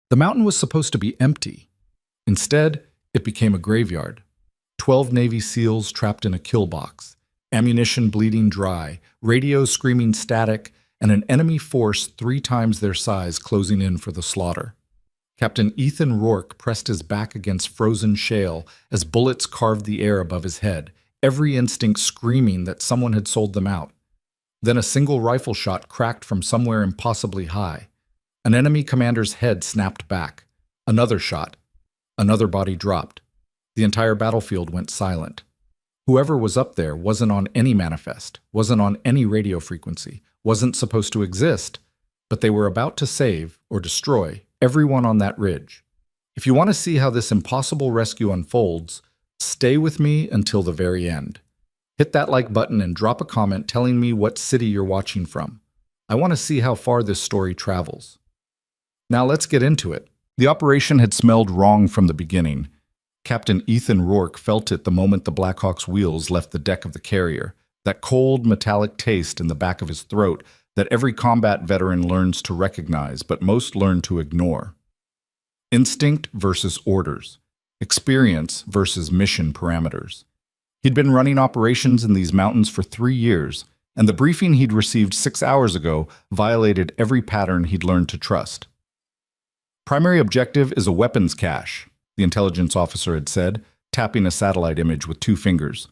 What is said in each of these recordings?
The mountain was supposed to be empty. Instead, it became a graveyard. 12 Navy SEALs trapped in a kill box, ammunition bleeding dry, radios screaming static, and an enemy force 3 times their size closing in for the slaughter. Captain Ethan Rourke pressed his back against frozen shale as bullets carved the air above his head, every instinct screaming that someone had sold them out. Then a single rifle shot cracked from somewhere impossibly high. An enemy commander's head snapped back. Another shot. Another body dropped. The entire battlefield went silent. Whoever was up there wasn't on any manifest, wasn't on any radio frequency, wasn't supposed to exist, but they were about to save or destroy everyone on that ridge. If you want to see how this impossible rescue unfolds, stay with me until the very end. Hit that like button and drop a comment telling me what city you're watching from. I want to see how far this story travels. Now let's get into it. The operation had smelled wrong from the beginning. Captain Ethan Rourke felt it the moment the Blackhawk's wheels left the deck of the carrier, that cold, metallic taste in the back of his throat that every combat veteran learns to recognize, but most learn to ignore. Instinct versus orders. Experience versus mission parameters. He'd been running operations in these mountains for 3 years, and the briefing he'd received 6 hours ago violated every pattern he'd learned to trust. Primary objective is a weapons cache, the intelligence officer had said, tapping a satellite image with 2 fingers.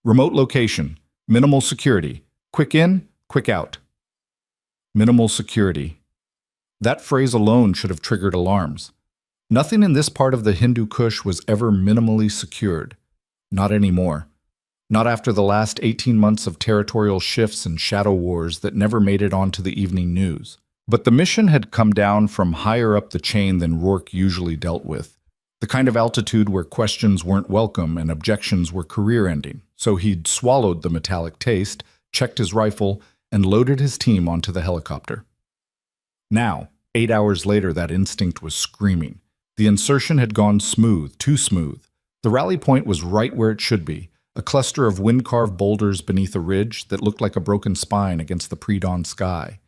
Remote location, minimal security, quick in, quick out. Minimal security. That phrase alone should have triggered alarms. Nothing in this part of the Hindu Kush was ever minimally secured. Not anymore. Not after the last 18 months of territorial shifts and shadow wars that never made it onto the evening news. But the mission had come down from higher up the chain than Rourke usually dealt with. The kind of altitude where questions weren't welcome and objections were career-ending. So he'd swallowed the metallic taste, checked his rifle, and loaded his team onto the helicopter. Now, 8 hours later, that instinct was screaming. The insertion had gone smooth, too smooth. The rally point was right where it should be, a cluster of wind-carved boulders beneath a ridge that looked like a broken spine against the pre-dawn sky.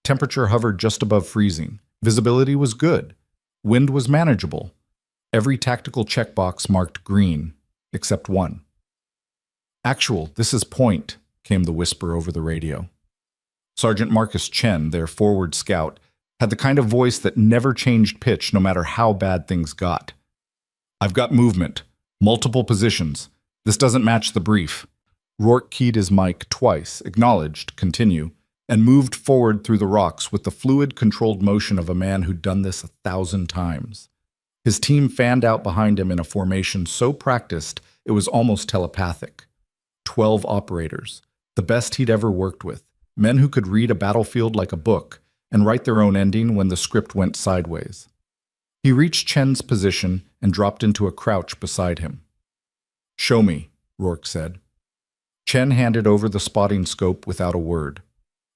Temperature hovered just above freezing. Visibility was good. Wind was manageable. Every tactical checkbox marked green, except one. "Actual, this is point," came the whisper over the radio. Sergeant Marcus Chen, their forward scout, had the kind of voice that never changed pitch no matter how bad things got. "I've got movement. Multiple positions. This doesn't match the brief." Rourke keyed his mic twice, acknowledged, continue, and moved forward through the rocks with the fluid, controlled motion of a man who'd done this 1,000 times. His team fanned out behind him in a formation so practiced it was almost telepathic. 12 operators, the best he'd ever worked with, men who could read a battlefield like a book and write their own ending when the script went sideways. He reached Chen's position and dropped into a crouch beside him. "Show me," Rourke said. Chen handed over the spotting scope without a word.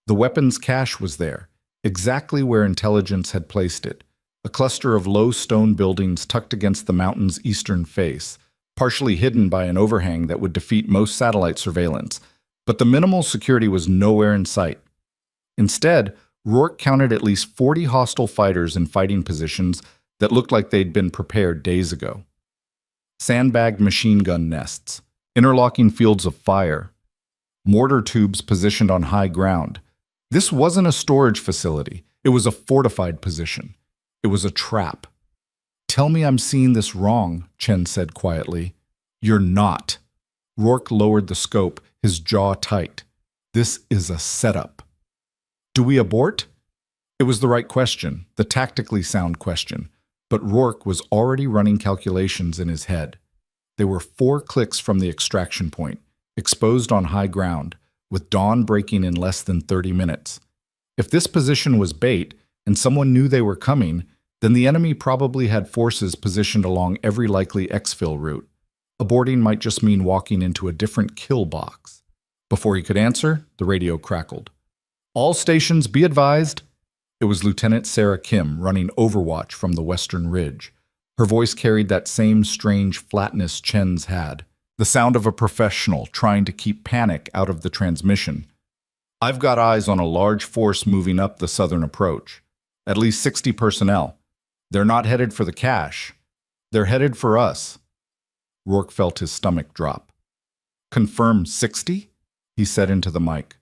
The weapons cache was there, exactly where intelligence had placed it, a cluster of low stone buildings tucked against the mountain's eastern face, partially hidden by an overhang that would defeat most satellite surveillance, but the minimal security was nowhere in sight. Instead, Rourke counted at least 40 hostile fighters in fighting positions that looked like they'd been prepared days ago. Sandbagged machine gun nests, interlocking fields of fire, mortar tubes positioned on high ground. This wasn't a storage facility. It was a fortified position. It was a trap. "Tell me I'm seeing this wrong," Chen said quietly. "You're not." Rourke lowered the scope, his jaw tight. "This is a setup." "Do we abort?" It was the right question, the tactically sound question, but Rourke was already running calculations in his head. They were 4 clicks from the extraction point, exposed on high ground, with dawn breaking in less than 30 minutes. If this position was bait, and someone knew they were coming, then the enemy probably had forces positioned along every likely exfil route. Aborting might just mean walking into a different kill box. Before he could answer, the radio crackled. "All stations, be advised." It was Lieutenant Sarah Kim running overwatch from the western ridge. Her voice carried that same strange flatness Chen's had, the sound of a professional trying to keep panic out of the transmission. "I've got eyes on a large force moving up the southern approach. At least 60 personnel. They're not headed for the cache. They're headed for us. Rourke felt his stomach drop. Confirm 60? He said into the mic.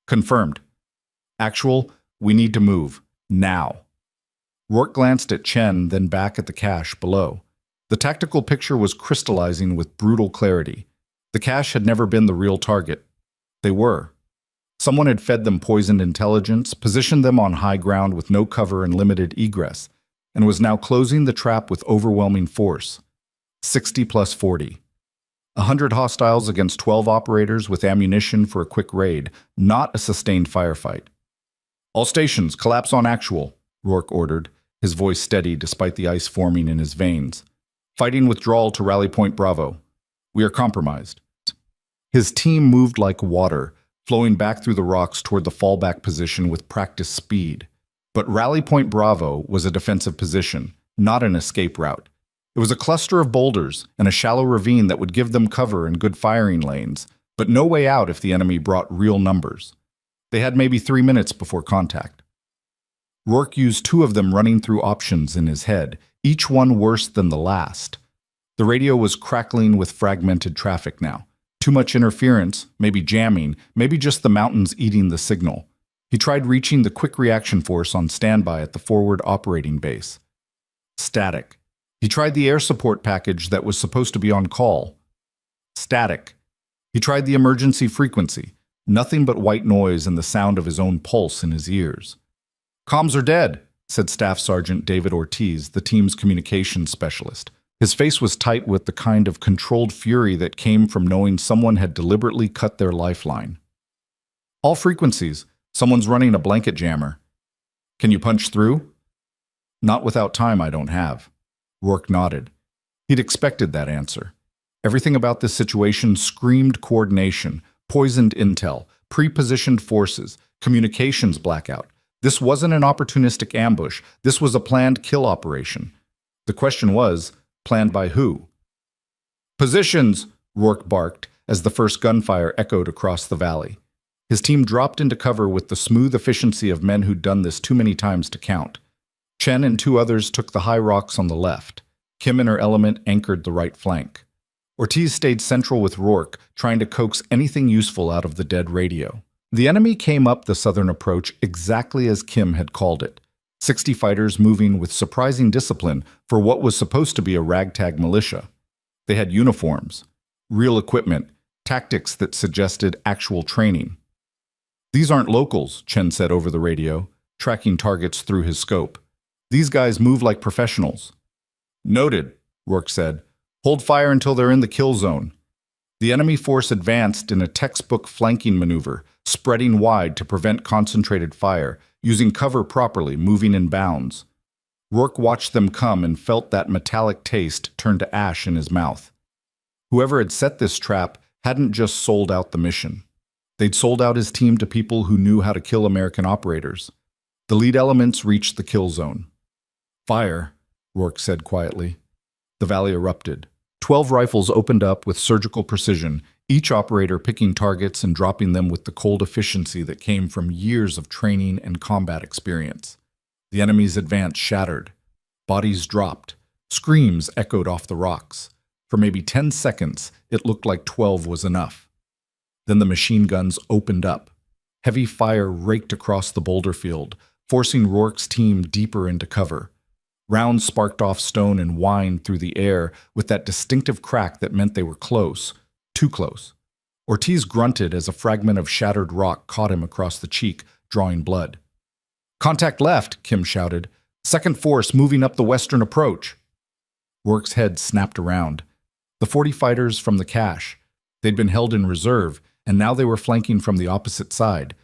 Confirmed. Actual, we need to move. Now. Rourke glanced at Chen, then back at the cache below. The tactical picture was crystallizing with brutal clarity. The cache had never been the real target. They were. Someone had fed them poisoned intelligence, positioned them on high ground with no cover and limited egress, and was now closing the trap with overwhelming force. 60 plus 40. 100 hostiles against 12 operators with ammunition for a quick raid, not a sustained firefight. All stations, collapse on actual, Rourke ordered, his voice steady despite the ice forming in his veins. Fighting withdrawal to Rally Point Bravo. We are compromised. His team moved like water, flowing back through the rocks toward the fallback position with practiced speed. But Rally Point Bravo was a defensive position, not an escape route. It was a cluster of boulders and a shallow ravine that would give them cover and good firing lanes, but no way out if the enemy brought real numbers. They had maybe 3 minutes before contact. Rourke used 2 of them running through options in his head, each one worse than the last. The radio was crackling with fragmented traffic now. Too much interference, maybe jamming, maybe just the mountains eating the signal. He tried reaching the quick reaction force on standby at the forward operating base. Static. He tried the air support package that was supposed to be on call. Static. He tried the emergency frequency. Nothing but white noise and the sound of his own pulse in his ears. Comms are dead, said Staff Sergeant David Ortiz, the team's communications specialist. His face was tight with the kind of controlled fury that came from knowing someone had deliberately cut their lifeline. All frequencies. Someone's running a blanket jammer. Can you punch through? Not without time I don't have. Rourke nodded. He'd expected that answer. Everything about this situation screamed coordination, poisoned intel, pre-positioned forces, communications blackout. This wasn't an opportunistic ambush. This was a planned kill operation. The question was, planned by who? Positions, Rourke barked as the first gunfire echoed across the valley. His team dropped into cover with the smooth efficiency of men who'd done this too many times to count. Chen and 2 others took the high rocks on the left. Kim and her element anchored the right flank. Ortiz stayed central with Rourke, trying to coax anything useful out of the dead radio. The enemy came up the southern approach exactly as Kim had called it. 60 fighters moving with surprising discipline for what was supposed to be a ragtag militia. They had uniforms, real equipment, tactics that suggested actual training. These aren't locals, Chen said over the radio, tracking targets through his scope. These guys move like professionals. Noted, Rourke said. Hold fire until they're in the kill zone. The enemy force advanced in a textbook flanking maneuver, spreading wide to prevent concentrated fire, using cover properly, moving in bounds. Rourke watched them come and felt that metallic taste turn to ash in his mouth. Whoever had set this trap hadn't just sold out the mission. They'd sold out his team to people who knew how to kill American operators. The lead elements reached the kill zone. Fire, Rourke said quietly. The valley erupted. 12 rifles opened up with surgical precision, each operator picking targets and dropping them with the cold efficiency that came from years of training and combat experience. The enemy's advance shattered. Bodies dropped. Screams echoed off the rocks. For maybe 10 seconds, it looked like 12 was enough. Then the machine guns opened up. Heavy fire raked across the boulder field, forcing Rourke's team deeper into cover. Rounds sparked off stone and whined through the air with that distinctive crack that meant they were close, too close. Ortiz grunted as a fragment of shattered rock caught him across the cheek, drawing blood. Contact left, Kim shouted. Second force moving up the western approach. Rourke's head snapped around. The 40 fighters from the cache. They'd been held in reserve, and now they were flanking from the opposite side,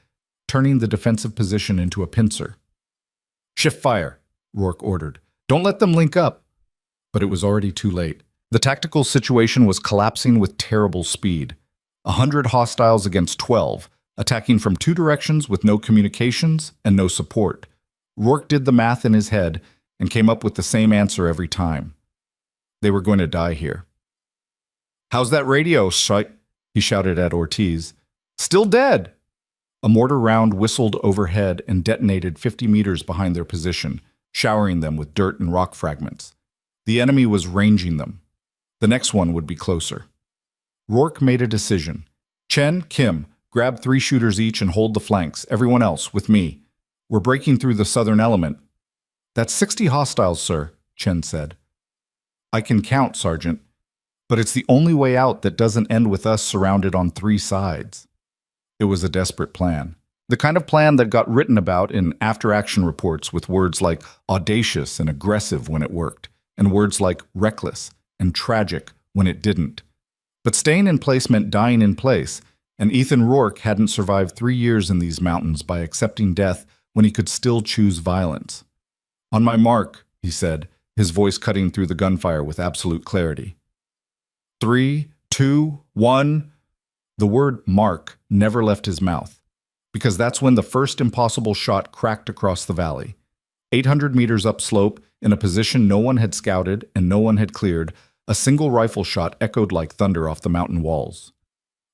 turning the defensive position into a pincer. Shift fire, Rourke ordered. Don't let them link up. But it was already too late. The tactical situation was collapsing with terrible speed. 100 hostiles against 12, attacking from 2 directions with no communications and no support. Rourke did the math in his head and came up with the same answer every time. They were going to die here. How's that radio, he shouted at Ortiz. Still dead. A mortar round whistled overhead and detonated 50 meters behind their position. showering them with dirt and rock fragments. The enemy was ranging them. The next one would be closer. Rourke made a decision. Chen, Kim, grab 3 shooters each and hold the flanks. Everyone else, with me. We're breaking through the southern element. That's 60 hostiles, sir, Chen said. I can count, Sergeant. But it's the only way out that doesn't end with us surrounded on 3 sides. It was a desperate plan. The kind of plan that got written about in after-action reports with words like audacious and aggressive when it worked, and words like reckless and tragic when it didn't. But staying in place meant dying in place, and Ethan Rourke hadn't survived 3 years in these mountains by accepting death when he could still choose violence. On my mark, he said, his voice cutting through the gunfire with absolute clarity. 3, 2, 1. The word mark never left his mouth, because that's when the first impossible shot cracked across the valley. 800 meters upslope, in a position no one had scouted and no one had cleared, a single rifle shot echoed like thunder off the mountain walls.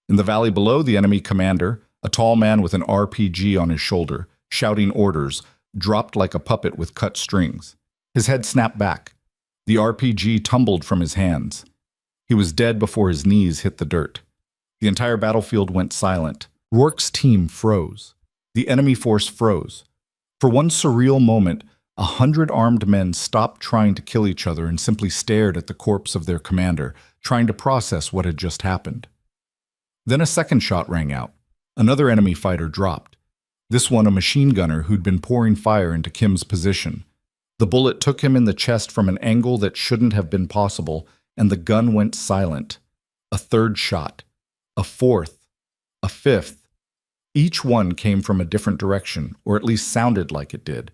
In the valley below, the enemy commander, a tall man with an RPG on his shoulder, shouting orders, dropped like a puppet with cut strings. His head snapped back. The RPG tumbled from his hands. He was dead before his knees hit the dirt. The entire battlefield went silent. Rourke's team froze. The enemy force froze. For one surreal moment, 100 armed men stopped trying to kill each other and simply stared at the corpse of their commander, trying to process what had just happened. Then a second shot rang out. Another enemy fighter dropped. This one a machine gunner who'd been pouring fire into Kim's position. The bullet took him in the chest from an angle that shouldn't have been possible, and the gun went silent. A third shot. A fourth. A fifth. Each one came from a different direction, or at least sounded like it did.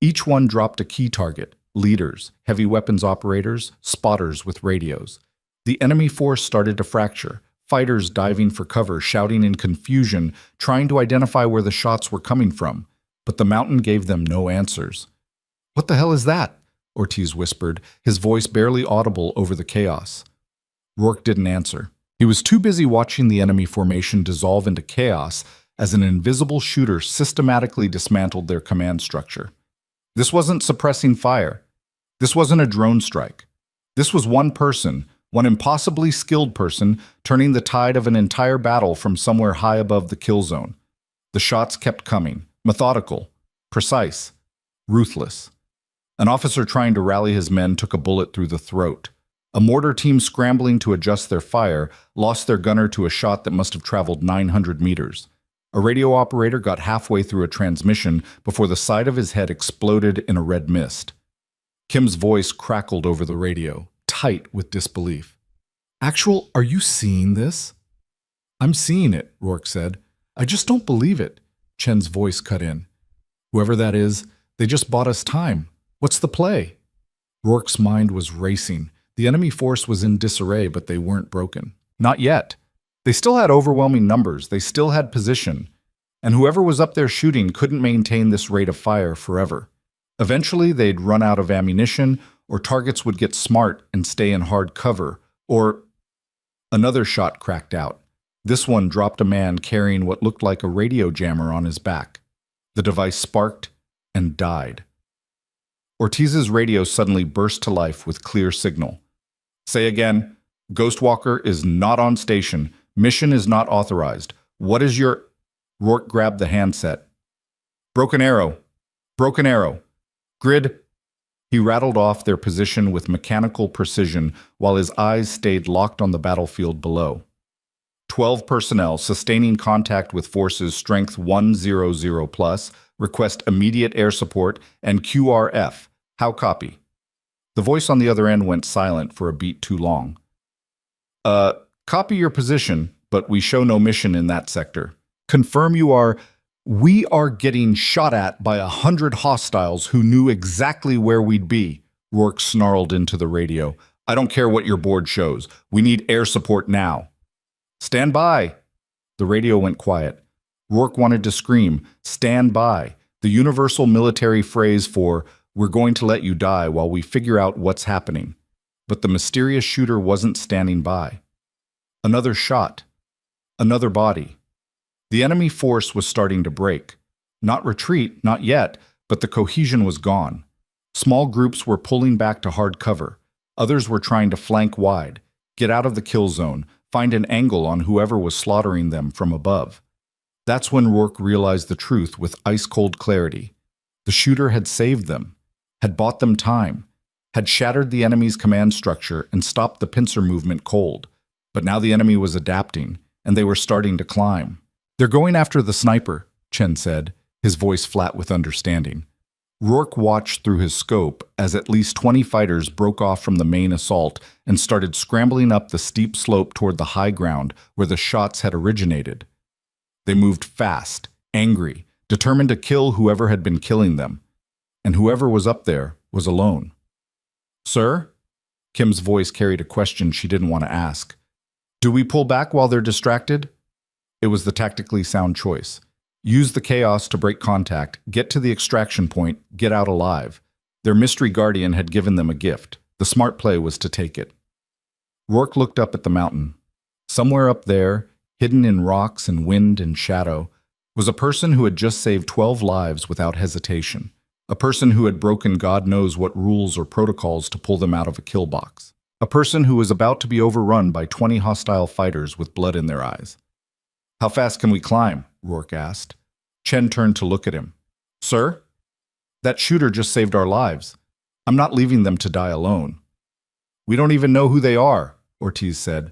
Each one dropped a key target, leaders, heavy weapons operators, spotters with radios. The enemy force started to fracture, fighters diving for cover, shouting in confusion, trying to identify where the shots were coming from, but the mountain gave them no answers. "What the hell is that?" Ortiz whispered, his voice barely audible over the chaos. Rourke didn't answer. He was too busy watching the enemy formation dissolve into chaos as an invisible shooter systematically dismantled their command structure. This wasn't suppressing fire. This wasn't a drone strike. This was one person, one impossibly skilled person, turning the tide of an entire battle from somewhere high above the kill zone. The shots kept coming, methodical, precise, ruthless. An officer trying to rally his men took a bullet through the throat. A mortar team scrambling to adjust their fire lost their gunner to a shot that must have traveled 900 meters. A radio operator got halfway through a transmission before the side of his head exploded in a red mist. Kim's voice crackled over the radio, tight with disbelief. Are you seeing this?" "I'm seeing it," Rourke said. "I just don't believe it." Chen's voice cut in. "Whoever that is, they just bought us time. What's the play?" Rourke's mind was racing. The enemy force was in disarray, but they weren't broken. Not yet. They still had overwhelming numbers, they still had position, and whoever was up there shooting couldn't maintain this rate of fire forever. Eventually, they'd run out of ammunition, or targets would get smart and stay in hard cover, or... Another shot cracked out. This one dropped a man carrying what looked like a radio jammer on his back. The device sparked and died. Ortiz's radio suddenly burst to life with clear signal. "Say again. Ghostwalker is not on station. Mission is not authorized. What is your..." Rourke grabbed the handset. "Broken arrow. Broken arrow. Grid." He rattled off their position with mechanical precision while his eyes stayed locked on the battlefield below. 12 personnel sustaining contact with forces strength 100+, request immediate air support, and QRF. How copy? The voice on the other end went silent for a beat too long. Copy your position, but we show no mission in that sector. Confirm you are... We are getting shot at by 100 hostiles who knew exactly where we'd be, Rourke snarled into the radio. I don't care what your board shows. We need air support now. Stand by. The radio went quiet. Rourke wanted to scream, stand by, the universal military phrase for, we're going to let you die while we figure out what's happening. But the mysterious shooter wasn't standing by. Another shot. Another body. The enemy force was starting to break. Not retreat, not yet, but the cohesion was gone. Small groups were pulling back to hard cover. Others were trying to flank wide, get out of the kill zone, find an angle on whoever was slaughtering them from above. That's when Rourke realized the truth with ice-cold clarity. The shooter had saved them, had bought them time, had shattered the enemy's command structure and stopped the pincer movement cold. But now the enemy was adapting, and they were starting to climb. "They're going after the sniper," Chen said, his voice flat with understanding. Rourke watched through his scope as at least 20 fighters broke off from the main assault and started scrambling up the steep slope toward the high ground where the shots had originated. They moved fast, angry, determined to kill whoever had been killing them. And whoever was up there was alone. "Sir?" Kim's voice carried a question she didn't want to ask. "Do we pull back while they're distracted?" It was the tactically sound choice. Use the chaos to break contact, get to the extraction point, get out alive. Their mystery guardian had given them a gift. The smart play was to take it. Rourke looked up at the mountain. Somewhere up there, hidden in rocks and wind and shadow, was a person who had just saved 12 lives without hesitation. A person who had broken God knows what rules or protocols to pull them out of a kill box. A person who was about to be overrun by 20 hostile fighters with blood in their eyes. "How fast can we climb?" Rourke asked. Chen turned to look at him. "Sir? That shooter just saved our lives. I'm not leaving them to die alone." "We don't even know who they are," Ortiz said.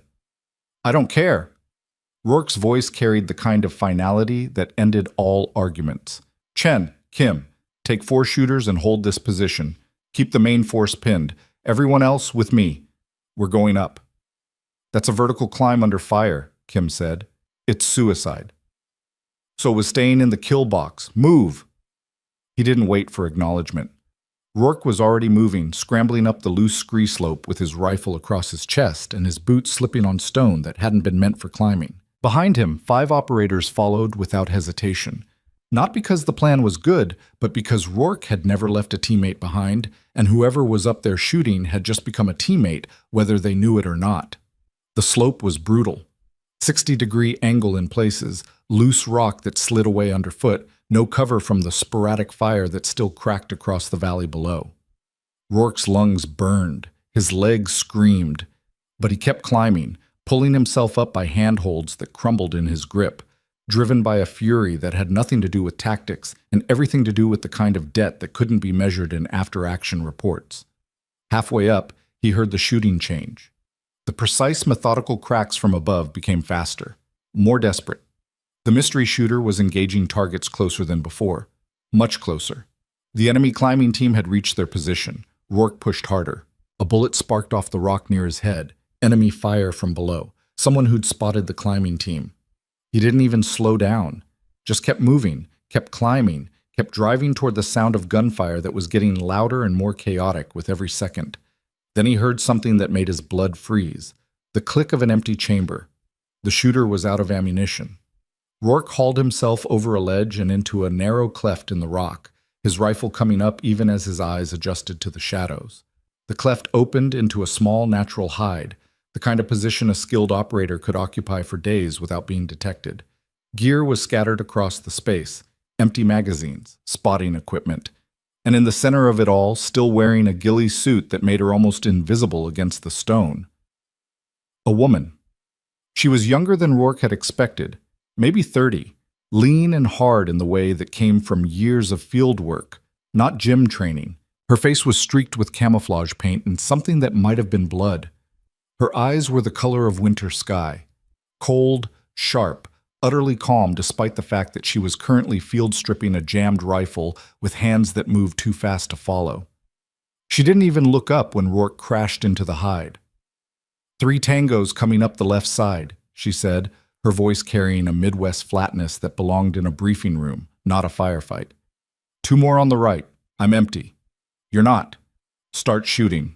"I don't care." Rourke's voice carried the kind of finality that ended all arguments. "Chen, Kim, take 4 shooters and hold this position. Keep the main force pinned. Everyone else with me. We're going up." "That's a vertical climb under fire," Kim said. "It's suicide." "So was staying in the kill box. Move!" He didn't wait for acknowledgement. Rourke was already moving, scrambling up the loose scree slope with his rifle across his chest and his boots slipping on stone that hadn't been meant for climbing. Behind him, 5 operators followed without hesitation. Not because the plan was good, but because Rourke had never left a teammate behind, and whoever was up there shooting had just become a teammate, whether they knew it or not. The slope was brutal. 60-degree angle in places, loose rock that slid away underfoot, no cover from the sporadic fire that still cracked across the valley below. Rourke's lungs burned, his legs screamed, but he kept climbing, pulling himself up by handholds that crumbled in his grip, driven by a fury that had nothing to do with tactics and everything to do with the kind of debt that couldn't be measured in after-action reports. Halfway up, he heard the shooting change. The precise, methodical cracks from above became faster, more desperate. The mystery shooter was engaging targets closer than before, much closer. The enemy climbing team had reached their position. Rourke pushed harder. A bullet sparked off the rock near his head. Enemy fire from below. Someone who'd spotted the climbing team. He didn't even slow down, just kept moving, kept climbing, kept driving toward the sound of gunfire that was getting louder and more chaotic with every second. Then he heard something that made his blood freeze. The click of an empty chamber. The shooter was out of ammunition. Rourke hauled himself over a ledge and into a narrow cleft in the rock, his rifle coming up even as his eyes adjusted to the shadows. The cleft opened into a small natural hide, the kind of position a skilled operator could occupy for days without being detected. Gear was scattered across the space, empty magazines, spotting equipment, and in the center of it all, still wearing a ghillie suit that made her almost invisible against the stone. A woman. She was younger than Rourke had expected, maybe 30, lean and hard in the way that came from years of field work, not gym training. Her face was streaked with camouflage paint and something that might have been blood. Her eyes were the color of winter sky, cold, sharp, utterly calm despite the fact that she was currently field stripping a jammed rifle with hands that moved too fast to follow. She didn't even look up when Rourke crashed into the hide. 3 tangos coming up the left side, she said, her voice carrying a Midwest flatness that belonged in a briefing room, not a firefight. 2 more on the right. I'm empty. You're not. Start shooting.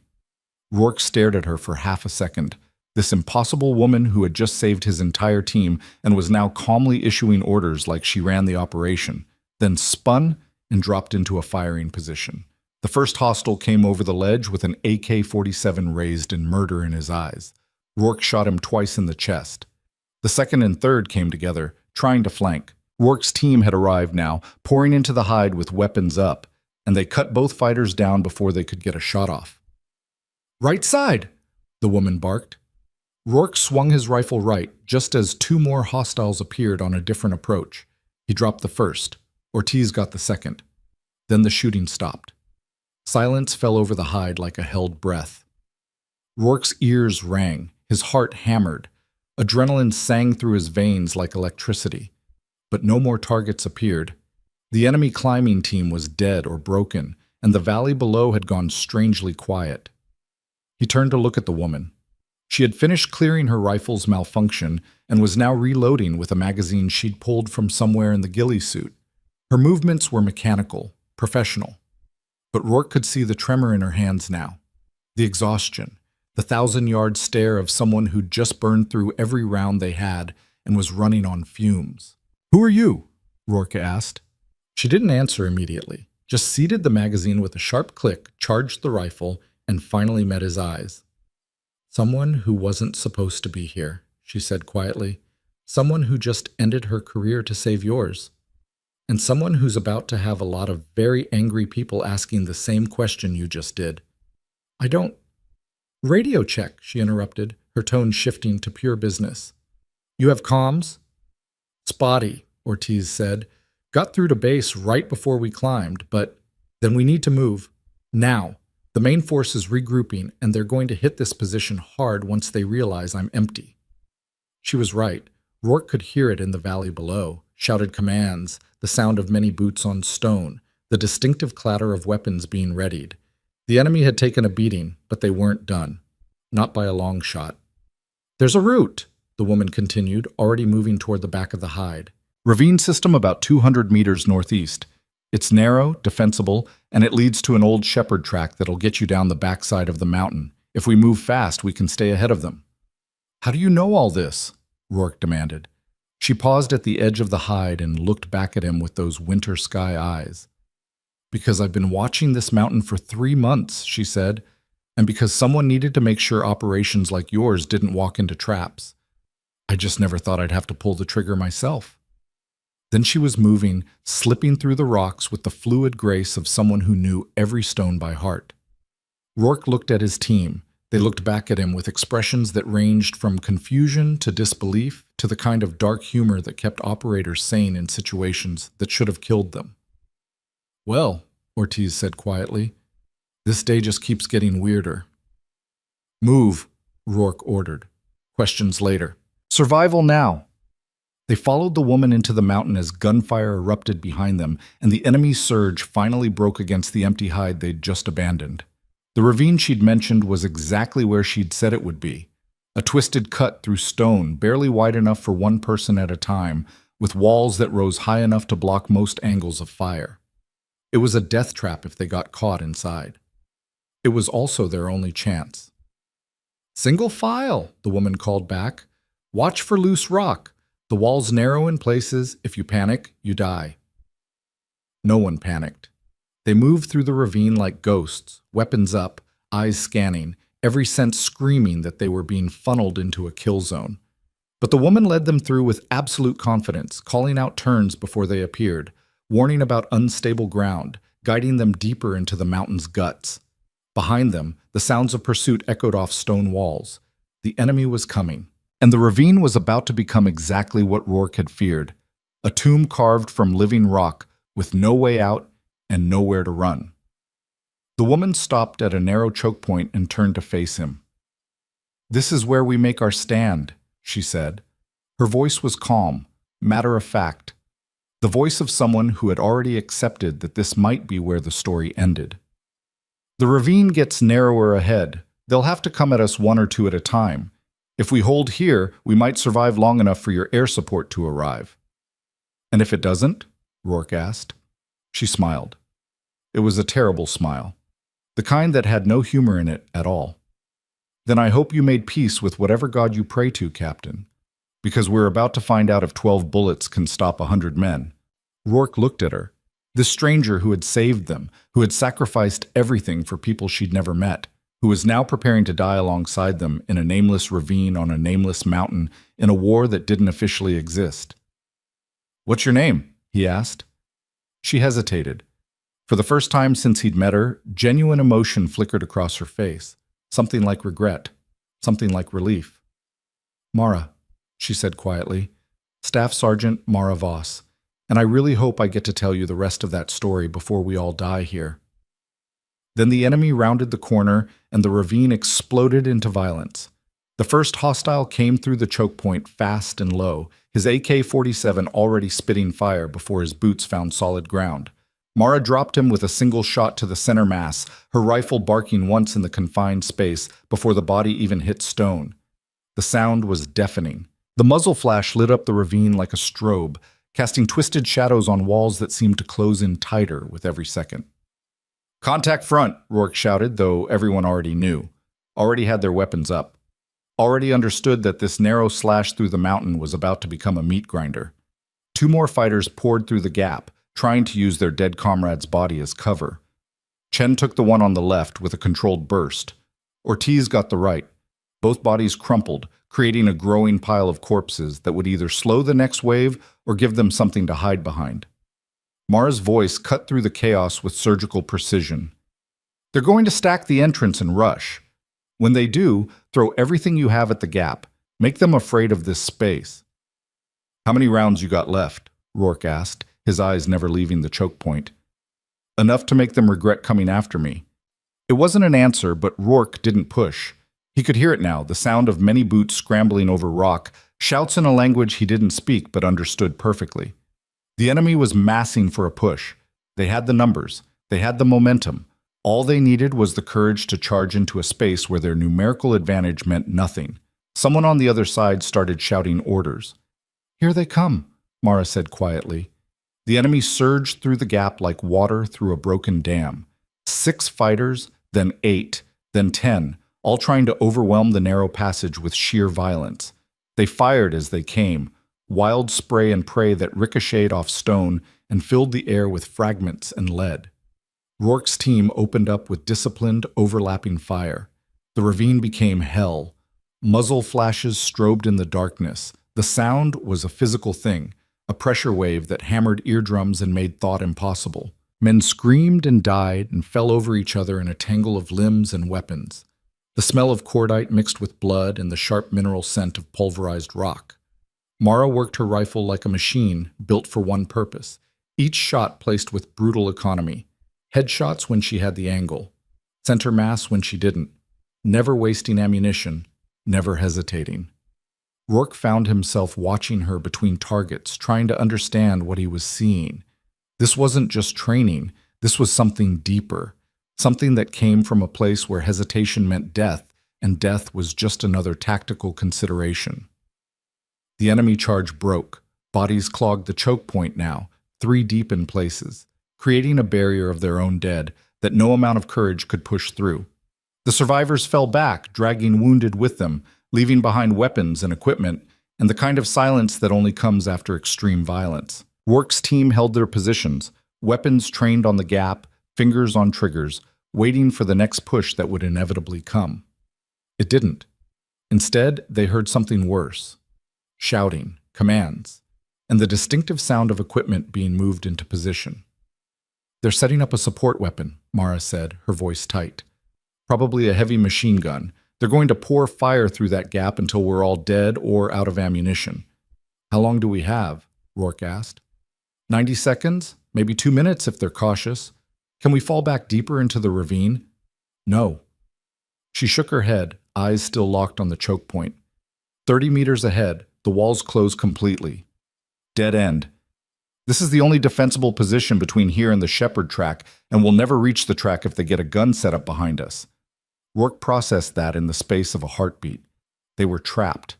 Rourke stared at her for half a second. This impossible woman who had just saved his entire team and was now calmly issuing orders like she ran the operation, then spun and dropped into a firing position. The first hostile came over the ledge with an AK-47 raised in murder in his eyes. Rourke shot him twice in the chest. The second and third came together, trying to flank. Rourke's team had arrived now, pouring into the hide with weapons up. and they cut both fighters down before they could get a shot off. "Right side!" the woman barked. Rourke swung his rifle right just as two more hostiles appeared on a different approach. He dropped the first. Ortiz got the second. Then the shooting stopped. Silence fell over the hide like a held breath. Rourke's ears rang, his heart hammered. Adrenaline sang through his veins like electricity. But no more targets appeared. The enemy climbing team was dead or broken, and the valley below had gone strangely quiet. He turned to look at the woman. She had finished clearing her rifle's malfunction and was now reloading with a magazine she'd pulled from somewhere in the ghillie suit. Her movements were mechanical, professional. But Rourke could see the tremor in her hands now. The exhaustion, the 1,000-yard stare of someone who'd just burned through every round they had and was running on fumes. "Who are you?" Rourke asked. She didn't answer immediately, just seated the magazine with a sharp click, charged the rifle, and finally met his eyes. "Someone who wasn't supposed to be here," she said quietly. "Someone who just ended her career to save yours. And someone who's about to have a lot of very angry people asking the same question you just did." "I don't—" "Radio check," she interrupted, her tone shifting to pure business. "You have comms?" "Spotty," Ortiz said. "Got through to base right before we climbed, but then we need to move. Now. The main force is regrouping, and they're going to hit this position hard once they realize I'm empty." She was right. Rourke could hear it in the valley below. Shouted commands, the sound of many boots on stone, the distinctive clatter of weapons being readied. The enemy had taken a beating, but they weren't done. Not by a long shot. "There's a route," the woman continued, already moving toward the back of the hide. "Ravine system about 200 meters northeast. It's narrow, defensible, and it leads to an old shepherd track that'll get you down the backside of the mountain. If we move fast, we can stay ahead of them." "How do you know all this?" Rourke demanded. She paused at the edge of the hide and looked back at him with those winter sky eyes. "Because I've been watching this mountain for 3 months," she said, "and because someone needed to make sure operations like yours didn't walk into traps. I just never thought I'd have to pull the trigger myself." Then she was moving, slipping through the rocks with the fluid grace of someone who knew every stone by heart. Rourke looked at his team. They looked back at him with expressions that ranged from confusion to disbelief to the kind of dark humor that kept operators sane in situations that should have killed them. "Well," Ortiz said quietly, "this day just keeps getting weirder." "Move," Rourke ordered. "Questions later. Survival now." They followed the woman into the mountain as gunfire erupted behind them, and the enemy surge finally broke against the empty hide they'd just abandoned. The ravine she'd mentioned was exactly where she'd said it would be. A twisted cut through stone, barely wide enough for one person at a time, with walls that rose high enough to block most angles of fire. It was a death trap if they got caught inside. It was also their only chance. "Single file," the woman called back. "Watch for loose rock. The walls narrow in places. If you panic, you die." No one panicked. They moved through the ravine like ghosts, weapons up, eyes scanning, every sense screaming that they were being funneled into a kill zone. But the woman led them through with absolute confidence, calling out turns before they appeared, warning about unstable ground, guiding them deeper into the mountain's guts. Behind them, the sounds of pursuit echoed off stone walls. The enemy was coming. And the ravine was about to become exactly what Rourke had feared, a tomb carved from living rock with no way out and nowhere to run. The woman stopped at a narrow choke point and turned to face him. "This is where we make our stand," she said. Her voice was calm, matter of fact, the voice of someone who had already accepted that this might be where the story ended. "The ravine gets narrower ahead. They'll have to come at us one or two at a time. If we hold here, we might survive long enough for your air support to arrive." "And if it doesn't?" Rourke asked. She smiled. It was a terrible smile, the kind that had no humor in it at all. "Then I hope you made peace with whatever god you pray to, Captain, because we're about to find out if 12 bullets can stop 100 men." Rourke looked at her, this stranger who had saved them, who had sacrificed everything for people she'd never met, who was now preparing to die alongside them in a nameless ravine on a nameless mountain in a war that didn't officially exist. "What's your name?" he asked. She hesitated. For the first time since he'd met her, genuine emotion flickered across her face. Something like regret. Something like relief. "Mara," she said quietly. "Staff Sergeant Mara Voss. And I really hope I get to tell you the rest of that story before we all die here." Then the enemy rounded the corner and the ravine exploded into violence. The first hostile came through the choke point fast and low, his AK-47 already spitting fire before his boots found solid ground. Mara dropped him with a single shot to the center mass, her rifle barking once in the confined space before the body even hit stone. The sound was deafening. The muzzle flash lit up the ravine like a strobe, casting twisted shadows on walls that seemed to close in tighter with every second. "Contact front," Rourke shouted, though everyone already knew. Already had their weapons up. Already understood that this narrow slash through the mountain was about to become a meat grinder. Two more fighters poured through the gap, trying to use their dead comrade's body as cover. Chen took the one on the left with a controlled burst. Ortiz got the right. Both bodies crumpled, creating a growing pile of corpses that would either slow the next wave or give them something to hide behind. Mara's voice cut through the chaos with surgical precision. "They're going to stack the entrance and rush. When they do, throw everything you have at the gap. Make them afraid of this space." "How many rounds you got left?" Rourke asked, his eyes never leaving the choke point. "Enough to make them regret coming after me." It wasn't an answer, but Rourke didn't push. He could hear it now, the sound of many boots scrambling over rock, shouts in a language he didn't speak but understood perfectly. The enemy was massing for a push. They had the numbers. They had the momentum. All they needed was the courage to charge into a space where their numerical advantage meant nothing. Someone on the other side started shouting orders. "Here they come," Mara said quietly. The enemy surged through the gap like water through a broken dam. 6 fighters, then 8, then 10, all trying to overwhelm the narrow passage with sheer violence. They fired as they came, wild spray and prey that ricocheted off stone and filled the air with fragments and lead. Rourke's team opened up with disciplined, overlapping fire. The ravine became hell. Muzzle flashes strobed in the darkness. The sound was a physical thing, a pressure wave that hammered eardrums and made thought impossible. Men screamed and died and fell over each other in a tangle of limbs and weapons. The smell of cordite mixed with blood and the sharp mineral scent of pulverized rock. Mara worked her rifle like a machine, built for one purpose. Each shot placed with brutal economy. Headshots when she had the angle. Center mass when she didn't. Never wasting ammunition. Never hesitating. Rourke found himself watching her between targets, trying to understand what he was seeing. This wasn't just training. This was something deeper. Something that came from a place where hesitation meant death, and death was just another tactical consideration. The enemy charge broke. Bodies clogged the choke point now, 3 deep in places, creating a barrier of their own dead that no amount of courage could push through. The survivors fell back, dragging wounded with them, leaving behind weapons and equipment, and the kind of silence that only comes after extreme violence. Rourke's team held their positions, weapons trained on the gap, fingers on triggers, waiting for the next push that would inevitably come. It didn't. Instead, they heard something worse. Shouting, commands, and the distinctive sound of equipment being moved into position. "They're setting up a support weapon," Mara said, her voice tight. "Probably a heavy machine gun. They're going to pour fire through that gap until we're all dead or out of ammunition." "How long do we have?" Rourke asked. 90 seconds? Maybe 2 minutes if they're cautious. Can we fall back deeper into the ravine?" "No." She shook her head, eyes still locked on the choke point. 30 meters ahead, the walls close completely. Dead end. This is the only defensible position between here and the shepherd track, and we'll never reach the track if they get a gun set up behind us. Rourke processed that in the space of a heartbeat. They were trapped.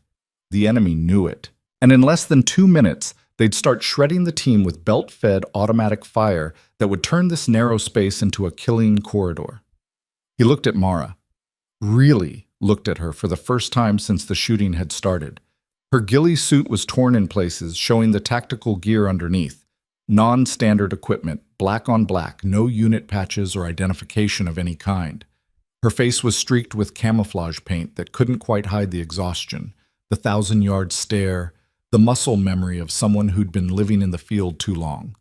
The enemy knew it. And in less than 2 minutes, they'd start shredding the team with belt-fed automatic fire that would turn this narrow space into a killing corridor. He looked at Mara. Really looked at her for the first time since the shooting had started. Her ghillie suit was torn in places, showing the tactical gear underneath. Non-standard equipment, black on black, no unit patches or identification of any kind. Her face was streaked with camouflage paint that couldn't quite hide the exhaustion, the 1,000-yard stare, the muscle memory of someone who'd been living in the field too long.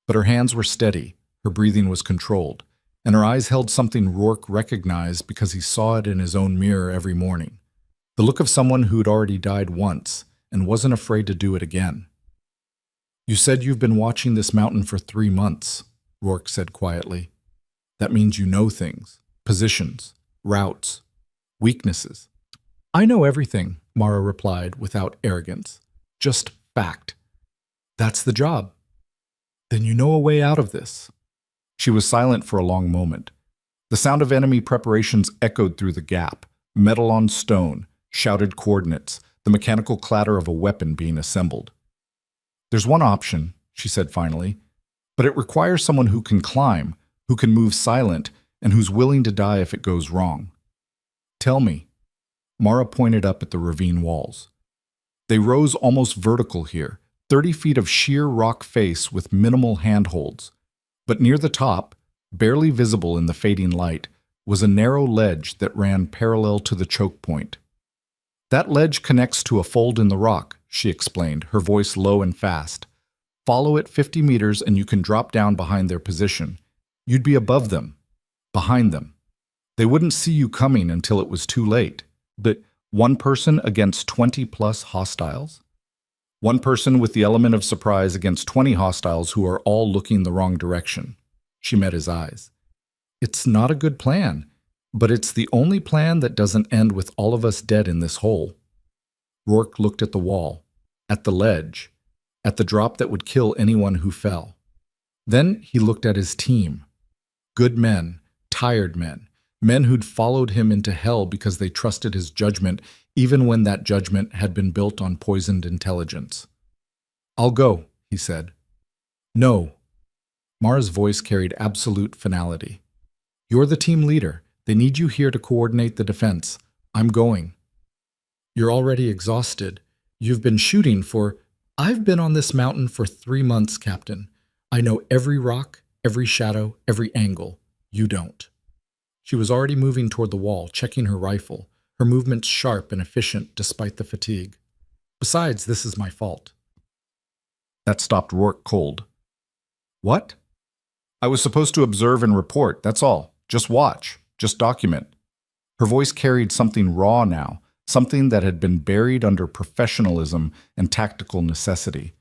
But her hands were steady, Her breathing was controlled, and her eyes held something Rourke recognized because he saw it in his own mirror every morning. The look of someone who'd already died once and wasn't afraid to do it again. "You said you've been watching this mountain for 3 months," Rourke said quietly. "That means you know things, positions, routes, weaknesses." "I know everything," Mara replied without arrogance. "Just fact." "That's the job." "Then you know a way out of this." She was silent for a long moment. The sound of enemy preparations echoed through the gap, metal on stone, shouted coordinates, the mechanical clatter of a weapon being assembled. "There's one option," she said finally, "but it requires someone who can climb, who can move silent, and who's willing to die if it goes wrong." "Tell me." Mara pointed up at the ravine walls. They rose almost vertical here, 30 feet of sheer rock face with minimal handholds. But near the top, barely visible in the fading light, was a narrow ledge that ran parallel to the choke point. "That ledge connects to a fold in the rock," she explained, her voice low and fast. "Follow it 50 meters and you can drop down behind their position. You'd be above them, behind them. They wouldn't see you coming until it was too late. But one person against 20-plus hostiles? One person with the element of surprise against 20 hostiles who are all looking the wrong direction." She met his eyes. "It's not a good plan, but it's the only plan that doesn't end with all of us dead in this hole." Rourke looked at the wall, at the ledge, at the drop that would kill anyone who fell. Then he looked at his team. Good men, tired men, men who'd followed him into hell because they trusted his judgment, even when that judgment had been built on poisoned intelligence. "I'll go," he said. "No." Mara's voice carried absolute finality. "You're the team leader. They need you here to coordinate the defense. I'm going." "You're already exhausted. You've been shooting for—" "I've been on this mountain for 3 months, Captain. I know every rock, every shadow, every angle. You don't." She was already moving toward the wall, checking her rifle, her movements sharp and efficient despite the fatigue. "Besides, this is my fault." That stopped Rourke cold. "What?" "I was supposed to observe and report, that's all. Just watch, just document." Her voice carried something raw now, something that had been buried under professionalism and tactical necessity.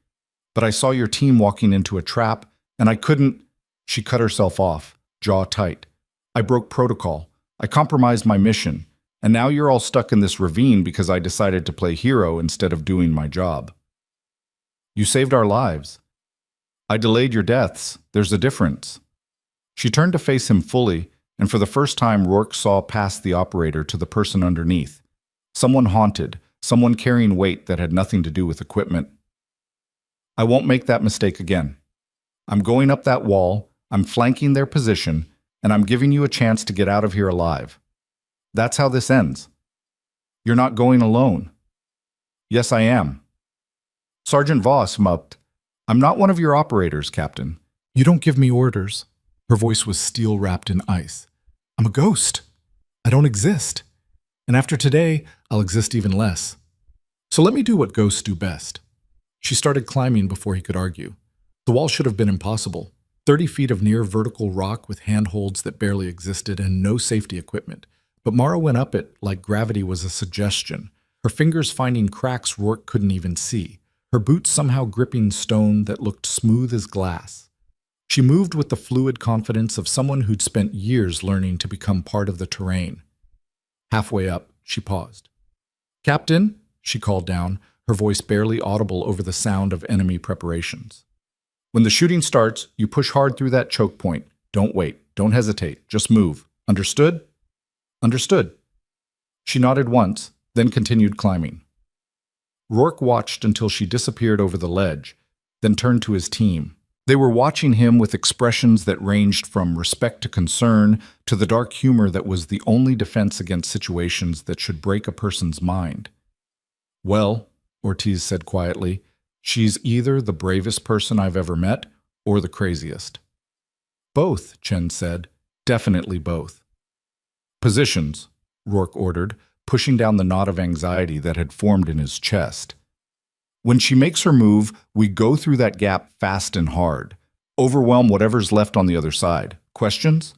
"But I saw your team walking into a trap, and I couldn't—" She cut herself off, jaw tight. "I broke protocol. I compromised my mission. And now you're all stuck in this ravine because I decided to play hero instead of doing my job." "You saved our lives." "I delayed your deaths. There's a difference." She turned to face him fully, and for the first time Rourke saw past the operator to the person underneath. Someone haunted, someone carrying weight that had nothing to do with equipment. "I won't make that mistake again. I'm going up that wall, I'm flanking their position, and I'm giving you a chance to get out of here alive. That's how this ends. You're not going alone." "Yes, I am." "Sergeant Voss mupped. I'm not one of your operators, Captain." "You don't give me orders." Her voice was steel wrapped in ice. "I'm a ghost. I don't exist. And after today, I'll exist even less. So let me do what ghosts do best." She started climbing before he could argue. The wall should have been impossible. 30 feet of near vertical rock with handholds that barely existed and no safety equipment. But Mara went up it like gravity was a suggestion, her fingers finding cracks Rourke couldn't even see, her boots somehow gripping stone that looked smooth as glass. She moved with the fluid confidence of someone who'd spent years learning to become part of the terrain. Halfway up, she paused. "Captain," she called down, her voice barely audible over the sound of enemy preparations. "When the shooting starts, you push hard through that choke point. Don't wait. Don't hesitate. Just move. Understood?" "Understood." She nodded once, then continued climbing. Rourke watched until she disappeared over the ledge, then turned to his team. They were watching him with expressions that ranged from respect to concern to the dark humor that was the only defense against situations that should break a person's mind. "Well," Ortiz said quietly, "she's either the bravest person I've ever met or the craziest." "Both," Chen said. "Definitely both." "Positions," Rourke ordered, pushing down the knot of anxiety that had formed in his chest. "When she makes her move, we go through that gap fast and hard. Overwhelm whatever's left on the other side. Questions?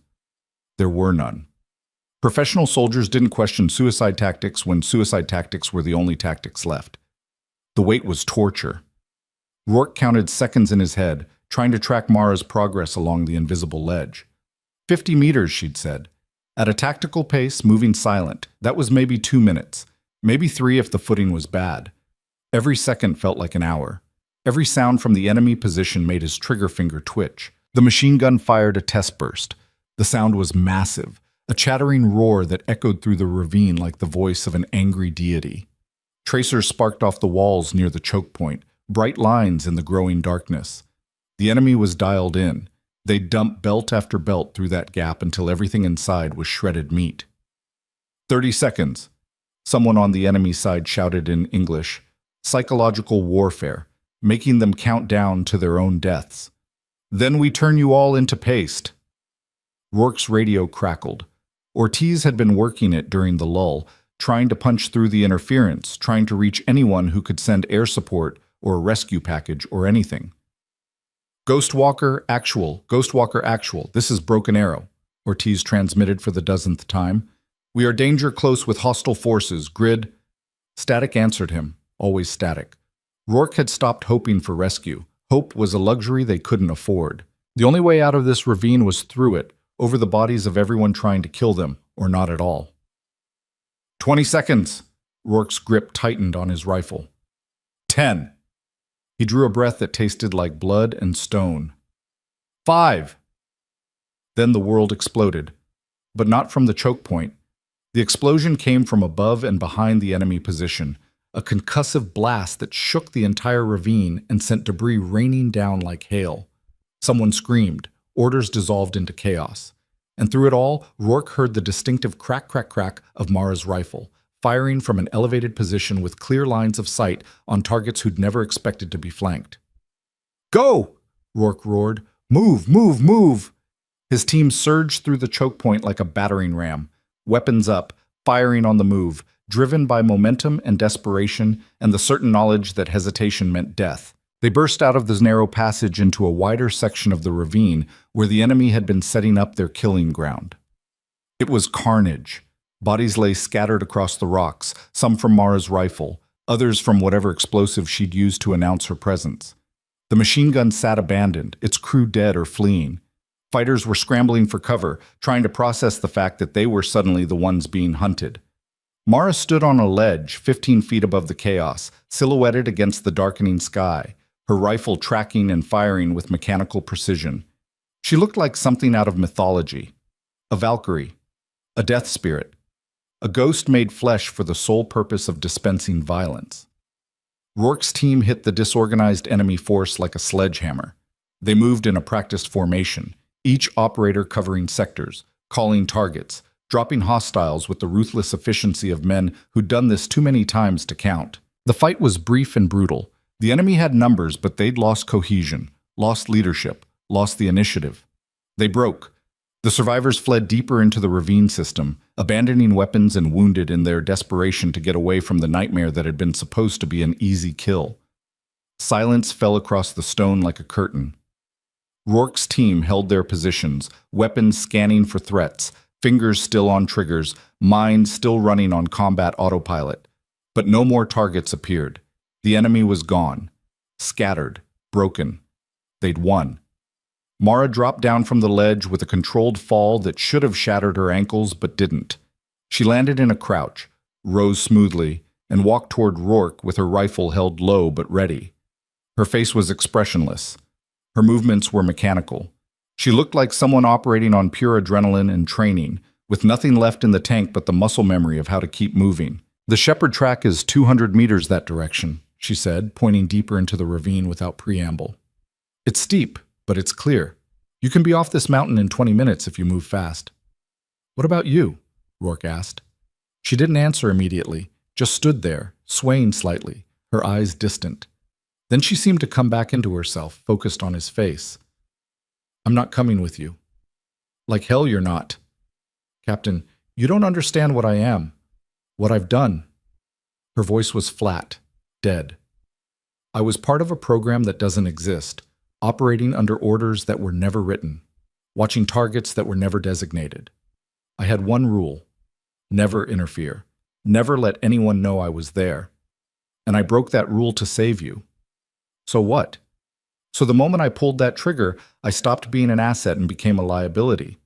There were none. Professional soldiers didn't question suicide tactics when suicide tactics were the only tactics left. The wait was torture. Rourke counted seconds in his head, trying to track Mara's progress along the invisible ledge. 50 meters, she'd said. At a tactical pace, moving silent. That was maybe 2 minutes. Maybe 3 if the footing was bad. Every second felt like an hour. Every sound from the enemy position made his trigger finger twitch. The machine gun fired a test burst. The sound was massive, a chattering roar that echoed through the ravine like the voice of an angry deity. Tracers sparked off the walls near the choke point, bright lines in the growing darkness. The enemy was dialed in. They dumped belt after belt through that gap until everything inside was shredded meat. 30 seconds. Someone on the enemy side shouted in English. Psychological warfare, making them count down to their own deaths. Then we turn you all into paste. Rourke's radio crackled. Ortiz had been working it during the lull, trying to punch through the interference, trying to reach anyone who could send air support or a rescue package or anything. Ghostwalker actual, Ghostwalker actual, this is Broken Arrow, Ortiz transmitted for the dozenth time. We are danger close with hostile forces, grid. Static answered him, always static. Rourke had stopped hoping for rescue. Hope was a luxury they couldn't afford. The only way out of this ravine was through it, over the bodies of everyone trying to kill them, or not at all. 20 seconds. Rourke's grip tightened on his rifle. 10. He drew a breath that tasted like blood and stone. 5. Then the world exploded, but not from the choke point. The explosion came from above and behind the enemy position, a concussive blast that shook the entire ravine and sent debris raining down like hail. Someone screamed, orders dissolved into chaos. And through it all, Rourke heard the distinctive crack, crack, crack of Mara's rifle, firing from an elevated position with clear lines of sight on targets who'd never expected to be flanked. Go! Rourke roared. Move, move, move! His team surged through the choke point like a battering ram, weapons up, firing on the move, driven by momentum and desperation and the certain knowledge that hesitation meant death. They burst out of this narrow passage into a wider section of the ravine where the enemy had been setting up their killing ground. It was carnage. Bodies lay scattered across the rocks, some from Mara's rifle, others from whatever explosive she'd used to announce her presence. The machine gun sat abandoned, its crew dead or fleeing. Fighters were scrambling for cover, trying to process the fact that they were suddenly the ones being hunted. Mara stood on a ledge 15 feet above the chaos, silhouetted against the darkening sky, her rifle tracking and firing with mechanical precision. She looked like something out of mythology. A Valkyrie, a death spirit, a ghost made flesh for the sole purpose of dispensing violence. Rourke's team hit the disorganized enemy force like a sledgehammer. They moved in a practiced formation, each operator covering sectors, calling targets, dropping hostiles with the ruthless efficiency of men who'd done this too many times to count. The fight was brief and brutal. The enemy had numbers, but they'd lost cohesion, lost leadership, lost the initiative. They broke. The survivors fled deeper into the ravine system, abandoning weapons and wounded in their desperation to get away from the nightmare that had been supposed to be an easy kill. Silence fell across the stone like a curtain. Rourke's team held their positions, weapons scanning for threats, fingers still on triggers, minds still running on combat autopilot. But no more targets appeared. The enemy was gone, scattered, broken. They'd won. Mara dropped down from the ledge with a controlled fall that should have shattered her ankles but didn't. She landed in a crouch, rose smoothly, and walked toward Rourke with her rifle held low but ready. Her face was expressionless. Her movements were mechanical. She looked like someone operating on pure adrenaline and training, with nothing left in the tank but the muscle memory of how to keep moving. The shepherd track is 200 meters that direction, she said, pointing deeper into the ravine without preamble. It's steep, but it's clear. You can be off this mountain in 20 minutes if you move fast. What about you? Rourke asked. She didn't answer immediately, just stood there, swaying slightly, her eyes distant. Then she seemed to come back into herself, focused on his face. I'm not coming with you. Like hell you're not. Captain, you don't understand what I am, what I've done. Her voice was flat, dead. I was part of a program that doesn't exist, operating under orders that were never written, watching targets that were never designated. I had one rule: never interfere, never let anyone know I was there. And I broke that rule to save you. So what? So the moment I pulled that trigger, I stopped being an asset and became a liability.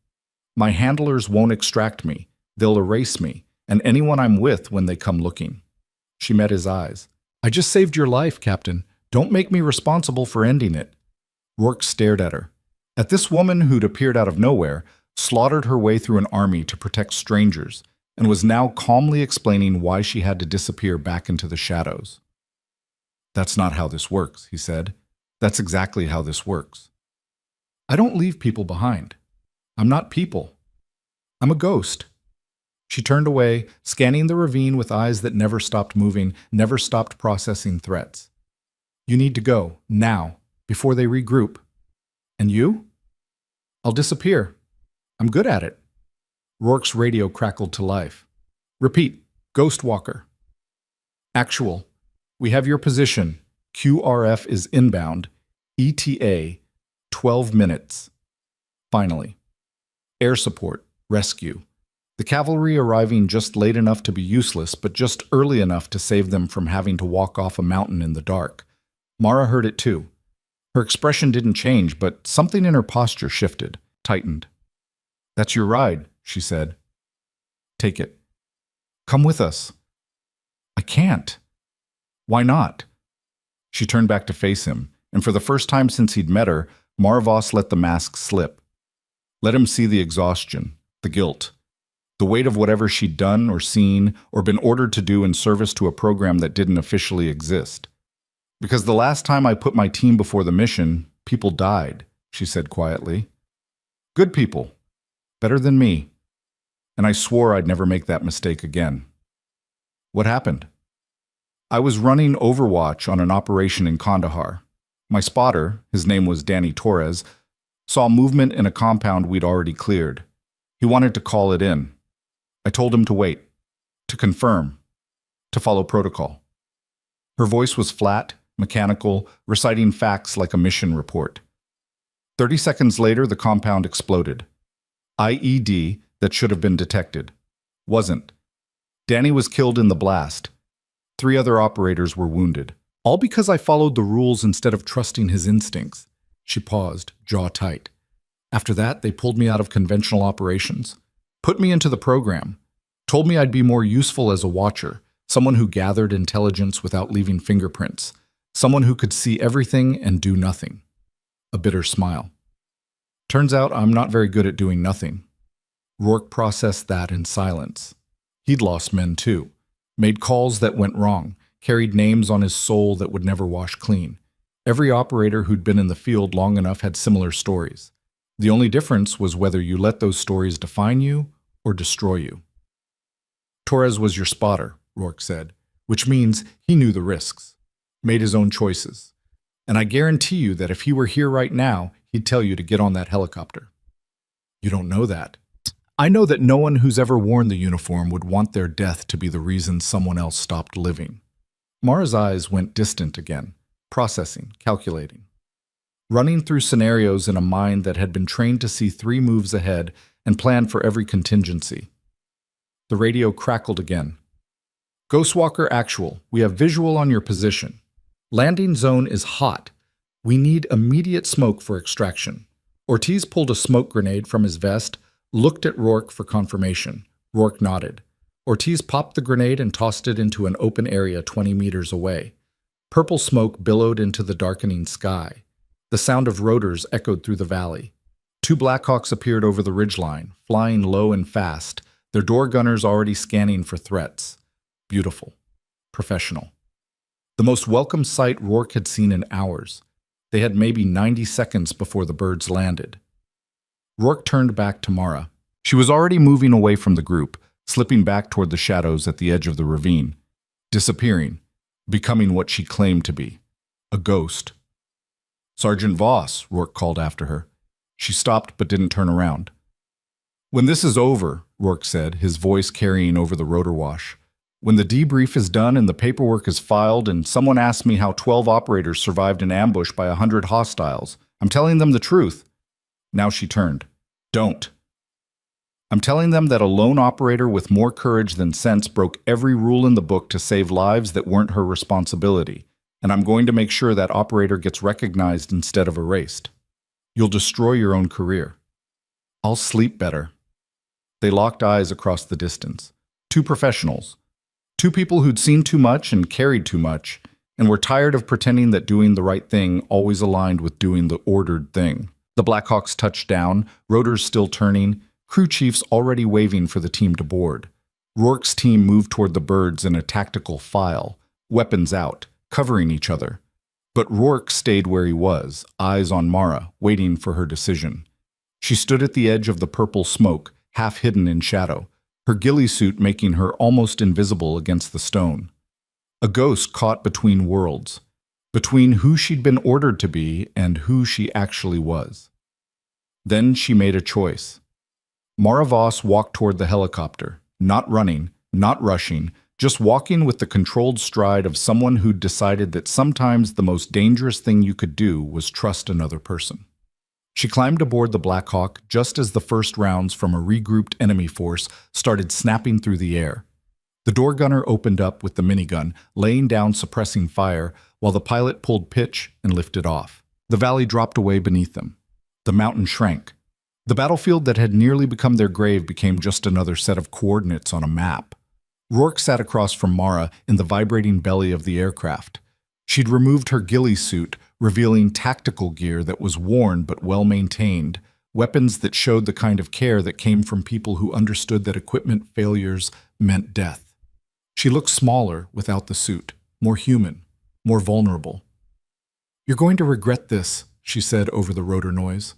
My handlers won't extract me, they'll erase me, and anyone I'm with when they come looking. She met his eyes. I just saved your life, Captain. Don't make me responsible for ending it. Rourke stared at her. At this woman who'd appeared out of nowhere, slaughtered her way through an army to protect strangers, and was now calmly explaining why she had to disappear back into the shadows. That's not how this works, he said. That's exactly how this works. I don't leave people behind. I'm not people. I'm a ghost. She turned away, scanning the ravine with eyes that never stopped moving, never stopped processing threats. You need to go, now, before they regroup. And you? I'll disappear. I'm good at it. Rourke's radio crackled to life. Repeat, Ghost Walker. Actual, we have your position. QRF is inbound. ETA, 12 minutes. Finally. Air support, rescue. The cavalry arriving just late enough to be useless, but just early enough to save them from having to walk off a mountain in the dark. Mara heard it too. Her expression didn't change, but something in her posture shifted, tightened. That's your ride, she said. Take it. Come with us. I can't. Why not? She turned back to face him, and for the first time since he'd met her, Marvos let the mask slip. Let him see the exhaustion, the guilt, the weight of whatever she'd done or seen or been ordered to do in service to a program that didn't officially exist. Because the last time I put my team before the mission, people died, she said quietly. Good people. Better than me. And I swore I'd never make that mistake again. What happened? I was running Overwatch on an operation in Kandahar. My spotter, his name was Danny Torres, saw movement in a compound we'd already cleared. He wanted to call it in. I told him to wait, to confirm, to follow protocol. Her voice was flat, mechanical, reciting facts like a mission report. 30 seconds later, the compound exploded. IED that should have been detected. Wasn't. Danny was killed in the blast. 3 other operators were wounded. All because I followed the rules instead of trusting his instincts. She paused, jaw tight. After that, they pulled me out of conventional operations. Put me into the program. Told me I'd be more useful as a watcher, someone who gathered intelligence without leaving fingerprints, someone who could see everything and do nothing. A bitter smile. Turns out I'm not very good at doing nothing. Rourke processed that in silence. He'd lost men too, made calls that went wrong, carried names on his soul that would never wash clean. Every operator who'd been in the field long enough had similar stories. The only difference was whether you let those stories define you or destroy you. Torres was your spotter, Rourke said, which means he knew the risks, made his own choices. And I guarantee you that if he were here right now, he'd tell you to get on that helicopter. You don't know that. I know that no one who's ever worn the uniform would want their death to be the reason someone else stopped living. Mara's eyes went distant again, processing, calculating. Running through scenarios in a mind that had been trained to see 3 moves ahead and plan for every contingency. The radio crackled again. Ghostwalker Actual, we have visual on your position. Landing zone is hot. We need immediate smoke for extraction. Ortiz pulled a smoke grenade from his vest, looked at Rourke for confirmation. Rourke nodded. Ortiz popped the grenade and tossed it into an open area 20 meters away. Purple smoke billowed into the darkening sky. The sound of rotors echoed through the valley. 2 Blackhawks appeared over the ridgeline, flying low and fast, their door gunners already scanning for threats. Beautiful. Professional. The most welcome sight Rourke had seen in hours. They had maybe 90 seconds before the birds landed. Rourke turned back to Mara. She was already moving away from the group, slipping back toward the shadows at the edge of the ravine, disappearing, becoming what she claimed to be, a ghost. Sergeant Voss, Rourke called after her. She stopped but didn't turn around. When this is over, Rourke said, his voice carrying over the rotor wash, when the debrief is done and the paperwork is filed and someone asks me how 12 operators survived an ambush by 100 hostiles, I'm telling them the truth. Now she turned. Don't. I'm telling them that a lone operator with more courage than sense broke every rule in the book to save lives that weren't her responsibility, and I'm going to make sure that operator gets recognized instead of erased. You'll destroy your own career. I'll sleep better. They locked eyes across the distance. Two professionals. Two people who'd seen too much and carried too much, and were tired of pretending that doing the right thing always aligned with doing the ordered thing. The Blackhawks touched down, rotors still turning, crew chiefs already waving for the team to board. Rourke's team moved toward the birds in a tactical file, weapons out, covering each other. But Rourke stayed where he was, eyes on Mara, waiting for her decision. She stood at the edge of the purple smoke, half hidden in shadow, her ghillie suit making her almost invisible against the stone. A ghost caught between worlds, between who she'd been ordered to be and who she actually was. Then she made a choice. Mara Voss walked toward the helicopter, not running, not rushing, just walking with the controlled stride of someone who'd decided that sometimes the most dangerous thing you could do was trust another person. She climbed aboard the Black Hawk just as the first rounds from a regrouped enemy force started snapping through the air. The door gunner opened up with the minigun, laying down suppressing fire, while the pilot pulled pitch and lifted off. The valley dropped away beneath them. The mountain shrank. The battlefield that had nearly become their grave became just another set of coordinates on a map. Rourke sat across from Mara in the vibrating belly of the aircraft. She'd removed her ghillie suit, revealing tactical gear that was worn but well-maintained, weapons that showed the kind of care that came from people who understood that equipment failures meant death. She looked smaller without the suit, more human, more vulnerable. "You're going to regret this," she said over the rotor noise.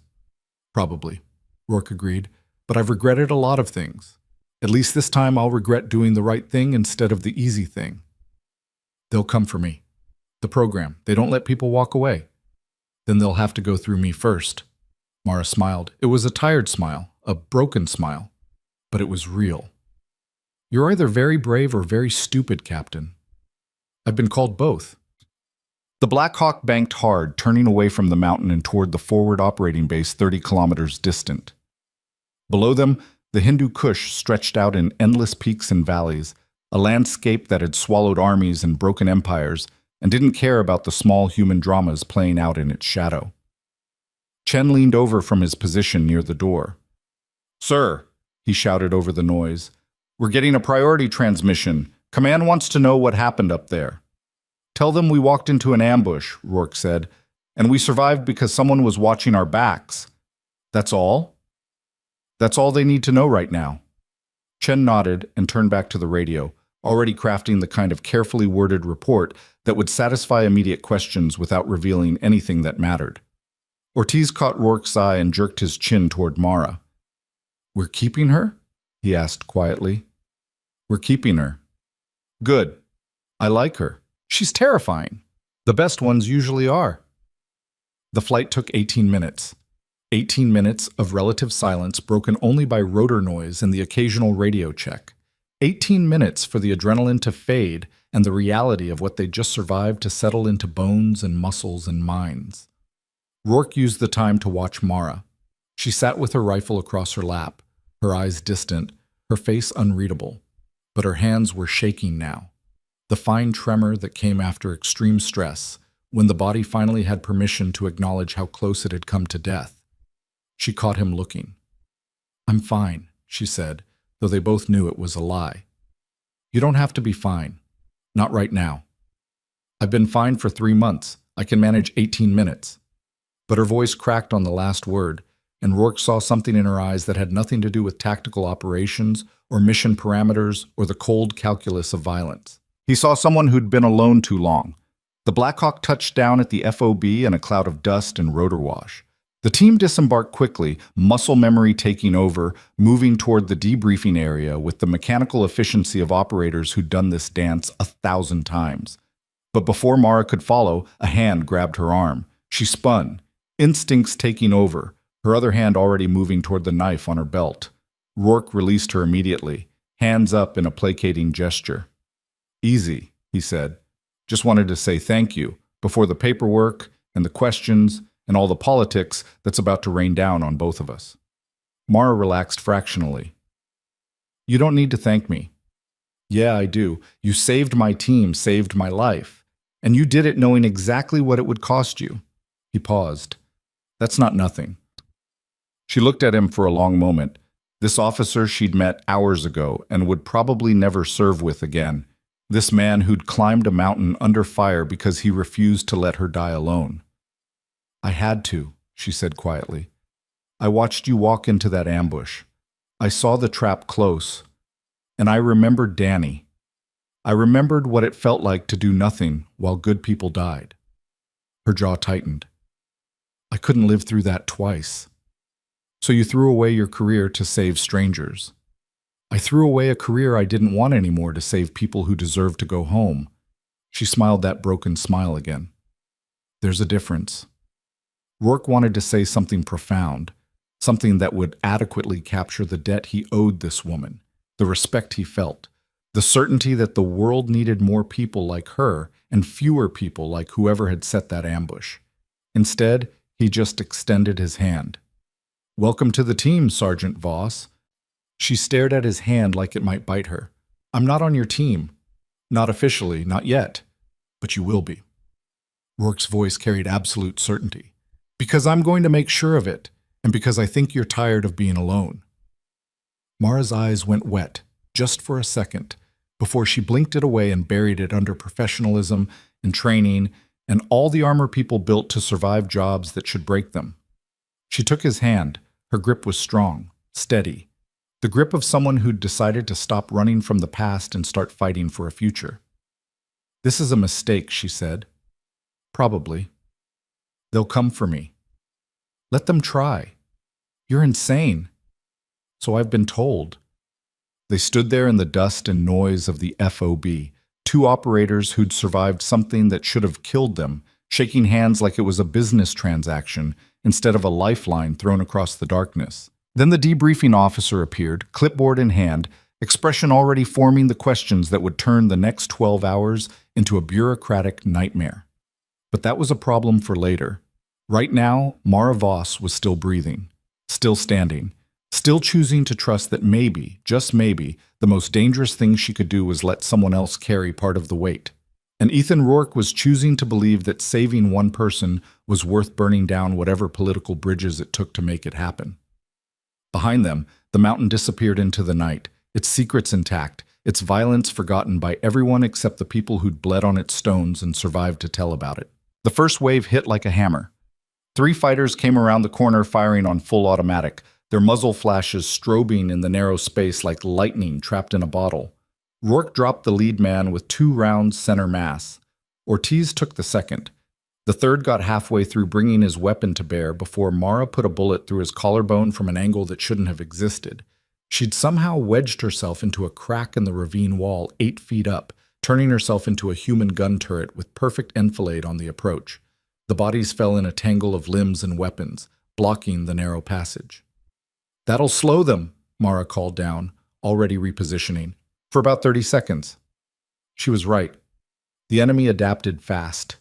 "Probably," Rourke agreed, "but I've regretted a lot of things. At least this time I'll regret doing the right thing instead of the easy thing." "They'll come for me. The program, they don't let people walk away. Then they'll have to go through me first." Mara smiled. It was a tired smile, a broken smile, but it was real. "You're either very brave or very stupid, Captain." "I've been called both." The Black Hawk banked hard, turning away from the mountain and toward the forward operating base 30 kilometers distant. Below them, the Hindu Kush stretched out in endless peaks and valleys, a landscape that had swallowed armies and broken empires and didn't care about the small human dramas playing out in its shadow. Chen leaned over from his position near the door. "Sir," he shouted over the noise, "we're getting a priority transmission. Command wants to know what happened up there." "Tell them we walked into an ambush," Rourke said, "and we survived because someone was watching our backs. That's all? That's all they need to know right now." Chen nodded and turned back to the radio, already crafting the kind of carefully worded report that would satisfy immediate questions without revealing anything that mattered. Ortiz caught Rourke's eye and jerked his chin toward Mara. "We're keeping her?" he asked quietly. "We're keeping her." "Good. I like her. She's terrifying. The best ones usually are." The flight took 18 minutes. 18 minutes of relative silence broken only by rotor noise and the occasional radio check. 18 minutes for the adrenaline to fade and the reality of what they'd just survived to settle into bones and muscles and minds. Rourke used the time to watch Mara. She sat with her rifle across her lap, her eyes distant, her face unreadable. But her hands were shaking now. The fine tremor that came after extreme stress, when the body finally had permission to acknowledge how close it had come to death. She caught him looking. "I'm fine," she said, though they both knew it was a lie. "You don't have to be fine. Not right now. I've been fine for 3 months. I can manage 18 minutes. But her voice cracked on the last word, and Rourke saw something in her eyes that had nothing to do with tactical operations or mission parameters or the cold calculus of violence. He saw someone who'd been alone too long. The Black Hawk touched down at the FOB in a cloud of dust and rotor wash. The team disembarked quickly, muscle memory taking over, moving toward the debriefing area with the mechanical efficiency of operators who'd done this dance 1,000 times. But before Mara could follow, a hand grabbed her arm. She spun, instincts taking over, her other hand already moving toward the knife on her belt. Rourke released her immediately, hands up in a placating gesture. "Easy," he said. "Just wanted to say thank you, before the paperwork and the questions and all the politics that's about to rain down on both of us. Mara relaxed fractionally. You don't need to thank me. Yeah, I do. You saved my team, saved my life. And you did it knowing exactly what it would cost you. He paused. That's not nothing. She looked at him for a long moment. This officer she'd met hours ago and would probably never serve with again. This man who'd climbed a mountain under fire because he refused to let her die alone. I had to, she said quietly. I watched you walk into that ambush. I saw the trap close. And I remembered Danny. I remembered what it felt like to do nothing while good people died. Her jaw tightened. I couldn't live through that twice. So you threw away your career to save strangers. I threw away a career I didn't want anymore to save people who deserve to go home. She smiled that broken smile again. There's a difference. Rourke wanted to say something profound, something that would adequately capture the debt he owed this woman, the respect he felt, the certainty that the world needed more people like her and fewer people like whoever had set that ambush. Instead, he just extended his hand. Welcome to the team, Sergeant Voss. She stared at his hand like it might bite her. I'm not on your team. Not officially, not yet. But you will be. Rourke's voice carried absolute certainty. Because I'm going to make sure of it, and because I think you're tired of being alone. Mara's eyes went wet, just for a second, before she blinked it away and buried it under professionalism and training and all the armor people built to survive jobs that should break them. She took his hand. Her grip was strong, steady. The grip of someone who'd decided to stop running from the past and start fighting for a future. This is a mistake, she said. Probably. They'll come for me. Let them try. You're insane. So I've been told. They stood there in the dust and noise of the FOB, two operators who'd survived something that should have killed them, shaking hands like it was a business transaction instead of a lifeline thrown across the darkness. Then the debriefing officer appeared, clipboard in hand, expression already forming the questions that would turn the next 12 hours into a bureaucratic nightmare. But that was a problem for later. Right now, Mara Voss was still breathing, still standing, still choosing to trust that maybe, just maybe, the most dangerous thing she could do was let someone else carry part of the weight. And Ethan Rourke was choosing to believe that saving one person was worth burning down whatever political bridges it took to make it happen. Behind them, the mountain disappeared into the night, its secrets intact, its violence forgotten by everyone except the people who'd bled on its stones and survived to tell about it. The first wave hit like a hammer. 3 fighters came around the corner firing on full automatic, their muzzle flashes strobing in the narrow space like lightning trapped in a bottle. Rourke dropped the lead man with 2 rounds center mass. Ortiz took the second. The third got halfway through bringing his weapon to bear before Mara put a bullet through his collarbone from an angle that shouldn't have existed. She'd somehow wedged herself into a crack in the ravine wall 8 feet up, turning herself into a human gun turret with perfect enfilade on the approach. The bodies fell in a tangle of limbs and weapons, blocking the narrow passage. That'll slow them, Mara called down, already repositioning. For about 30 seconds. She was right. The enemy adapted fast.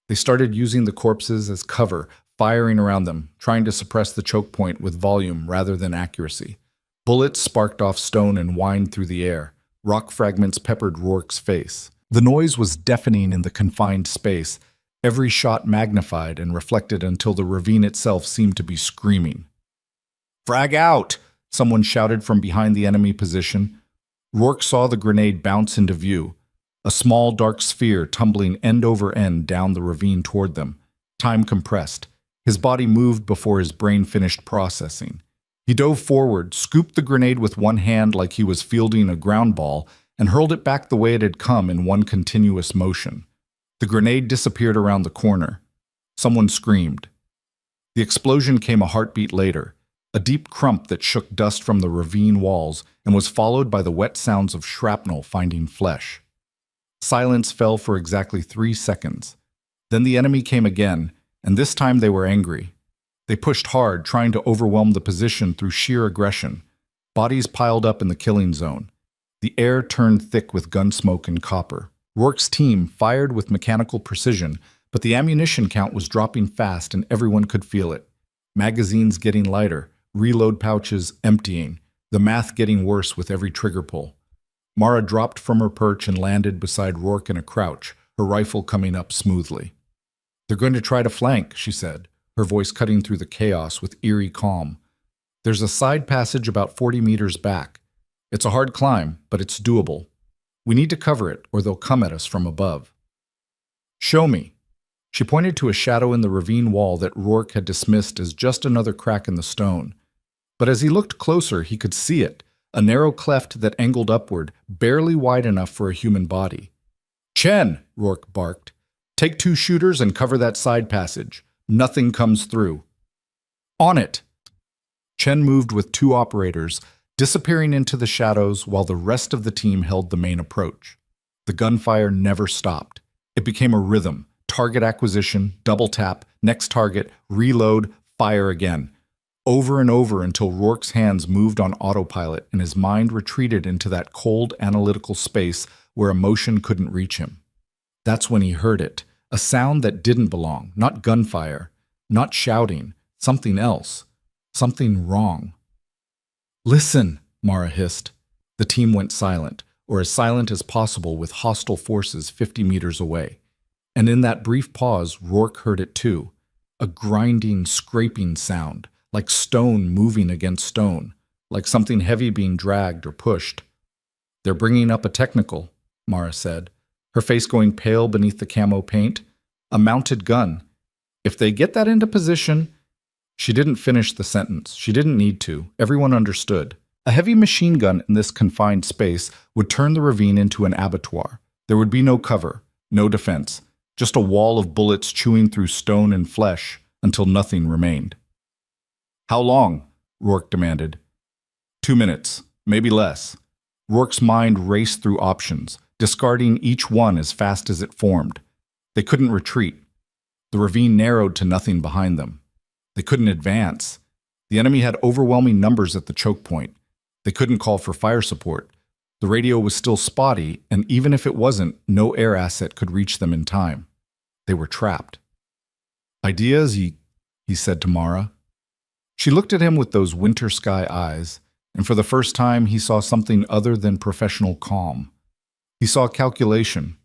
They started using the corpses as cover, firing around them, trying to suppress the choke point with volume rather than accuracy. Bullets sparked off stone and whined through the air. Rock fragments peppered Rourke's face. The noise was deafening in the confined space, every shot magnified and reflected until the ravine itself seemed to be screaming. Frag out! Someone shouted from behind the enemy position. Rourke saw the grenade bounce into view, a small dark sphere tumbling end over end down the ravine toward them. Time compressed. His body moved before his brain finished processing. He dove forward, scooped the grenade with one hand like he was fielding a ground ball, and hurled it back the way it had come in one continuous motion. The grenade disappeared around the corner. Someone screamed. The explosion came a heartbeat later, a deep crump that shook dust from the ravine walls and was followed by the wet sounds of shrapnel finding flesh. Silence fell for exactly 3 seconds. Then the enemy came again, and this time they were angry. They pushed hard, trying to overwhelm the position through sheer aggression. Bodies piled up in the killing zone. The air turned thick with gun smoke and copper. Rourke's team fired with mechanical precision, but the ammunition count was dropping fast and everyone could feel it. Magazines getting lighter, reload pouches emptying, the math getting worse with every trigger pull. Mara dropped from her perch and landed beside Rourke in a crouch, her rifle coming up smoothly. "They're going to try to flank," she said, her voice cutting through the chaos with eerie calm. "There's a side passage about 40 meters back. It's a hard climb, but it's doable. We need to cover it, or they'll come at us from above." "Show me." She pointed to a shadow in the ravine wall that Rourke had dismissed as just another crack in the stone. But as he looked closer, he could see it, a narrow cleft that angled upward, barely wide enough for a human body. "Chen," Rourke barked, "take 2 shooters and cover that side passage. Nothing comes through." "On it!" Chen moved with 2 operators, disappearing into the shadows while the rest of the team held the main approach. The gunfire never stopped. It became a rhythm: target acquisition, double tap, next target, reload, fire again. Over and over until Rourke's hands moved on autopilot and his mind retreated into that cold, analytical space where emotion couldn't reach him. That's when he heard it, a sound that didn't belong, not gunfire, not shouting, something else, something wrong. "Listen," Mara hissed. The team went silent, or as silent as possible with hostile forces 50 meters away. And in that brief pause, Rourke heard it too, a grinding, scraping sound, like stone moving against stone, like something heavy being dragged or pushed. "They're bringing up a technical," Mara said, her face going pale beneath the camo paint. "A mounted gun. If they get that into position—" She didn't finish the sentence. She didn't need to. Everyone understood. A heavy machine gun in this confined space would turn the ravine into an abattoir. There would be no cover, no defense, just a wall of bullets chewing through stone and flesh until nothing remained. "How long?" Rourke demanded. 2 minutes, maybe less. Rourke's mind raced through options, discarding each one as fast as it formed. They couldn't retreat. The ravine narrowed to nothing behind them. They couldn't advance. The enemy had overwhelming numbers at the choke point. They couldn't call for fire support. The radio was still spotty, and even if it wasn't, no air asset could reach them in time. They were trapped. "Ideas?" he said to Mara. She looked at him with those winter sky eyes, and for the first time he saw something other than professional calm. He saw calculation,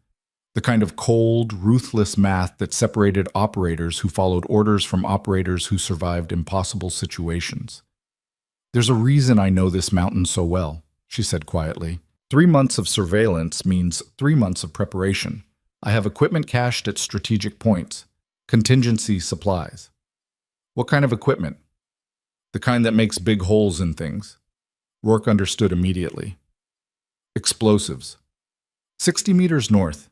the kind of cold, ruthless math that separated operators who followed orders from operators who survived impossible situations. "There's a reason I know this mountain so well," she said quietly. 3 months of surveillance means 3 months of preparation. I have equipment cached at strategic points, contingency supplies." "What kind of equipment?" "The kind that makes big holes in things." Rourke understood immediately. "Explosives. 60 meters north,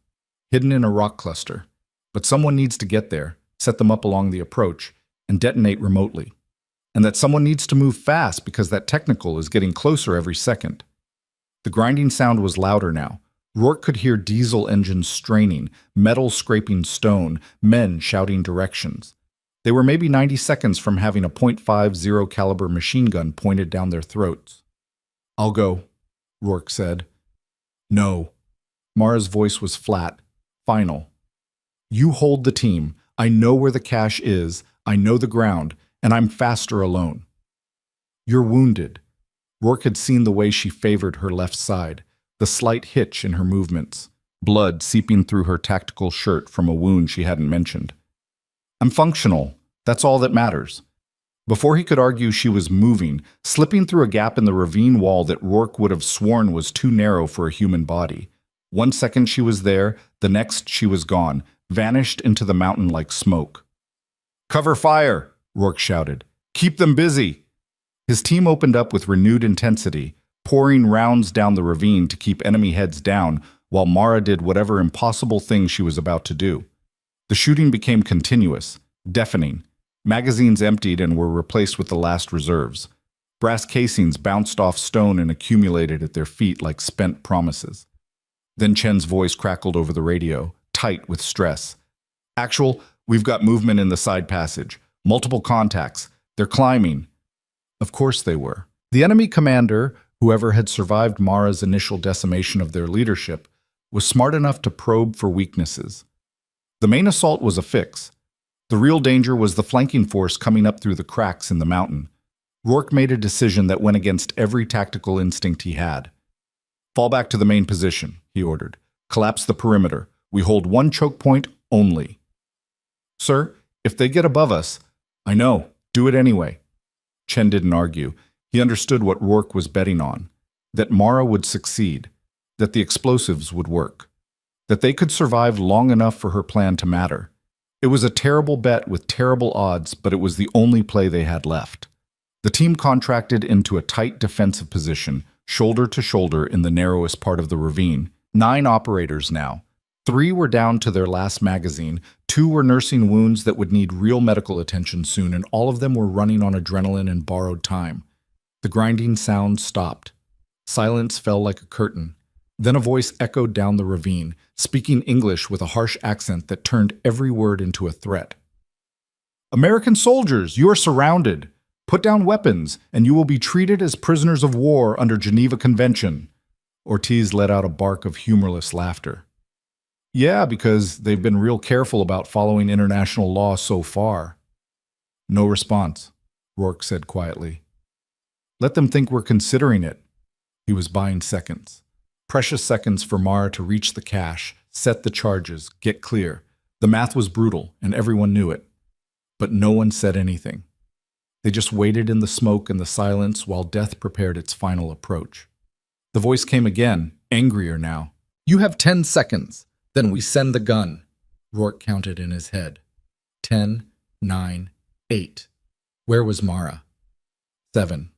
hidden in a rock cluster. But someone needs to get there, set them up along the approach, and detonate remotely. And that someone needs to move fast because that technical is getting closer every second." The grinding sound was louder now. Rourke could hear diesel engines straining, metal scraping stone, men shouting directions. They were maybe 90 seconds from having a .50 caliber machine gun pointed down their throats. "I'll go," Rourke said. "No." Mara's voice was flat, final. "You hold the team. I know where the cache is, I know the ground, and I'm faster alone." "You're wounded." Rourke had seen the way she favored her left side, the slight hitch in her movements, blood seeping through her tactical shirt from a wound she hadn't mentioned. "I'm functional. That's all that matters." Before he could argue, she was moving, slipping through a gap in the ravine wall that Rourke would have sworn was too narrow for a human body. 1 second she was there, the next she was gone, vanished into the mountain like smoke. "Cover fire!" Rourke shouted. "Keep them busy!" His team opened up with renewed intensity, pouring rounds down the ravine to keep enemy heads down while Mara did whatever impossible thing she was about to do. The shooting became continuous, deafening. Magazines emptied and were replaced with the last reserves. Brass casings bounced off stone and accumulated at their feet like spent promises. Then Chen's voice crackled over the radio, tight with stress. "Actual, we've got movement in the side passage. Multiple contacts. They're climbing." Of course they were. The enemy commander, whoever had survived Mara's initial decimation of their leadership, was smart enough to probe for weaknesses. The main assault was a fix. The real danger was the flanking force coming up through the cracks in the mountain. Rourke made a decision that went against every tactical instinct he had. "Fall back to the main position," he ordered. "Collapse the perimeter. We hold one choke point only." "Sir, if they get above us—" "I know. Do it anyway." Chen didn't argue. He understood what Rourke was betting on. That Mara would succeed. That the explosives would work. That they could survive long enough for her plan to matter. It was a terrible bet with terrible odds, but it was the only play they had left. The team contracted into a tight defensive position, shoulder to shoulder in the narrowest part of the ravine. 9 operators now. 3 were down to their last magazine, 2 were nursing wounds that would need real medical attention soon, and all of them were running on adrenaline and borrowed time. The grinding sound stopped. Silence fell like a curtain. Then a voice echoed down the ravine, speaking English with a harsh accent that turned every word into a threat. "American soldiers, you are surrounded. Put down weapons, and you will be treated as prisoners of war under Geneva Convention." Ortiz let out a bark of humorless laughter. "Yeah, because they've been real careful about following international law so far." No response, Rourke said quietly. "Let them think we're considering it." He was buying seconds. Precious seconds for Mara to reach the cache, set the charges, get clear. The math was brutal, and everyone knew it. But no one said anything. They just waited in the smoke and the silence while death prepared its final approach. The voice came again, angrier now. "You have 10 seconds. Then we send the gun." Rourke counted in his head. 10, 9, 8. Where was Mara? 7,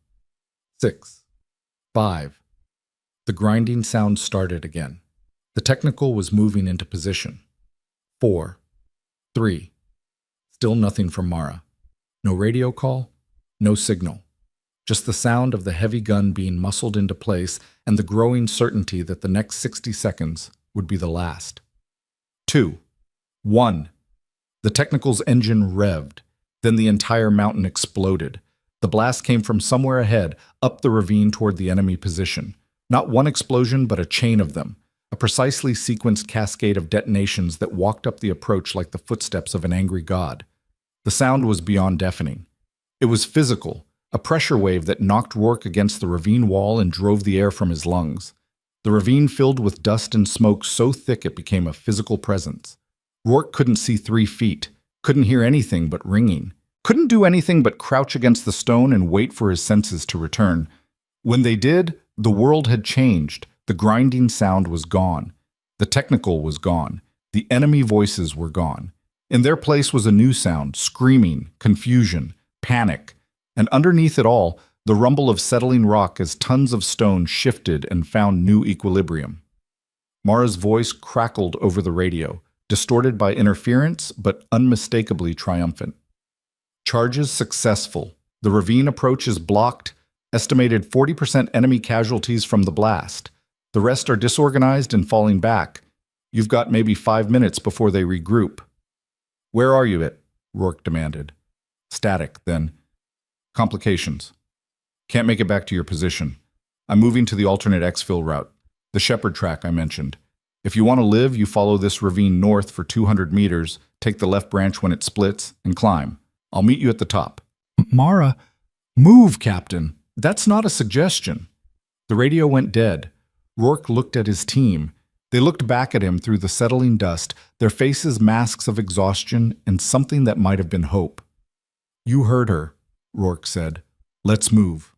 6, 5. The grinding sound started again. The technical was moving into position. 4, 3. Still nothing from Mara. No radio call, no signal. Just the sound of the heavy gun being muscled into place and the growing certainty that the next 60 seconds would be the last. 2, 1. The technical's engine revved. Then the entire mountain exploded. The blast came from somewhere ahead, up the ravine toward the enemy position. Not one explosion, but a chain of them. A precisely sequenced cascade of detonations that walked up the approach like the footsteps of an angry god. The sound was beyond deafening. It was physical, a pressure wave that knocked Rourke against the ravine wall and drove the air from his lungs. The ravine filled with dust and smoke so thick it became a physical presence. Rourke couldn't see 3 feet, couldn't hear anything but ringing, couldn't do anything but crouch against the stone and wait for his senses to return. When they did, the world had changed. The grinding sound was gone. The technical was gone. The enemy voices were gone. In their place was a new sound, screaming, confusion, panic, and underneath it all, the rumble of settling rock as tons of stone shifted and found new equilibrium. Mara's voice crackled over the radio, distorted by interference, but unmistakably triumphant. "Charges successful. The ravine approach is blocked. Estimated 40% enemy casualties from the blast. The rest are disorganized and falling back. You've got maybe 5 minutes before they regroup." "Where are you at?" Rourke demanded. Static, then. "Complications. Can't make it back to your position. I'm moving to the alternate exfil route, the shepherd track I mentioned. If you want to live, you follow this ravine north for 200 meters, take the left branch when it splits, and climb. I'll meet you at the top." "Mara, move, Captain. That's not a suggestion." The radio went dead. Rourke looked at his team. They looked back at him through the settling dust, their faces masks of exhaustion and something that might have been hope. "You heard her," Rourke said. "Let's move."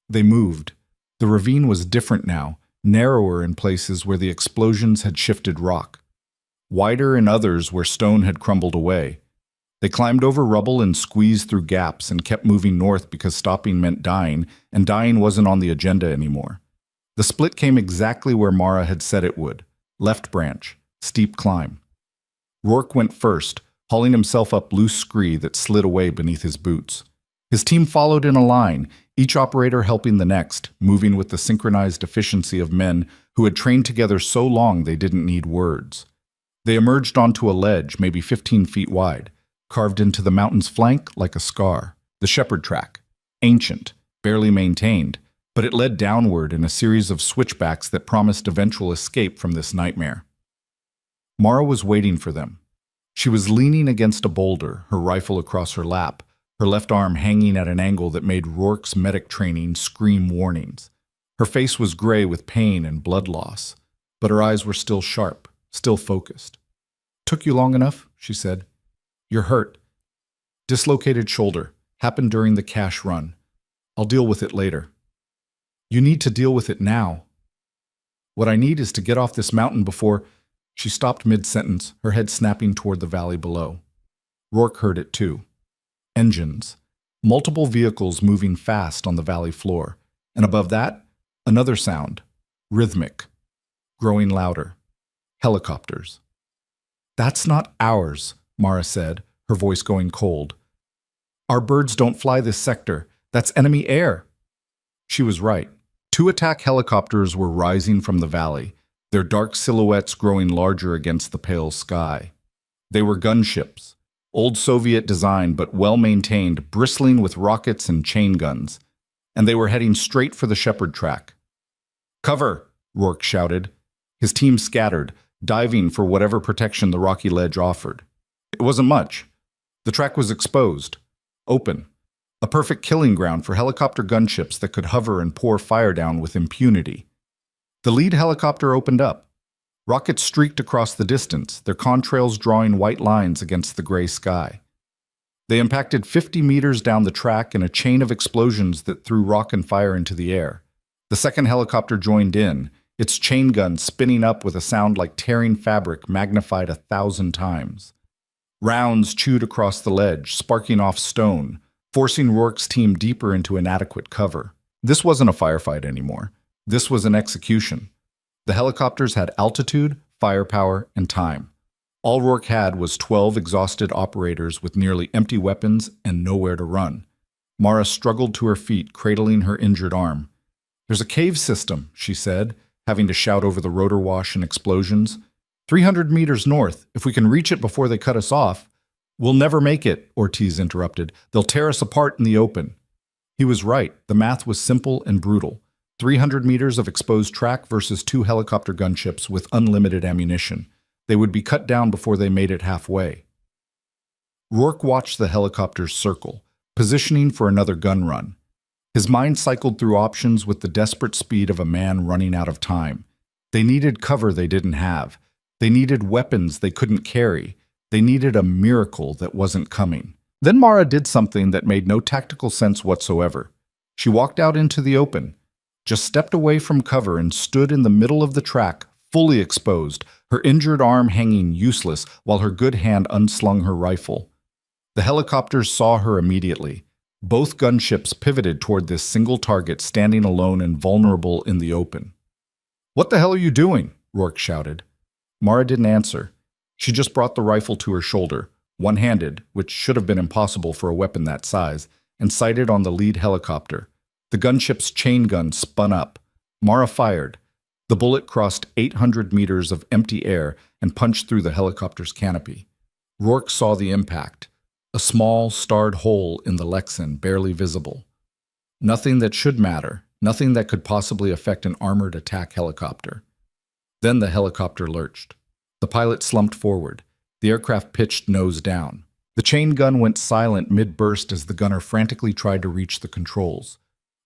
They moved. The ravine was different now, narrower in places where the explosions had shifted rock, wider in others where stone had crumbled away. They climbed over rubble and squeezed through gaps and kept moving north because stopping meant dying, and dying wasn't on the agenda anymore. The split came exactly where Mara had said it would. Left branch, steep climb. Rourke went first, hauling himself up loose scree that slid away beneath his boots. His team followed in a line, each operator helping the next, moving with the synchronized efficiency of men who had trained together so long they didn't need words. They emerged onto a ledge, maybe 15 feet wide, carved into the mountain's flank like a scar. The shepherd track, ancient, barely maintained, but it led downward in a series of switchbacks that promised eventual escape from this nightmare. Mara was waiting for them. She was leaning against a boulder, her rifle across her lap, her left arm hanging at an angle that made Rourke's medic training scream warnings. Her face was gray with pain and blood loss, but her eyes were still sharp, still focused. "Took you long enough?" she said. "You're hurt. Dislocated shoulder. Happened during the cash run. I'll deal with it later." "You need to deal with it now." "What I need is to get off this mountain before—" She stopped mid-sentence, her head snapping toward the valley below. Rourke heard it too. Engines. Multiple vehicles moving fast on the valley floor. And above that, another sound. Rhythmic. Growing louder. Helicopters. "That's not ours," Mara said, her voice going cold. "Our birds don't fly this sector. That's enemy air." She was right. 2 attack helicopters were rising from the valley, their dark silhouettes growing larger against the pale sky. They were gunships, old Soviet design but well-maintained, bristling with rockets and chain guns, and they were heading straight for the shepherd track. "Cover!" Rourke shouted. His team scattered, diving for whatever protection the rocky ledge offered. It wasn't much. The track was exposed, open, a perfect killing ground for helicopter gunships that could hover and pour fire down with impunity. The lead helicopter opened up. Rockets streaked across the distance, their contrails drawing white lines against the gray sky. They impacted 50 meters down the track in a chain of explosions that threw rock and fire into the air. The second helicopter joined in, its chain gun spinning up with a sound like tearing fabric magnified 1,000 times. Rounds chewed across the ledge, sparking off stone, forcing Rourke's team deeper into inadequate cover. This wasn't a firefight anymore. This was an execution. The helicopters had altitude, firepower, and time. All Rourke had was 12 exhausted operators with nearly empty weapons and nowhere to run. Mara struggled to her feet, cradling her injured arm. "There's a cave system," she said, having to shout over the rotor wash and explosions. 300 meters north. If we can reach it before they cut us off." "We'll never make it," Ortiz interrupted. "They'll tear us apart in the open." He was right. The math was simple and brutal. 300 meters of exposed track versus 2 helicopter gunships with unlimited ammunition. They would be cut down before they made it halfway. Rourke watched the helicopters circle, positioning for another gun run. His mind cycled through options with the desperate speed of a man running out of time. They needed cover they didn't have. They needed weapons they couldn't carry. They needed a miracle that wasn't coming. Then Mara did something that made no tactical sense whatsoever. She walked out into the open, just stepped away from cover and stood in the middle of the track, fully exposed, her injured arm hanging useless while her good hand unslung her rifle. The helicopters saw her immediately. Both gunships pivoted toward this single target standing alone and vulnerable in the open. "What the hell are you doing?" Rourke shouted. Mara didn't answer. She just brought the rifle to her shoulder, one-handed, which should have been impossible for a weapon that size, and sighted on the lead helicopter. The gunship's chain gun spun up. Mara fired. The bullet crossed 800 meters of empty air and punched through the helicopter's canopy. Rourke saw the impact. A small, starred hole in the Lexan, barely visible. Nothing that should matter, nothing that could possibly affect an armored attack helicopter. Then the helicopter lurched. The pilot slumped forward. The aircraft pitched nose down. The chain gun went silent mid-burst as the gunner frantically tried to reach the controls.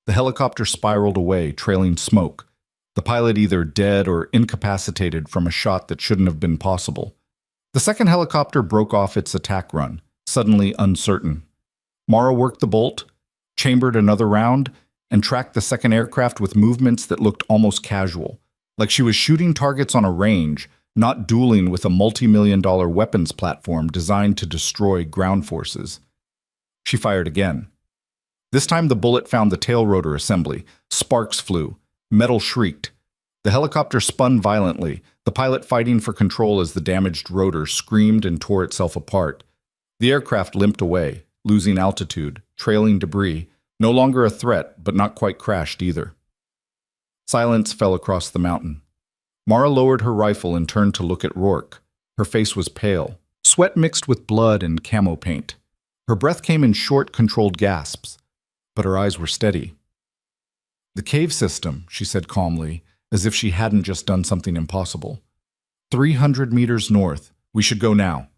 The helicopter spiraled away, trailing smoke. The pilot either dead or incapacitated from a shot that shouldn't have been possible. The second helicopter broke off its attack run, suddenly uncertain. Mara worked the bolt, chambered another round, and tracked the second aircraft with movements that looked almost casual, like she was shooting targets on a range, not dueling with a multi-million-dollar weapons platform designed to destroy ground forces. She fired again. This time the bullet found the tail rotor assembly. Sparks flew. Metal shrieked. The helicopter spun violently, the pilot fighting for control as the damaged rotor screamed and tore itself apart. The aircraft limped away, losing altitude, trailing debris, no longer a threat, but not quite crashed either. Silence fell across the mountain. Mara lowered her rifle and turned to look at Rourke. Her face was pale, sweat mixed with blood and camo paint. Her breath came in short, controlled gasps, but her eyes were steady. "The cave system," she said calmly, as if she hadn't just done something impossible. 300 meters north. We should go now."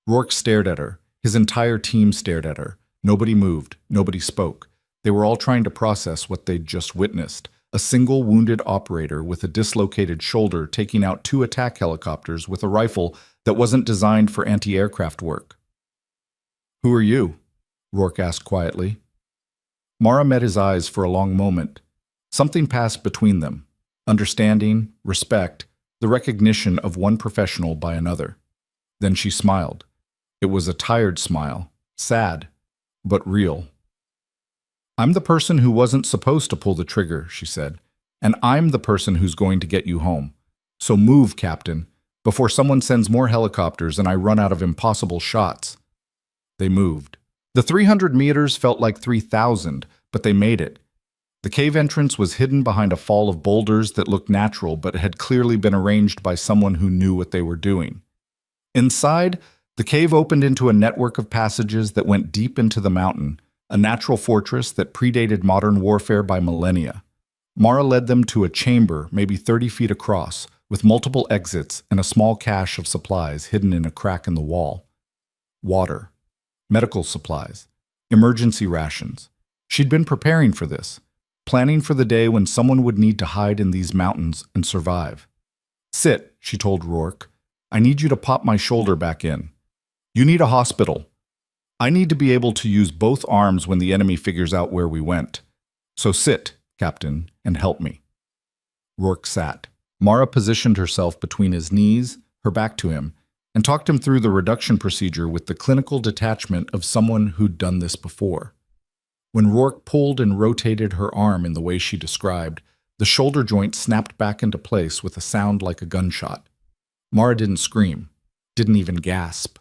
Rourke stared at her. His entire team stared at her. Nobody moved. Nobody spoke. They were all trying to process what they'd just witnessed. A single wounded operator with a dislocated shoulder taking out 2 attack helicopters with a rifle that wasn't designed for anti-aircraft work. "Who are you?" Rourke asked quietly. Mara met his eyes for a long moment. Something passed between them. Understanding, respect, the recognition of one professional by another. Then she smiled. It was a tired smile, sad, but real. "I'm the person who wasn't supposed to pull the trigger," she said, "and I'm the person who's going to get you home. So move, Captain, before someone sends more helicopters and I run out of impossible shots." They moved. The 300 meters felt like 3,000, but they made it. The cave entrance was hidden behind a fall of boulders that looked natural but had clearly been arranged by someone who knew what they were doing. Inside, the cave opened into a network of passages that went deep into the mountain, a natural fortress that predated modern warfare by millennia. Mara led them to a chamber, maybe 30 feet across, with multiple exits and a small cache of supplies hidden in a crack in the wall. Water, medical supplies, emergency rations. She'd been preparing for this, planning for the day when someone would need to hide in these mountains and survive. "Sit," she told Rourke. "I need you to pop my shoulder back in. You need a hospital. I need to be able to use both arms when the enemy figures out where we went. So sit, Captain, and help me." Rourke sat. Mara positioned herself between his knees, her back to him, and talked him through the reduction procedure with the clinical detachment of someone who'd done this before. When Rourke pulled and rotated her arm in the way she described, the shoulder joint snapped back into place with a sound like a gunshot. Mara didn't scream, didn't even gasp,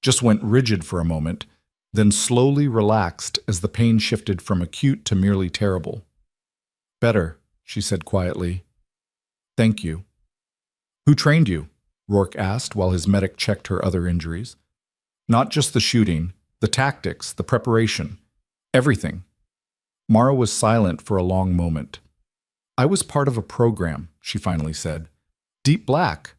just went rigid for a moment, then slowly relaxed as the pain shifted from acute to merely terrible. "Better," she said quietly. "Thank you." "Who trained you?" Rourke asked while his medic checked her other injuries. "Not just the shooting, the tactics, the preparation. Everything." Mara was silent for a long moment. "I was part of a program," she finally said. "Deep Black.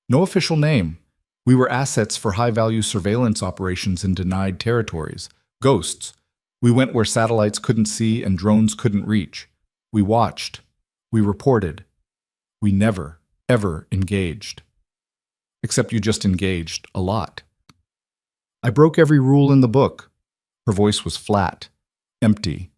No official name. We were assets for high-value surveillance operations in denied territories. Ghosts. We went where satellites couldn't see and drones couldn't reach. We watched. We reported. We never, ever engaged. Except you just engaged a lot. I broke every rule in the book." Her voice was flat, empty.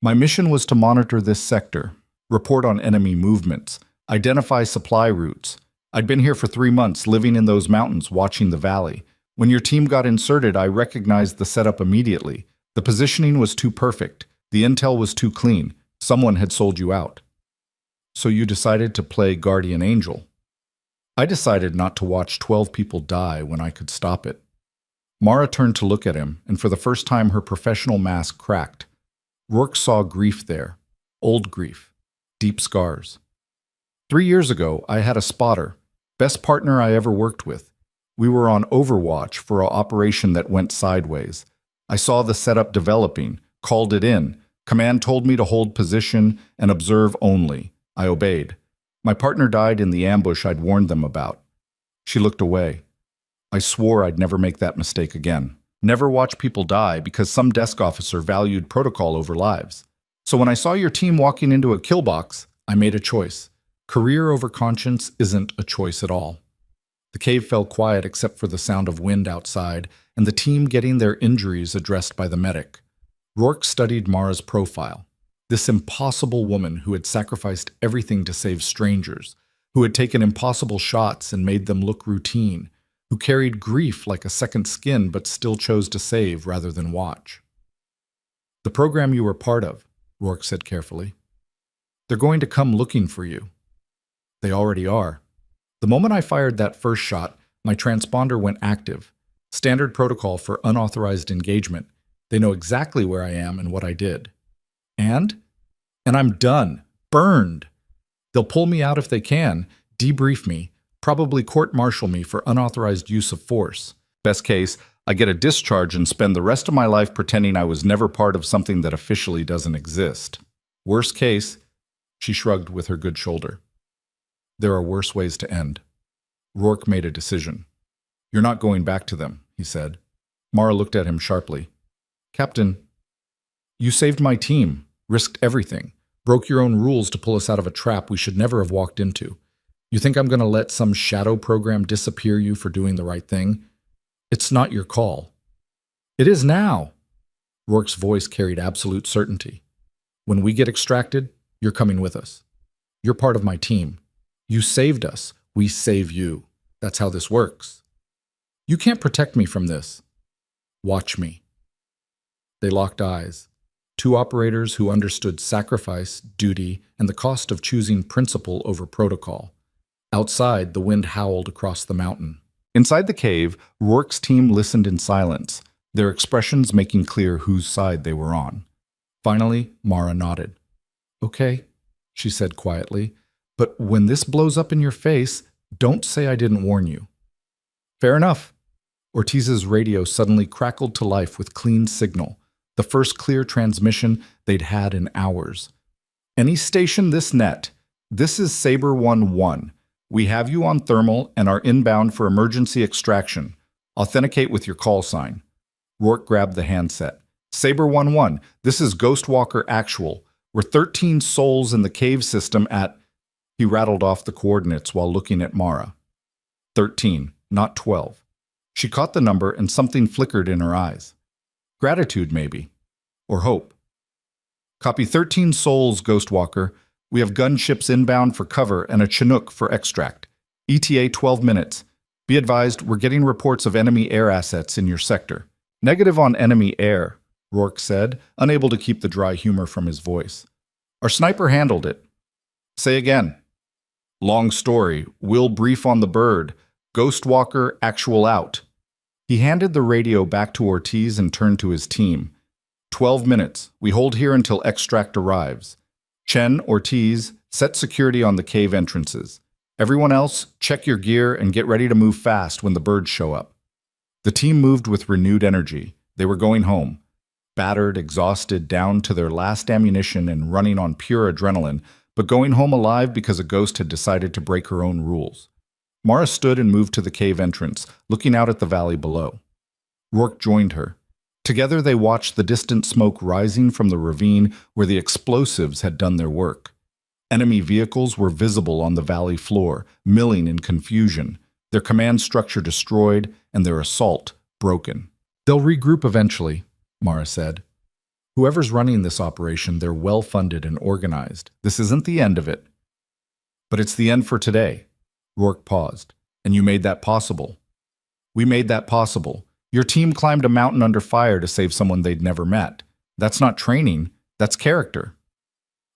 "My mission was to monitor this sector, report on enemy movements, identify supply routes. I'd been here for 3 months, living in those mountains, watching the valley. When your team got inserted, I recognized the setup immediately. The positioning was too perfect. The intel was too clean. Someone had sold you out. So you decided to play guardian angel." "I decided not to watch 12 people die when I could stop it." Mara turned to look at him, and for the first time her professional mask cracked. Rourke saw grief there. Old grief. Deep scars. 3 years ago, I had a spotter. Best partner I ever worked with. We were on overwatch for an operation that went sideways. I saw the setup developing, called it in. Command told me to hold position and observe only. I obeyed. My partner died in the ambush I'd warned them about. She looked away. I swore I'd never make that mistake again. Never watch people die because some desk officer valued protocol over lives. So when I saw your team walking into a kill box, I made a choice. Career over conscience isn't a choice at all. The cave fell quiet except for the sound of wind outside and the team getting their injuries addressed by the medic. Rourke studied Mara's profile. This impossible woman who had sacrificed everything to save strangers, who had taken impossible shots and made them look routine, who carried grief like a second skin but still chose to save rather than watch. "The program you were part of," Rourke said carefully. "They're going to come looking for you. They already are. The moment I fired that first shot, my transponder went active. Standard protocol for unauthorized engagement. They know exactly where I am and what I did. And I'm done. Burned. They'll pull me out if they can, debrief me, probably court-martial me for unauthorized use of force. Best case, I get a discharge and spend the rest of my life pretending I was never part of something that officially doesn't exist. Worst case," she shrugged with her good shoulder. "There are worse ways to end." Rourke made a decision. You're not going back to them, he said. Mara looked at him sharply. Captain, you saved my team, risked everything, broke your own rules to pull us out of a trap we should never have walked into. You think I'm going to let some shadow program disappear you for doing the right thing? It's not your call. It is now. Rourke's voice carried absolute certainty. When we get extracted, you're coming with us. You're part of my team. You saved us. We save you. That's how this works. You can't protect me from this. Watch me. They locked eyes. Two operators who understood sacrifice, duty, and the cost of choosing principle over protocol. Outside, the wind howled across the mountain. Inside the cave, Rourke's team listened in silence, their expressions making clear whose side they were on. Finally, Mara nodded. Okay, she said quietly, but when this blows up in your face, don't say I didn't warn you. Fair enough. Ortiz's radio suddenly crackled to life with clean signal, the first clear transmission they'd had in hours. Any station this net, this is Saber 1-1. We have you on thermal and are inbound for emergency extraction. Authenticate with your call sign. Rourke grabbed the handset. Saber 1-1, this is Ghostwalker Actual. We're 13 souls in the cave system at... He rattled off the coordinates while looking at Mara. 13, not 12. She caught the number and something flickered in her eyes. Gratitude, maybe. Or hope. Copy 13 souls, Ghostwalker. We have gunships inbound for cover and a Chinook for extract. ETA 12 minutes. Be advised, we're getting reports of enemy air assets in your sector. Negative on enemy air, Rourke said, unable to keep the dry humor from his voice. Our sniper handled it. Say again. Long story. We'll brief on the bird. Ghostwalker Actual out. He handed the radio back to Ortiz and turned to his team. 12 minutes. We hold here until extract arrives. Chen, Ortiz, set security on the cave entrances. Everyone else, check your gear and get ready to move fast when the birds show up. The team moved with renewed energy. They were going home. Battered, exhausted, down to their last ammunition and running on pure adrenaline, but going home alive because a ghost had decided to break her own rules. Mara stood and moved to the cave entrance, looking out at the valley below. Rourke joined her. Together they watched the distant smoke rising from the ravine where the explosives had done their work. Enemy vehicles were visible on the valley floor, milling in confusion, their command structure destroyed and their assault broken. They'll regroup eventually, Mara said. Whoever's running this operation, they're well-funded and organized. This isn't the end of it. But it's the end for today. Rourke paused. And you made that possible. We made that possible. Your team climbed a mountain under fire to save someone they'd never met. That's not training, that's character.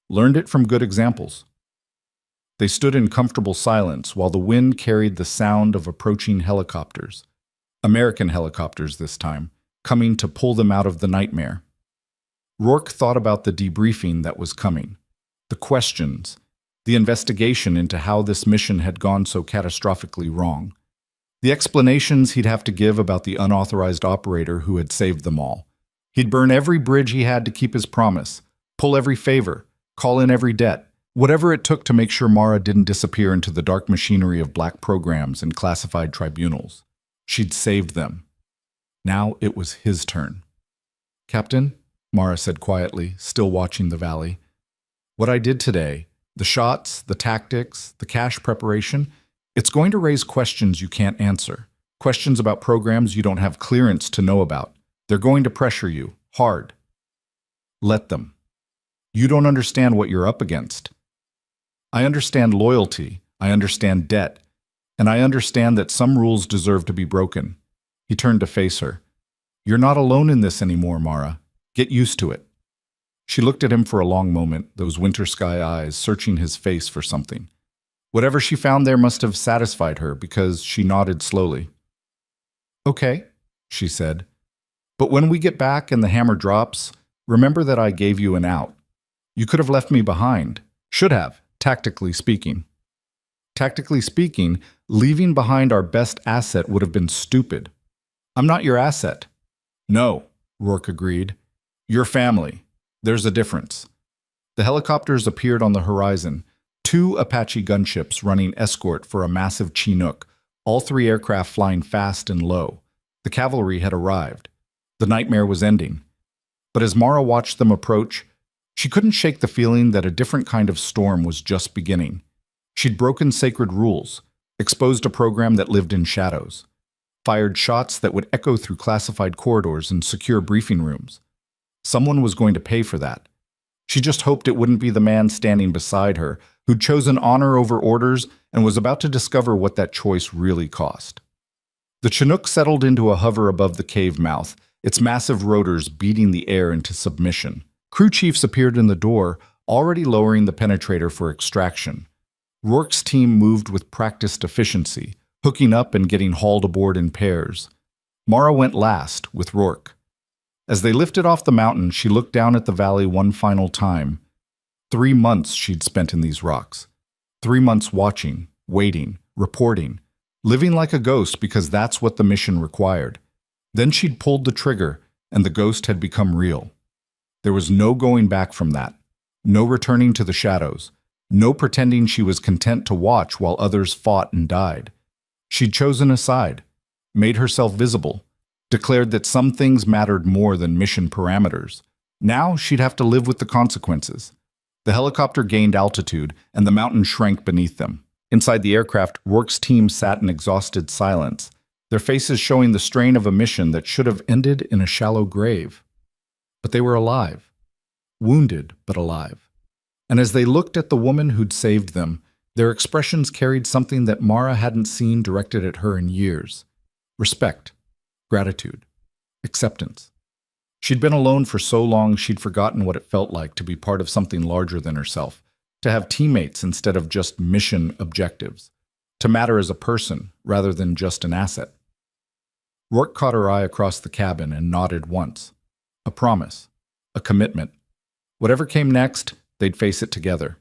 Learned it from good examples. They stood in comfortable silence while the wind carried the sound of approaching helicopters. American helicopters this time, coming to pull them out of the nightmare. Rourke thought about the debriefing that was coming, the questions, the investigation into how this mission had gone so catastrophically wrong, the explanations he'd have to give about the unauthorized operator who had saved them all. He'd burn every bridge he had to keep his promise, pull every favor, call in every debt, whatever it took to make sure Mara didn't disappear into the dark machinery of black programs and classified tribunals. She'd saved them. Now it was his turn. Captain, Mara said quietly, still watching the valley, what I did today, the shots, the tactics, the cache preparation, it's going to raise questions you can't answer. Questions about programs you don't have clearance to know about. They're going to pressure you, hard. Let them. You don't understand what you're up against. I understand loyalty, I understand debt, and I understand that some rules deserve to be broken. He turned to face her. You're not alone in this anymore, Mara. Get used to it. She looked at him for a long moment, those winter sky eyes searching his face for something. Whatever she found there must have satisfied her because she nodded slowly. Okay, she said. But when we get back and the hammer drops, remember that I gave you an out. You could have left me behind. Should have, tactically speaking. Tactically speaking, leaving behind our best asset would have been stupid. I'm not your asset. No, Rourke agreed. Your family. There's a difference. The helicopters appeared on the horizon, 2 Apache gunships running escort for a massive Chinook, all three aircraft flying fast and low. The cavalry had arrived. The nightmare was ending. But as Mara watched them approach, she couldn't shake the feeling that a different kind of storm was just beginning. She'd broken sacred rules, exposed a program that lived in shadows, fired shots that would echo through classified corridors and secure briefing rooms. Someone was going to pay for that. She just hoped it wouldn't be the man standing beside her, who'd chosen honor over orders and was about to discover what that choice really cost. The Chinook settled into a hover above the cave mouth, its massive rotors beating the air into submission. Crew chiefs appeared in the door, already lowering the penetrator for extraction. Rourke's team moved with practiced efficiency, hooking up and getting hauled aboard in pairs. Mara went last, with Rourke. As they lifted off the mountain, she looked down at the valley one final time. 3 months she'd spent in these rocks. 3 months watching, waiting, reporting, living like a ghost because that's what the mission required. Then she'd pulled the trigger, and the ghost had become real. There was no going back from that, no returning to the shadows, no pretending she was content to watch while others fought and died. She'd chosen a side, made herself visible, declared that some things mattered more than mission parameters. Now she'd have to live with the consequences. The helicopter gained altitude, and the mountain shrank beneath them. Inside the aircraft, Rourke's team sat in exhausted silence, their faces showing the strain of a mission that should have ended in a shallow grave. But they were alive. Wounded, but alive. And as they looked at the woman who'd saved them, their expressions carried something that Mara hadn't seen directed at her in years. Respect, gratitude, acceptance. She'd been alone for so long she'd forgotten what it felt like to be part of something larger than herself, to have teammates instead of just mission objectives, to matter as a person rather than just an asset. Rourke caught her eye across the cabin and nodded once. A promise, a commitment. Whatever came next, they'd face it together.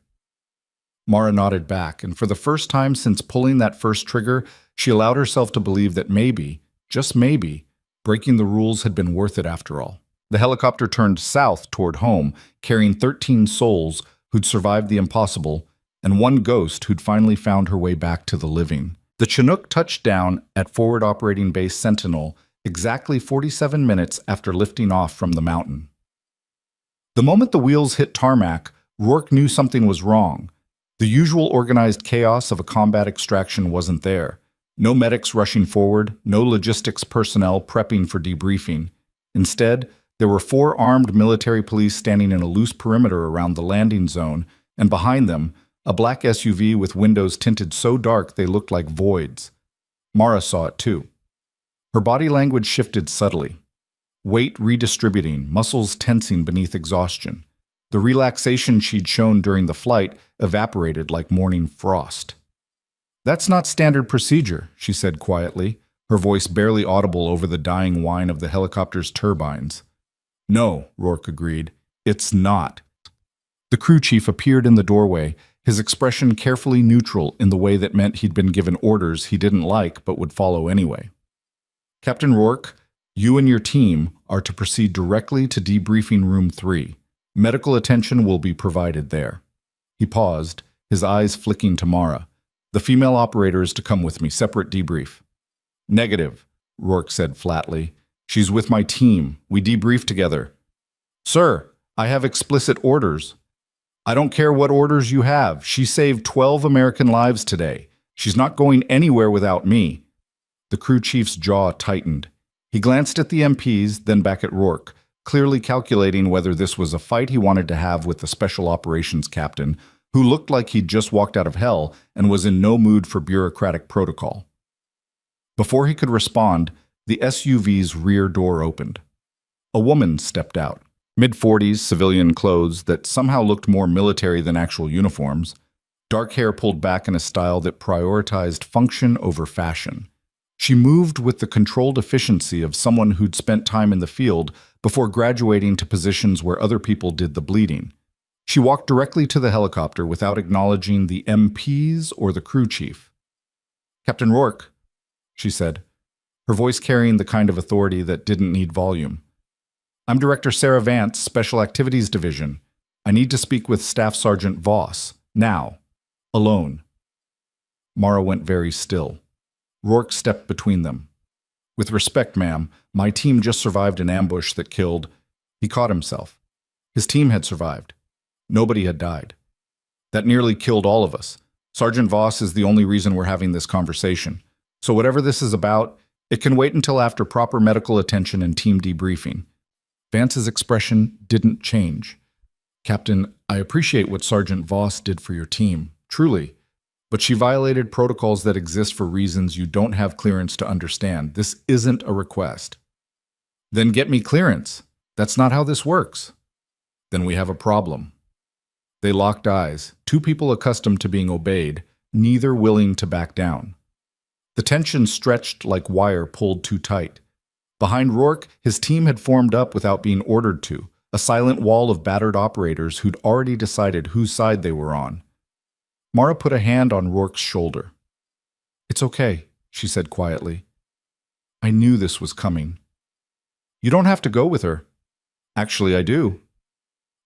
Mara nodded back, and for the first time since pulling that first trigger, she allowed herself to believe that maybe, just maybe, breaking the rules had been worth it after all. The helicopter turned south toward home, carrying 13 souls who'd survived the impossible, and one ghost who'd finally found her way back to the living. The Chinook touched down at Forward Operating Base Sentinel exactly 47 minutes after lifting off from the mountain. The moment the wheels hit tarmac, Rourke knew something was wrong. The usual organized chaos of a combat extraction wasn't there. No medics rushing forward, no logistics personnel prepping for debriefing. Instead, there were 4 armed military police standing in a loose perimeter around the landing zone, and behind them, a black SUV with windows tinted so dark they looked like voids. Mara saw it too. Her body language shifted subtly. Weight redistributing, muscles tensing beneath exhaustion. The relaxation she'd shown during the flight evaporated like morning frost. "That's not standard procedure," she said quietly, her voice barely audible over the dying whine of the helicopter's turbines. "No," Rourke agreed, "it's not." The crew chief appeared in the doorway, his expression carefully neutral in the way that meant he'd been given orders he didn't like but would follow anyway. "Captain Rourke, you and your team are to proceed directly to debriefing room 3. Medical attention will be provided there." He paused, his eyes flicking to Mara. "The female operator is to come with me, separate debrief." "Negative," Rourke said flatly. "She's with my team. We debrief together." "Sir, I have explicit orders." "I don't care what orders you have. She saved 12 American lives today. She's not going anywhere without me." The crew chief's jaw tightened. He glanced at the MPs, then back at Rourke, clearly calculating whether this was a fight he wanted to have with the special operations captain, who looked like he'd just walked out of hell and was in no mood for bureaucratic protocol. Before he could respond, the SUV's rear door opened. A woman stepped out, mid-40s, civilian clothes that somehow looked more military than actual uniforms, dark hair pulled back in a style that prioritized function over fashion. She moved with the controlled efficiency of someone who'd spent time in the field before graduating to positions where other people did the bleeding. She walked directly to the helicopter without acknowledging the MPs or the crew chief. "Captain Rourke," she said, her voice carrying the kind of authority that didn't need volume. "I'm Director Sarah Vance, Special Activities Division. I need to speak with Staff Sergeant Voss, now, alone." Mara went very still. Rourke stepped between them. With respect, ma'am, my team just survived an ambush that killed. He caught himself. His team had survived. Nobody had died. That nearly killed all of us. Sergeant Voss is the only reason we're having this conversation. So whatever this is about, it can wait until after proper medical attention and team debriefing. Vance's expression didn't change. Captain, I appreciate what Sergeant Voss did for your team, truly. But she violated protocols that exist for reasons you don't have clearance to understand. This isn't a request. Then get me clearance. That's not how this works. Then we have a problem. They locked eyes, two people accustomed to being obeyed, neither willing to back down. The tension stretched like wire pulled too tight. Behind Rourke, his team had formed up without being ordered to, a silent wall of battered operators who'd already decided whose side they were on. Mara put a hand on Rourke's shoulder. It's okay, she said quietly. I knew this was coming. You don't have to go with her. Actually, I do.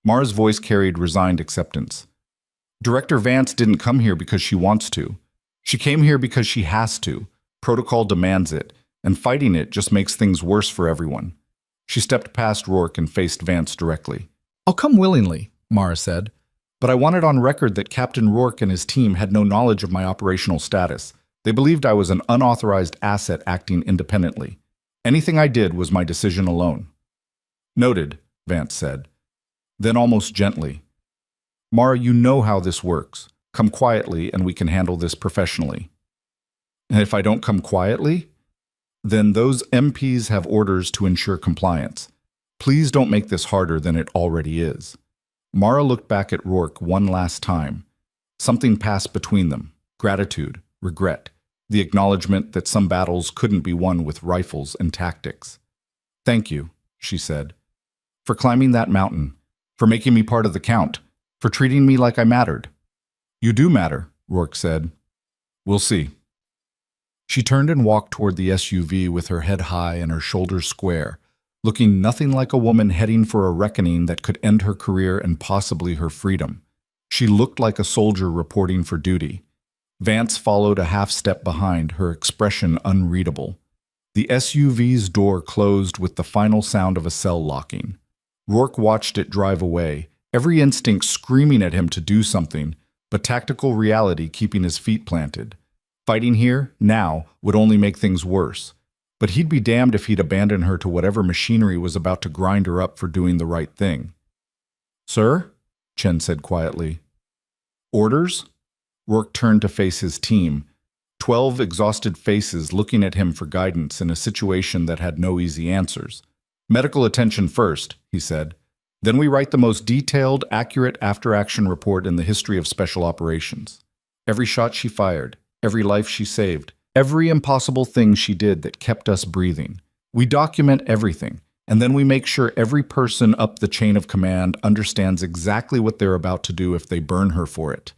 Mara's voice carried resigned acceptance. Director Vance didn't come here because she wants to. She came here because she has to. Protocol demands it, and fighting it just makes things worse for everyone. She stepped past Rourke and faced Vance directly. I'll come willingly, Mara said, but I wanted on record that Captain Rourke and his team had no knowledge of my operational status. They believed I was an unauthorized asset acting independently. Anything I did was my decision alone. Noted, Vance said. Then almost gently, Mara, you know how this works. Come quietly and we can handle this professionally. And if I don't come quietly, then those MPs have orders to ensure compliance. Please don't make this harder than it already is. Mara looked back at Rourke one last time. Something passed between them, gratitude, regret, the acknowledgement that some battles couldn't be won with rifles and tactics. Thank you, she said, for climbing that mountain, for making me part of the count, for treating me like I mattered. You do matter, Rourke said. We'll see. She turned and walked toward the SUV with her head high and her shoulders square, looking nothing like a woman heading for a reckoning that could end her career and possibly her freedom. She looked like a soldier reporting for duty. Vance followed a half step behind, her expression unreadable. The SUV's door closed with the final sound of a cell locking. Rourke watched it drive away, every instinct screaming at him to do something, but tactical reality keeping his feet planted. Fighting here, now, would only make things worse. But he'd be damned if he'd abandon her to whatever machinery was about to grind her up for doing the right thing. Sir? Chen said quietly. Orders? Rourke turned to face his team, 12 exhausted faces looking at him for guidance in a situation that had no easy answers. Medical attention first, he said. Then we write the most detailed, accurate after-action report in the history of special operations. Every shot she fired, every life she saved, every impossible thing she did that kept us breathing. We document everything, and then we make sure every person up the chain of command understands exactly what they're about to do if they burn her for it.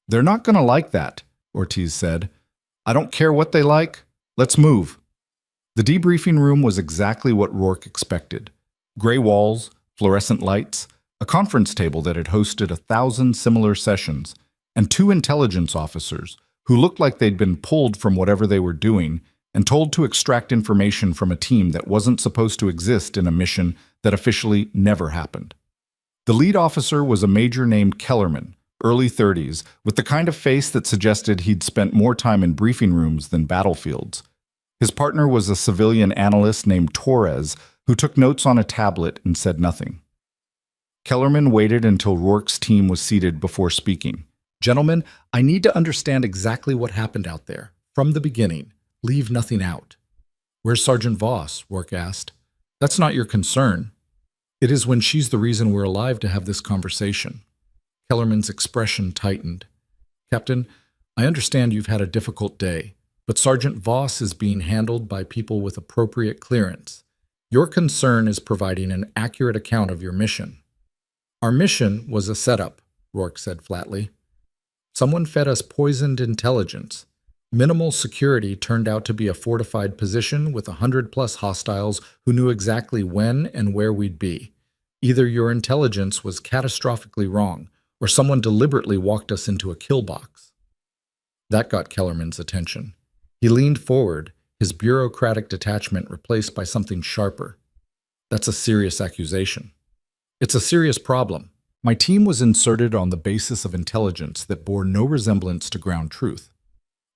They're not going to like that, Ortiz said. I don't care what they like. Let's move. The debriefing room was exactly what Rourke expected. Gray walls, fluorescent lights, a conference table that had hosted 1,000 similar sessions, and 2 intelligence officers who looked like they'd been pulled from whatever they were doing and told to extract information from a team that wasn't supposed to exist in a mission that officially never happened. The lead officer was a major named Kellerman, early 30s, with the kind of face that suggested he'd spent more time in briefing rooms than battlefields. His partner was a civilian analyst named Torres, who took notes on a tablet and said nothing. Kellerman waited until Rourke's team was seated before speaking. Gentlemen, I need to understand exactly what happened out there, from the beginning. Leave nothing out. Where's Sergeant Voss? Rourke asked. That's not your concern. It is when she's the reason we're alive to have this conversation. Kellerman's expression tightened. Captain, I understand you've had a difficult day, but Sergeant Voss is being handled by people with appropriate clearance. Your concern is providing an accurate account of your mission. Our mission was a setup, Rourke said flatly. Someone fed us poisoned intelligence. Minimal security turned out to be a fortified position with 100+ hostiles who knew exactly when and where we'd be. Either your intelligence was catastrophically wrong, or someone deliberately walked us into a kill box. That got Kellerman's attention. He leaned forward, his bureaucratic detachment replaced by something sharper. That's a serious accusation. It's a serious problem. My team was inserted on the basis of intelligence that bore no resemblance to ground truth.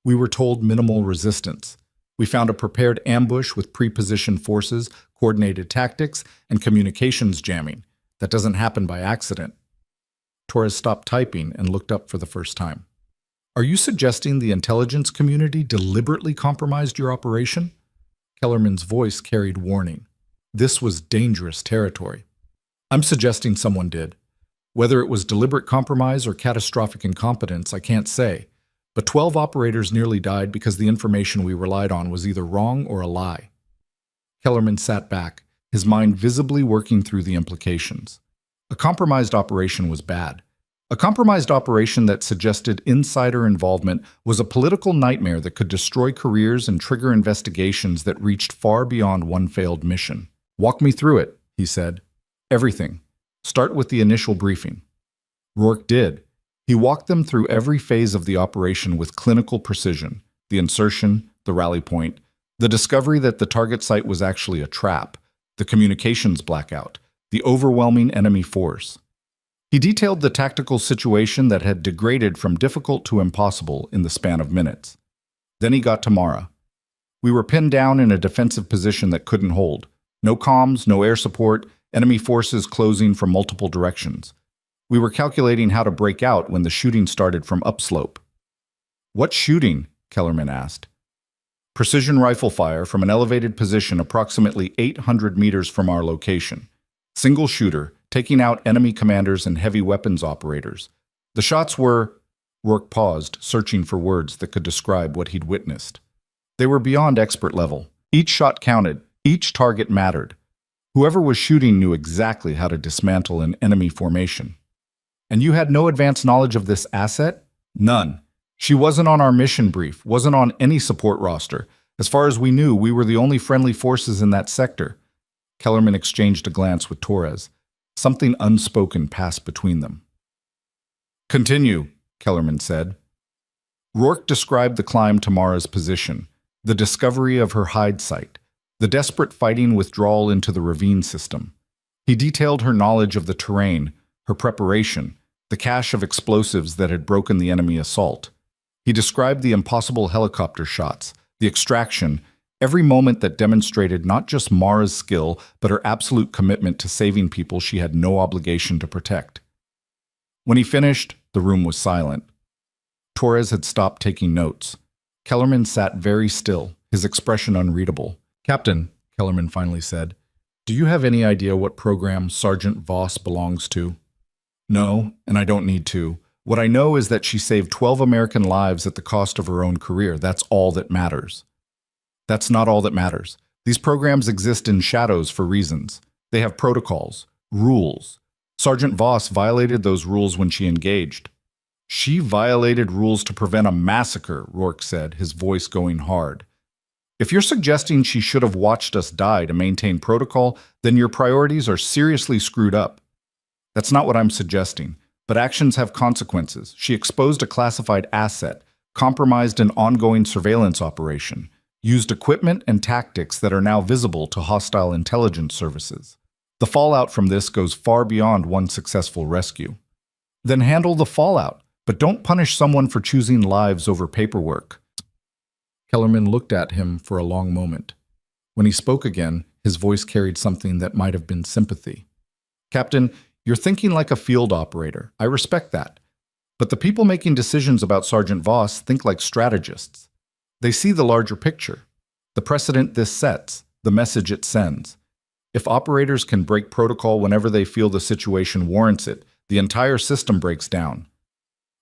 We were told minimal resistance. We found a prepared ambush with pre-positioned forces, coordinated tactics, and communications jamming. That doesn't happen by accident. Torres stopped typing and looked up for the first time. Are you suggesting the intelligence community deliberately compromised your operation? Kellerman's voice carried warning. This was dangerous territory. I'm suggesting someone did. Whether it was deliberate compromise or catastrophic incompetence, I can't say. But 12 operators nearly died because the information we relied on was either wrong or a lie. Kellerman sat back, his mind visibly working through the implications. A compromised operation was bad. A compromised operation that suggested insider involvement was a political nightmare that could destroy careers and trigger investigations that reached far beyond one failed mission. Walk me through it, he said. Everything. Start with the initial briefing. Rourke did. He walked them through every phase of the operation with clinical precision. The insertion, the rally point, the discovery that the target site was actually a trap, the communications blackout, the overwhelming enemy force. He detailed the tactical situation that had degraded from difficult to impossible in the span of minutes. Then he got to Mara. We were pinned down in a defensive position that couldn't hold. No comms, no air support, enemy forces closing from multiple directions. We were calculating how to break out when the shooting started from upslope. What shooting? Kellerman asked. Precision rifle fire from an elevated position approximately 800 meters from our location. Single shooter, taking out enemy commanders and heavy weapons operators. The shots were... Rourke paused, searching for words that could describe what he'd witnessed. They were beyond expert level. Each shot counted. Each target mattered. Whoever was shooting knew exactly how to dismantle an enemy formation. And you had no advanced knowledge of this asset? None. She wasn't on our mission brief, wasn't on any support roster. As far as we knew, we were the only friendly forces in that sector. Kellerman exchanged a glance with Torres. Something unspoken passed between them. Continue, Kellerman said. Rourke described the climb to Mara's position, the discovery of her hide site, the desperate fighting withdrawal into the ravine system. He detailed her knowledge of the terrain, her preparation, the cache of explosives that had broken the enemy assault. He described the impossible helicopter shots, the extraction, every moment that demonstrated not just Mara's skill, but her absolute commitment to saving people she had no obligation to protect. When he finished, the room was silent. Torres had stopped taking notes. Kellerman sat very still, his expression unreadable. Captain, Kellerman finally said, do you have any idea what program Sergeant Voss belongs to? No, and I don't need to. What I know is that she saved 12 American lives at the cost of her own career. That's all that matters. That's not all that matters. These programs exist in shadows for reasons. They have protocols, rules. Sergeant Voss violated those rules when she engaged. She violated rules to prevent a massacre, Rourke said, his voice going hard. If you're suggesting she should have watched us die to maintain protocol, then your priorities are seriously screwed up. That's not what I'm suggesting, but actions have consequences. She exposed a classified asset, compromised an ongoing surveillance operation, used equipment and tactics that are now visible to hostile intelligence services. The fallout from this goes far beyond one successful rescue. Then handle the fallout, but don't punish someone for choosing lives over paperwork. Kellerman looked at him for a long moment. When he spoke again, his voice carried something that might have been sympathy. Captain, you're thinking like a field operator. I respect that. But the people making decisions about Sergeant Voss think like strategists. They see the larger picture, the precedent this sets, the message it sends. If operators can break protocol whenever they feel the situation warrants it, the entire system breaks down.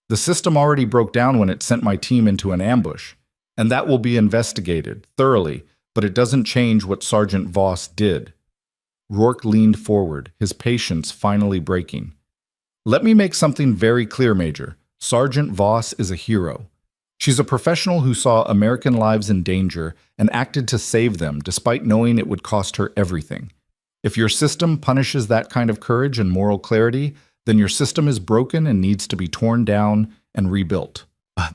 The system already broke down when it sent my team into an ambush, and that will be investigated thoroughly, but it doesn't change what Sergeant Voss did. Rourke leaned forward, his patience finally breaking. Let me make something very clear, Major. Sergeant Voss is a hero. She's a professional who saw American lives in danger and acted to save them despite knowing it would cost her everything. If your system punishes that kind of courage and moral clarity, then your system is broken and needs to be torn down and rebuilt.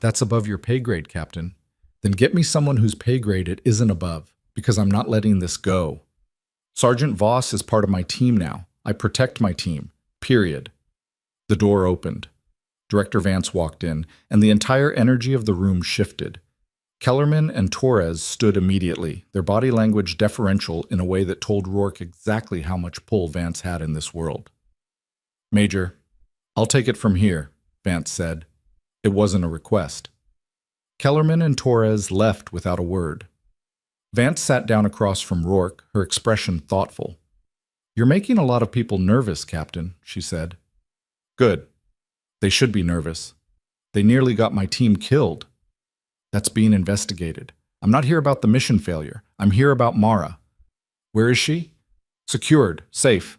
That's above your pay grade, Captain. Then get me someone whose pay grade it isn't above, because I'm not letting this go. Sergeant Voss is part of my team now. I protect my team. Period. The door opened. Director Vance walked in, and the entire energy of the room shifted. Kellerman and Torres stood immediately, their body language deferential in a way that told Rourke exactly how much pull Vance had in this world. "Major, I'll take it from here," Vance said. It wasn't a request. Kellerman and Torres left without a word. Vance sat down across from Rourke, her expression thoughtful. "You're making a lot of people nervous, Captain," she said. "Good. They should be nervous. They nearly got my team killed. That's being investigated. I'm not here about the mission failure. I'm here about Mara. Where is she? Secured, safe,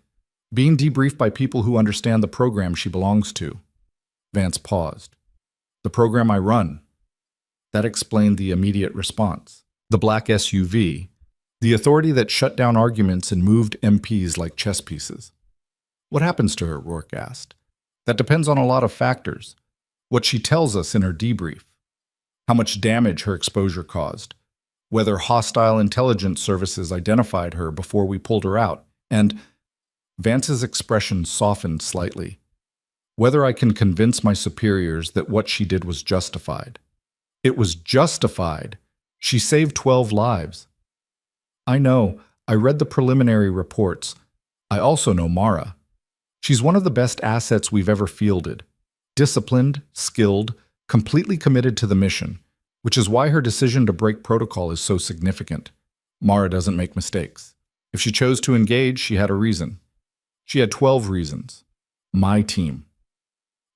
being debriefed by people who understand the program she belongs to." Vance paused. "The program I run." That explained the immediate response. The black SUV, the authority that shut down arguments and moved MPs like chess pieces. "What happens to her?" Rourke asked. "That depends on a lot of factors. What she tells us in her debrief. How much damage her exposure caused. Whether hostile intelligence services identified her before we pulled her out. And," Vance's expression softened slightly, "whether I can convince my superiors that what she did was justified." It was justified. She saved 12 lives. "I know. I read the preliminary reports. I also know Mara. She's one of the best assets we've ever fielded. Disciplined, skilled, completely committed to the mission, which is why her decision to break protocol is so significant. Mara doesn't make mistakes. If she chose to engage, she had a reason. She had 12 reasons. My team."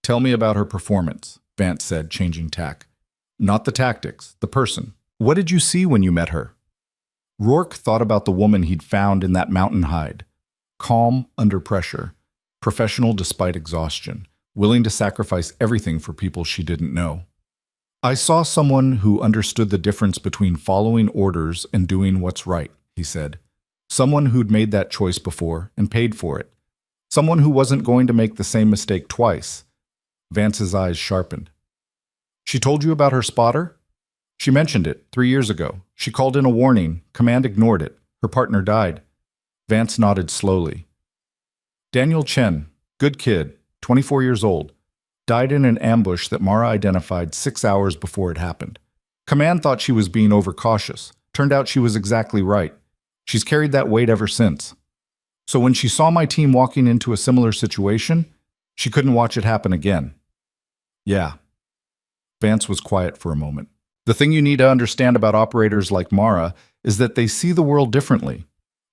"Tell me about her performance," Vance said, changing tack. "Not the tactics, the person. What did you see when you met her?" Rourke thought about the woman he'd found in that mountain hide. Calm under pressure, professional despite exhaustion, willing to sacrifice everything for people she didn't know. "I saw someone who understood the difference between following orders and doing what's right," he said. "Someone who'd made that choice before and paid for it. Someone who wasn't going to make the same mistake twice." Vance's eyes sharpened. "She told you about her spotter?" "She mentioned it 3 years ago. She called in a warning. Command ignored it. Her partner died." Vance nodded slowly. "Daniel Chen, good kid, 24 years old, died in an ambush that Mara identified 6 hours before it happened. Command thought she was being overcautious. Turned out she was exactly right. She's carried that weight ever since. So when she saw my team walking into a similar situation, she couldn't watch it happen again." "Yeah." Vance was quiet for a moment. "The thing you need to understand about operators like Mara is that they see the world differently.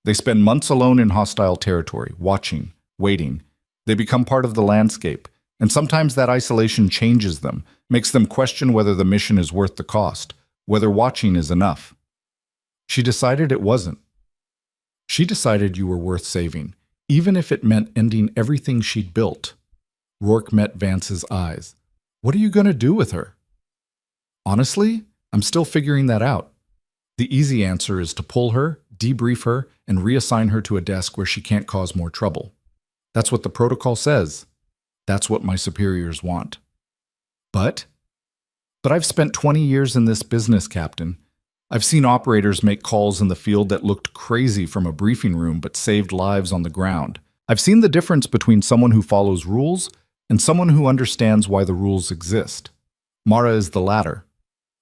They spend months alone in hostile territory, watching, waiting. They become part of the landscape, and sometimes that isolation changes them, makes them question whether the mission is worth the cost, whether watching is enough." "She decided it wasn't." "She decided you were worth saving, even if it meant ending everything she'd built." Rourke met Vance's eyes. "What are you going to do with her?" "Honestly, I'm still figuring that out. The easy answer is to pull her, debrief her, and reassign her to a desk where she can't cause more trouble. That's what the protocol says. That's what my superiors want." But I've spent 20 years in this business, Captain. I've seen operators make calls in the field that looked crazy from a briefing room but saved lives on the ground. I've seen the difference between someone who follows rules and someone who understands why the rules exist. Mara is the latter.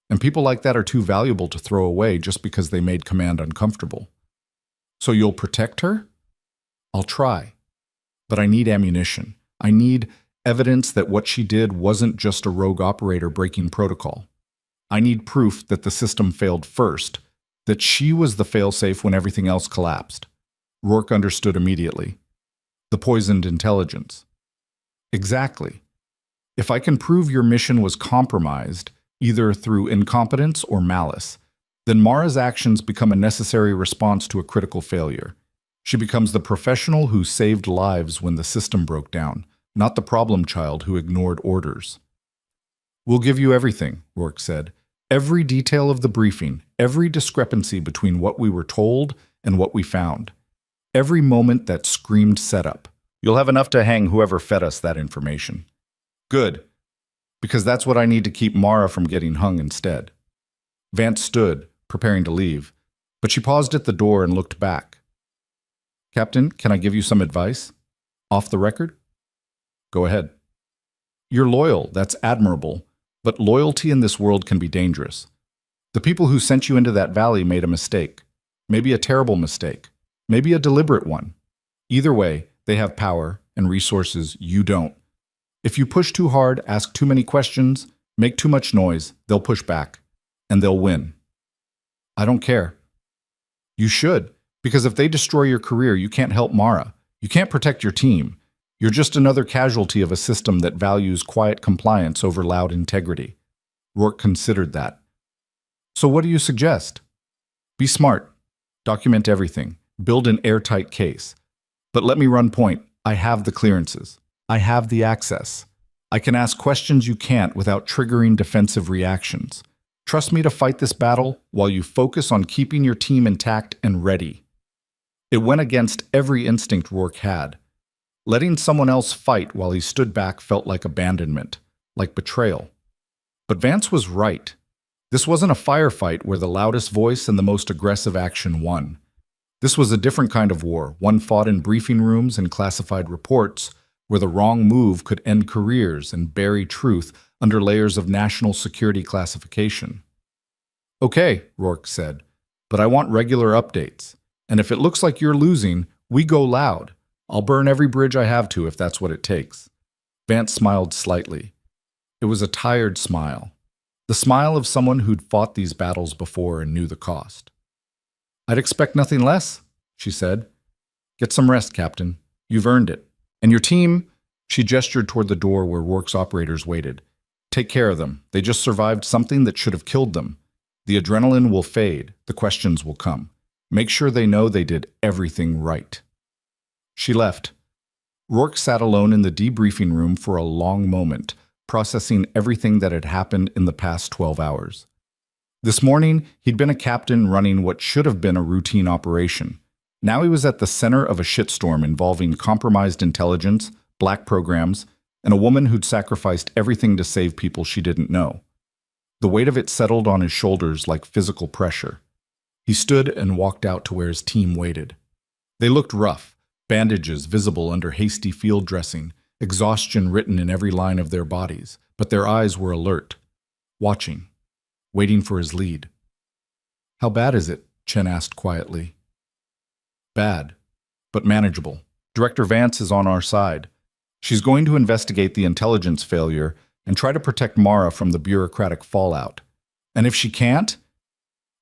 And people like that are too valuable to throw away just because they made command uncomfortable. "So you'll protect her?" "I'll try. But I need ammunition. I need evidence that what she did wasn't just a rogue operator breaking protocol. I need proof that the system failed first, that she was the failsafe when everything else collapsed." Rourke understood immediately. "The poisoned intelligence." "Exactly. If I can prove your mission was compromised, either through incompetence or malice, then Mara's actions become a necessary response to a critical failure. She becomes the professional who saved lives when the system broke down, not the problem child who ignored orders." "We'll give you everything," Rourke said. "Every detail of the briefing, every discrepancy between what we were told and what we found. Every moment that screamed setup. You'll have enough to hang whoever fed us that information." "Good. Because that's what I need to keep Mara from getting hung instead." Vance stood, preparing to leave, but she paused at the door and looked back. "Captain, can I give you some advice? Off the record?" "Go ahead." "You're loyal, that's admirable, but loyalty in this world can be dangerous. The people who sent you into that valley made a mistake. Maybe a terrible mistake. Maybe a deliberate one. Either way, they have power and resources you don't. If you push too hard, ask too many questions, make too much noise, they'll push back, and they'll win." "I don't care." "You should, because if they destroy your career, you can't help Mara. You can't protect your team. You're just another casualty of a system that values quiet compliance over loud integrity." Rourke considered that. "So what do you suggest?" "Be smart. Document everything. Build an airtight case. But let me run point. I have the clearances. I have the access. I can ask questions you can't without triggering defensive reactions. Trust me to fight this battle while you focus on keeping your team intact and ready." It went against every instinct Rourke had. Letting someone else fight while he stood back felt like abandonment, like betrayal. But Vance was right. This wasn't a firefight where the loudest voice and the most aggressive action won. This was a different kind of war, one fought in briefing rooms and classified reports, where the wrong move could end careers and bury truth under layers of national security classification. "Okay," Rourke said, "but I want regular updates. And if it looks like you're losing, we go loud. I'll burn every bridge I have to if that's what it takes." Vance smiled slightly. It was a tired smile. The smile of someone who'd fought these battles before and knew the cost. "I'd expect nothing less," she said. "Get some rest, Captain. You've earned it. And your team," she gestured toward the door where Rourke's operators waited. "Take care of them. They just survived something that should have killed them. The adrenaline will fade. The questions will come. Make sure they know they did everything right." She left. Rourke sat alone in the debriefing room for a long moment, processing everything that had happened in the past 12 hours. This morning, he'd been a captain running what should have been a routine operation. Now he was at the center of a shitstorm involving compromised intelligence, black programs, and a woman who'd sacrificed everything to save people she didn't know. The weight of it settled on his shoulders like physical pressure. He stood and walked out to where his team waited. They looked rough, bandages visible under hasty field dressing, exhaustion written in every line of their bodies, but their eyes were alert, watching, waiting for his lead. "How bad is it?" Chen asked quietly. "Bad, but manageable. Director Vance is on our side. She's going to investigate the intelligence failure and try to protect Mara from the bureaucratic fallout. And if she can't,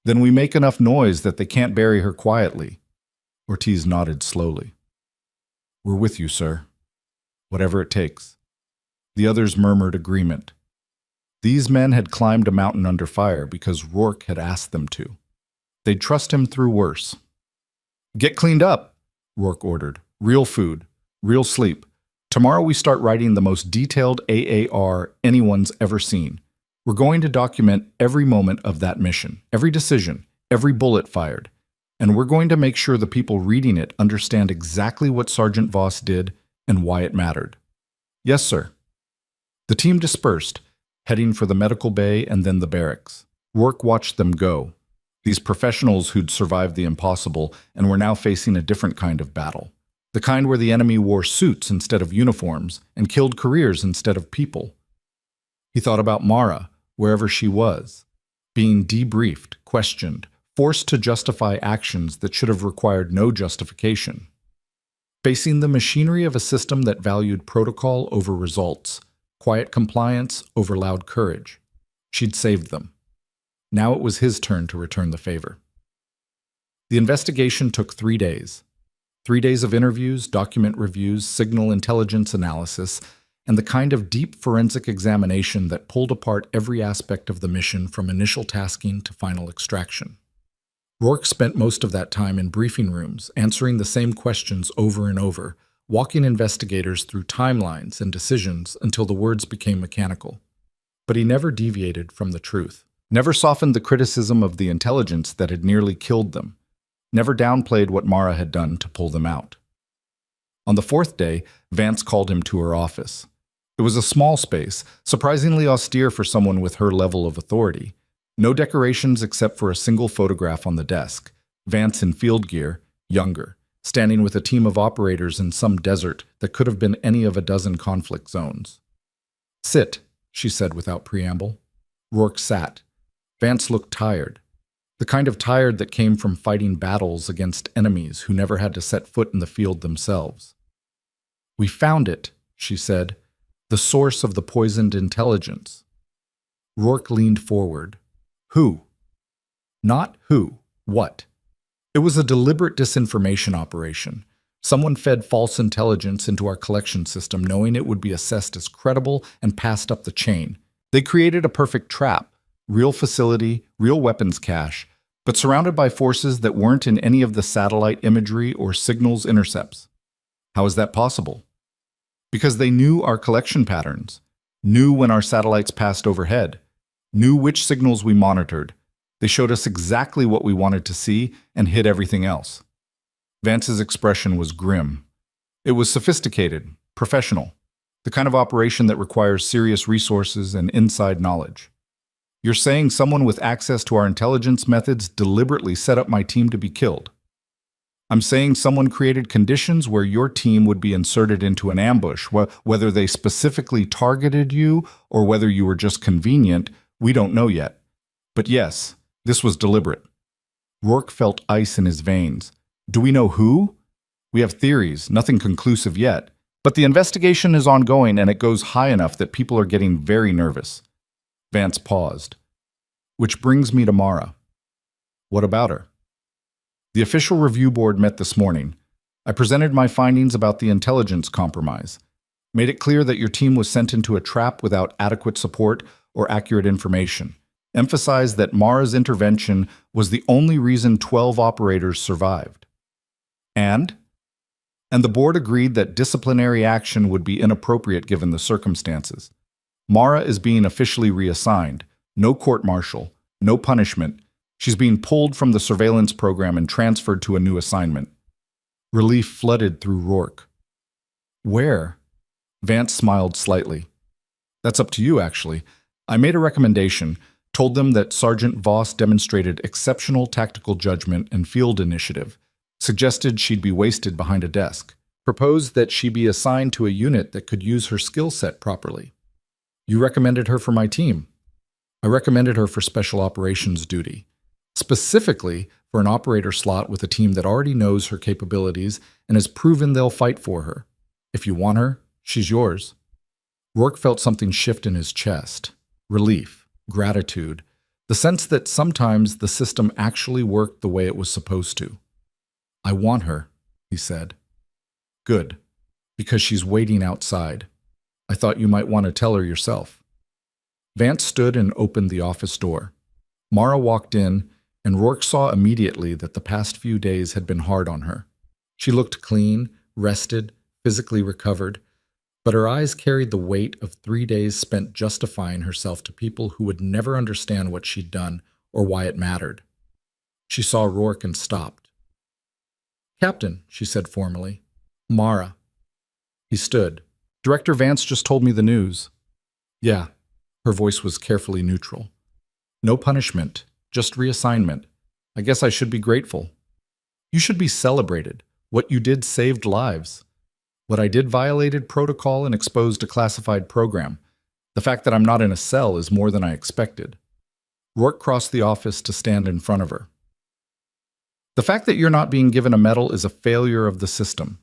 then we make enough noise that they can't bury her quietly." Ortiz nodded slowly. "We're with you, sir. Whatever it takes." The others murmured agreement. These men had climbed a mountain under fire because Rourke had asked them to. They'd trust him through worse. "Get cleaned up," Rourke ordered. "Real food, real sleep. Tomorrow we start writing the most detailed AAR anyone's ever seen. We're going to document every moment of that mission, every decision, every bullet fired. And we're going to make sure the people reading it understand exactly what Sergeant Voss did and why it mattered." "Yes, sir." The team dispersed, heading for the medical bay and then the barracks. Rourke watched them go. These professionals who'd survived the impossible and were now facing a different kind of battle. The kind where the enemy wore suits instead of uniforms and killed careers instead of people. He thought about Mara, wherever she was, being debriefed, questioned, forced to justify actions that should have required no justification. Facing the machinery of a system that valued protocol over results, quiet compliance over loud courage. She'd saved them. Now it was his turn to return the favor. The investigation took 3 days. 3 days of interviews, document reviews, signal intelligence analysis, and the kind of deep forensic examination that pulled apart every aspect of the mission from initial tasking to final extraction. Rourke spent most of that time in briefing rooms, answering the same questions over and over, walking investigators through timelines and decisions until the words became mechanical. But he never deviated from the truth, never softened the criticism of the intelligence that had nearly killed them, never downplayed what Mara had done to pull them out. On the 4th day, Vance called him to her office. It was a small space, surprisingly austere for someone with her level of authority. No decorations except for a single photograph on the desk. Vance in field gear, younger, standing with a team of operators in some desert that could have been any of a dozen conflict zones. "Sit," she said without preamble. Rourke sat. Vance looked tired. The kind of tired that came from fighting battles against enemies who never had to set foot in the field themselves. "We found it," she said, "the source of the poisoned intelligence." Rourke leaned forward. "Who?" "Not who. What?" "It was a deliberate disinformation operation. Someone fed false intelligence into our collection system knowing it would be assessed as credible and passed up the chain. They created a perfect trap. Real facility, real weapons cache, but surrounded by forces that weren't in any of the satellite imagery or signals intercepts." "How is that possible?" "Because they knew our collection patterns, knew when our satellites passed overhead, knew which signals we monitored. They showed us exactly what we wanted to see and hid everything else." Vance's expression was grim. It was sophisticated, professional, the kind of operation that requires serious resources and inside knowledge. "You're saying someone with access to our intelligence methods deliberately set up my team to be killed?" "I'm saying someone created conditions where your team would be inserted into an ambush. Whether they specifically targeted you or whether you were just convenient, we don't know yet. But yes, this was deliberate." Rourke felt ice in his veins. "Do we know who?" "We have theories, nothing conclusive yet. But the investigation is ongoing and it goes high enough that people are getting very nervous." Vance paused. "Which brings me to Mara." "What about her?" "The official review board met this morning. I presented my findings about the intelligence compromise. Made it clear that your team was sent into a trap without adequate support or accurate information. Emphasized that Mara's intervention was the only reason 12 operators survived. And the board agreed that disciplinary action would be inappropriate given the circumstances. Mara is being officially reassigned. No court-martial, no punishment. She's being pulled from the surveillance program and transferred to a new assignment." Relief flooded through Rourke. "Where?" Vance smiled slightly. "That's up to you, actually. I made a recommendation, told them that Sergeant Voss demonstrated exceptional tactical judgment and field initiative, suggested she'd be wasted behind a desk, proposed that she be assigned to a unit that could use her skill set properly. You recommended her for my team." "I recommended her for special operations duty. Specifically for an operator slot with a team that already knows her capabilities and has proven they'll fight for her. If you want her, she's yours." Rourke felt something shift in his chest. Relief, gratitude, the sense that sometimes the system actually worked the way it was supposed to. "I want her," he said. "Good, because she's waiting outside. I thought you might want to tell her yourself." Vance stood and opened the office door. Mara walked in, and Rourke saw immediately that the past few days had been hard on her. She looked clean, rested, physically recovered, but her eyes carried the weight of 3 days spent justifying herself to people who would never understand what she'd done or why it mattered. She saw Rourke and stopped. "Captain," she said formally. "Mara." He stood. "Director Vance just told me the news." "Yeah." Her voice was carefully neutral. "No punishment. Just reassignment. I guess I should be grateful." "You should be celebrated. What you did saved lives. What I did violated protocol and exposed a classified program. The fact that I'm not in a cell is more than I expected." Rourke crossed the office to stand in front of her. "The fact that you're not being given a medal is a failure of the system.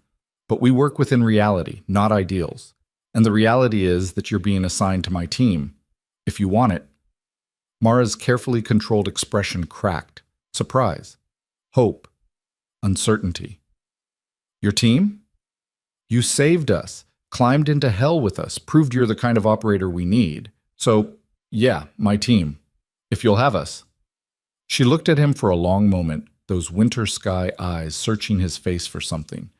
But we work within reality, not ideals. And the reality is that you're being assigned to my team. If you want it." Mara's carefully controlled expression cracked. Surprise. Hope. Uncertainty. "Your team? You saved us, climbed into hell with us, proved you're the kind of operator we need. So, yeah, my team. If you'll have us." She looked at him for a long moment, those winter sky eyes searching his face for something.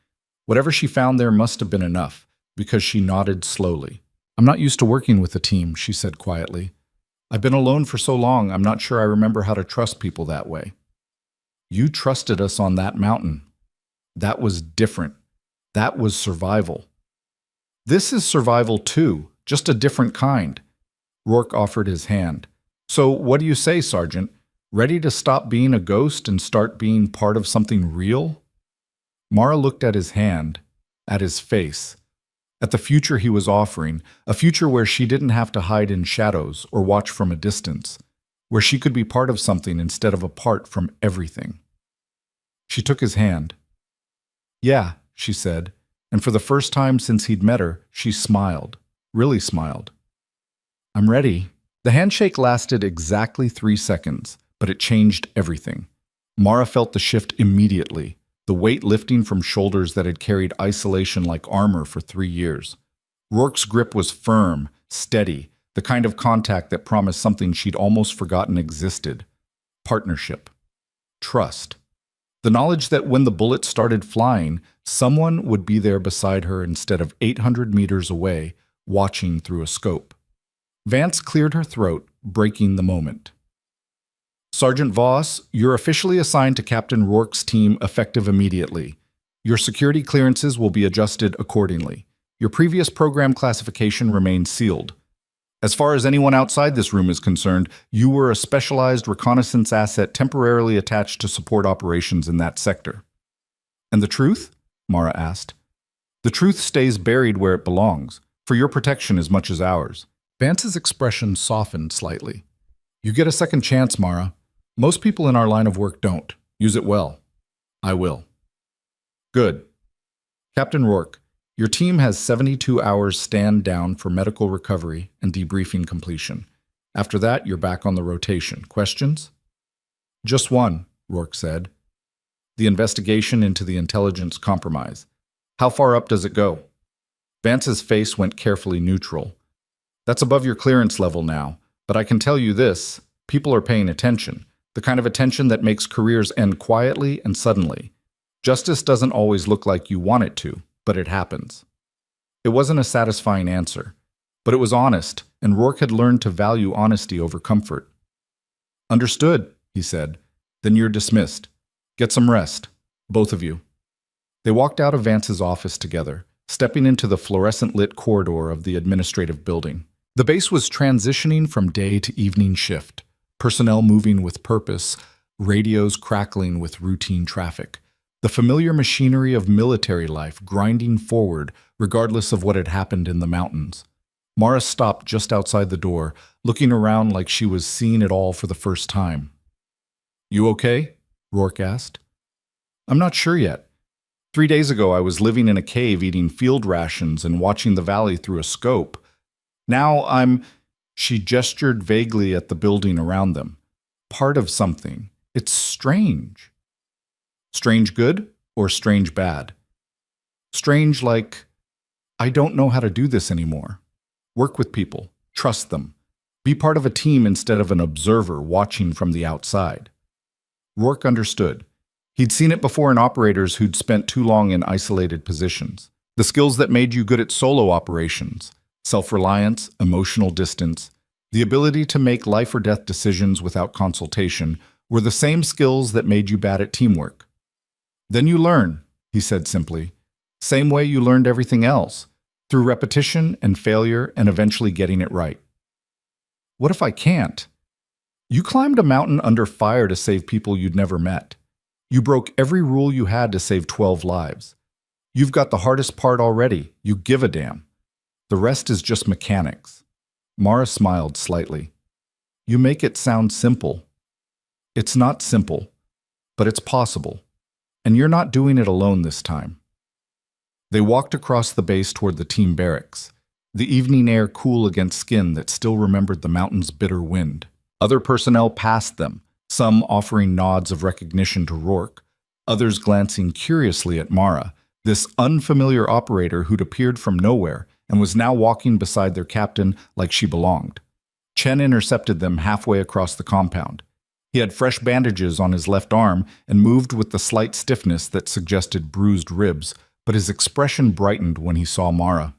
Whatever she found there must have been enough, because she nodded slowly. "I'm not used to working with a team," she said quietly. "I've been alone for so long, I'm not sure I remember how to trust people that way." "You trusted us on that mountain. That was different. That was survival." "This is survival too, just a different kind." Rourke offered his hand. So what do you say, Sergeant? Ready to stop being a ghost and start being part of something real? Mara looked at his hand, at his face, at the future he was offering, a future where she didn't have to hide in shadows or watch from a distance, where she could be part of something instead of apart from everything. She took his hand. Yeah, she said, and for the first time since he'd met her, she smiled, really smiled. I'm ready. The handshake lasted exactly 3 seconds, but it changed everything. Mara felt the shift immediately, the weight lifting from shoulders that had carried isolation like armor for 3 years. Rourke's grip was firm, steady, the kind of contact that promised something she'd almost forgotten existed. Partnership. Trust. The knowledge that when the bullet started flying, someone would be there beside her instead of 800 meters away, watching through a scope. Vance cleared her throat, breaking the moment. Sergeant Voss, you're officially assigned to Captain Rourke's team effective immediately. Your security clearances will be adjusted accordingly. Your previous program classification remains sealed. As far as anyone outside this room is concerned, you were a specialized reconnaissance asset temporarily attached to support operations in that sector. And the truth? Mara asked. The truth stays buried where it belongs, for your protection as much as ours. Vance's expression softened slightly. You get a second chance, Mara. Most people in our line of work don't. Use it well. I will. Good. Captain Rourke, your team has 72 hours stand down for medical recovery and debriefing completion. After that, you're back on the rotation. Questions? Just one, Rourke said. The investigation into the intelligence compromise. How far up does it go? Vance's face went carefully neutral. That's above your clearance level now, but I can tell you this, people are paying attention, the kind of attention that makes careers end quietly and suddenly. Justice doesn't always look like you want it to, but it happens. It wasn't a satisfying answer, but it was honest, and Rourke had learned to value honesty over comfort. Understood, he said. Then you're dismissed. Get some rest, both of you. They walked out of Vance's office together, stepping into the fluorescent-lit corridor of the administrative building. The base was transitioning from day to evening shift, personnel moving with purpose, radios crackling with routine traffic. The familiar machinery of military life grinding forward regardless of what had happened in the mountains. Mara stopped just outside the door, looking around like she was seeing it all for the first time. You okay? Rourke asked. I'm not sure yet. 3 days ago I was living in a cave eating field rations and watching the valley through a scope. Now I'm... She gestured vaguely at the building around them. Part of something. It's strange. Strange good or strange bad? Strange like, I don't know how to do this anymore. Work with people. Trust them. Be part of a team instead of an observer watching from the outside. Rourke understood. He'd seen it before in operators who'd spent too long in isolated positions. The skills that made you good at solo operations. Self-reliance, emotional distance, the ability to make life or death decisions without consultation were the same skills that made you bad at teamwork. Then you learn, he said simply, same way you learned everything else, through repetition and failure and eventually getting it right. What if I can't? You climbed a mountain under fire to save people you'd never met. You broke every rule you had to save 12 lives. You've got the hardest part already. You give a damn. The rest is just mechanics. Mara smiled slightly. You make it sound simple. It's not simple, but it's possible. And you're not doing it alone this time. They walked across the base toward the team barracks, the evening air cool against skin that still remembered the mountain's bitter wind. Other personnel passed them, some offering nods of recognition to Rourke, others glancing curiously at Mara, this unfamiliar operator who'd appeared from nowhere and was now walking beside their captain like she belonged. Chen intercepted them halfway across the compound. He had fresh bandages on his left arm and moved with the slight stiffness that suggested bruised ribs, but his expression brightened when he saw Mara.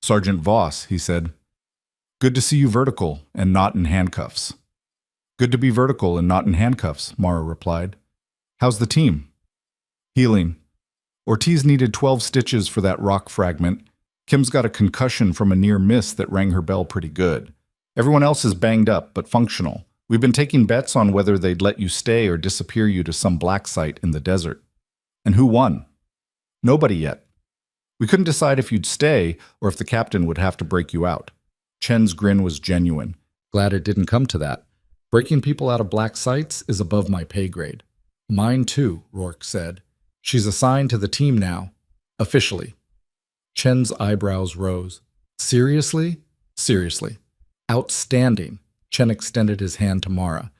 Sergeant Voss, he said. Good to see you vertical and not in handcuffs. Good to be vertical and not in handcuffs, Mara replied. How's the team? Healing. Ortiz needed 12 stitches for that rock fragment. Kim's got a concussion from a near miss that rang her bell pretty good. Everyone else is banged up, but functional. We've been taking bets on whether they'd let you stay or disappear you to some black site in the desert. And who won? Nobody yet. We couldn't decide if you'd stay or if the captain would have to break you out. Chen's grin was genuine. Glad it didn't come to that. Breaking people out of black sites is above my pay grade. Mine too, Rourke said. She's assigned to the team now. Officially. Chen's eyebrows rose. Seriously? Seriously. Outstanding. Chen extended his hand to Mara.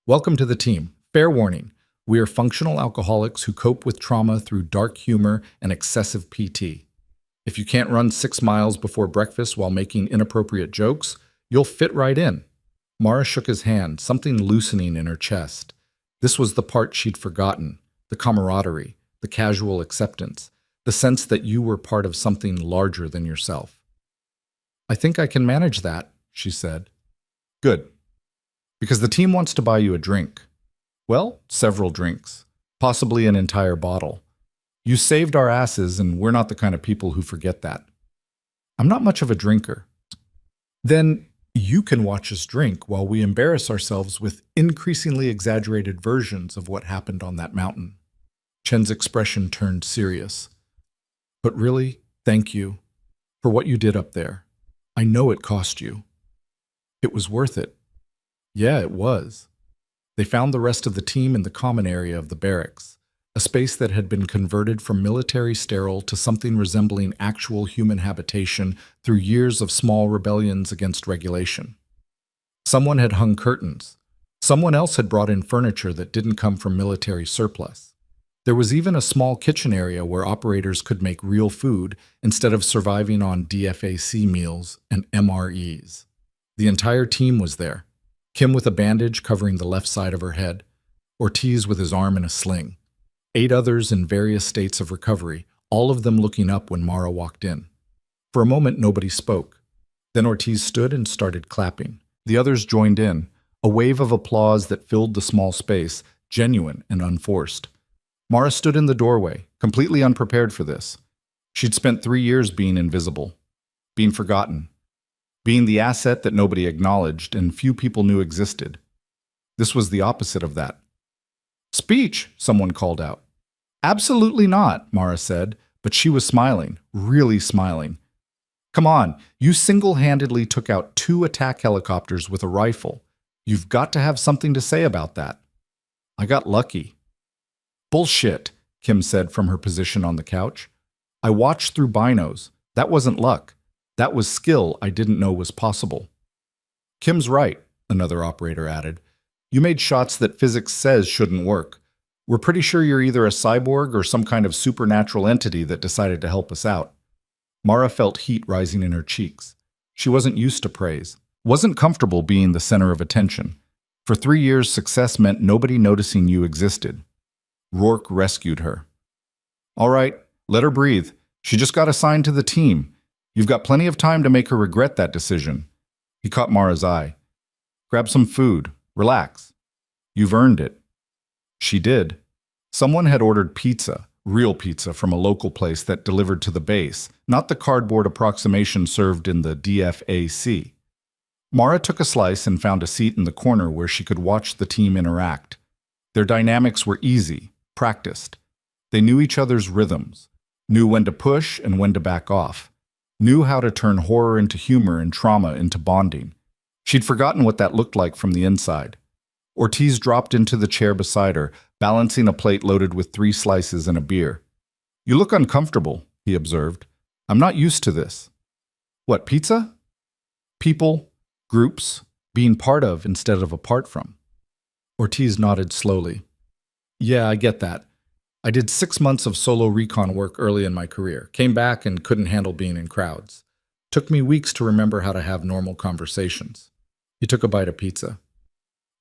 Welcome to the team. Fair warning. We are functional alcoholics who cope with trauma through dark humor and excessive PT. If you can't run 6 miles before breakfast while making inappropriate jokes, you'll fit right in. Mara shook his hand, something loosening in her chest. This was the part she'd forgotten, the camaraderie, the casual acceptance, the sense that you were part of something larger than yourself. I think I can manage that, she said. Good. Because the team wants to buy you a drink. Well, several drinks, possibly an entire bottle. You saved our asses, and we're not the kind of people who forget that. I'm not much of a drinker. Then you can watch us drink while we embarrass ourselves with increasingly exaggerated versions of what happened on that mountain. Chen's expression turned serious. But really, thank you for what you did up there. I know it cost you. It was worth it. Yeah, it was. They found the rest of the team in the common area of the barracks, a space that had been converted from military sterile to something resembling actual human habitation through years of small rebellions against regulation. Someone had hung curtains. Someone else had brought in furniture that didn't come from military surplus. There was even a small kitchen area where operators could make real food instead of surviving on DFAC meals and MREs. The entire team was there. Kim with a bandage covering the left side of her head, Ortiz with his arm in a sling. 8 others in various states of recovery, all of them looking up when Mara walked in. For a moment, nobody spoke. Then Ortiz stood and started clapping. The others joined in, a wave of applause that filled the small space, genuine and unforced. Mara stood in the doorway, completely unprepared for this. She'd spent 3 years being invisible, being forgotten, being the asset that nobody acknowledged and few people knew existed. This was the opposite of that. Speech, someone called out. Absolutely not, Mara said, but she was smiling, really smiling. Come on, you single-handedly took out 2 attack helicopters with a rifle. You've got to have something to say about that. I got lucky. Bullshit, Kim said from her position on the couch. I watched through binos. That wasn't luck. That was skill I didn't know was possible. Kim's right, another operator added. You made shots that physics says shouldn't work. We're pretty sure you're either a cyborg or some kind of supernatural entity that decided to help us out. Mara felt heat rising in her cheeks. She wasn't used to praise, wasn't comfortable being the center of attention. For 3 years, success meant nobody noticing you existed. Rourke rescued her. All right, let her breathe. She just got assigned to the team. You've got plenty of time to make her regret that decision. He caught Mara's eye. Grab some food. Relax. You've earned it. She did. Someone had ordered pizza, real pizza from a local place that delivered to the base, not the cardboard approximation served in the DFAC. Mara took a slice and found a seat in the corner where she could watch the team interact. Their dynamics were easy, practiced. They knew each other's rhythms, knew when to push and when to back off, knew how to turn horror into humor and trauma into bonding. She'd forgotten what that looked like from the inside. Ortiz dropped into the chair beside her, balancing a plate loaded with 3 slices and a beer. You look uncomfortable, he observed. I'm not used to this. What, pizza? People, groups, being part of instead of apart from. Ortiz nodded slowly. Yeah, I get that. I did 6 months of solo recon work early in my career, came back and couldn't handle being in crowds. Took me weeks to remember how to have normal conversations. He took a bite of pizza.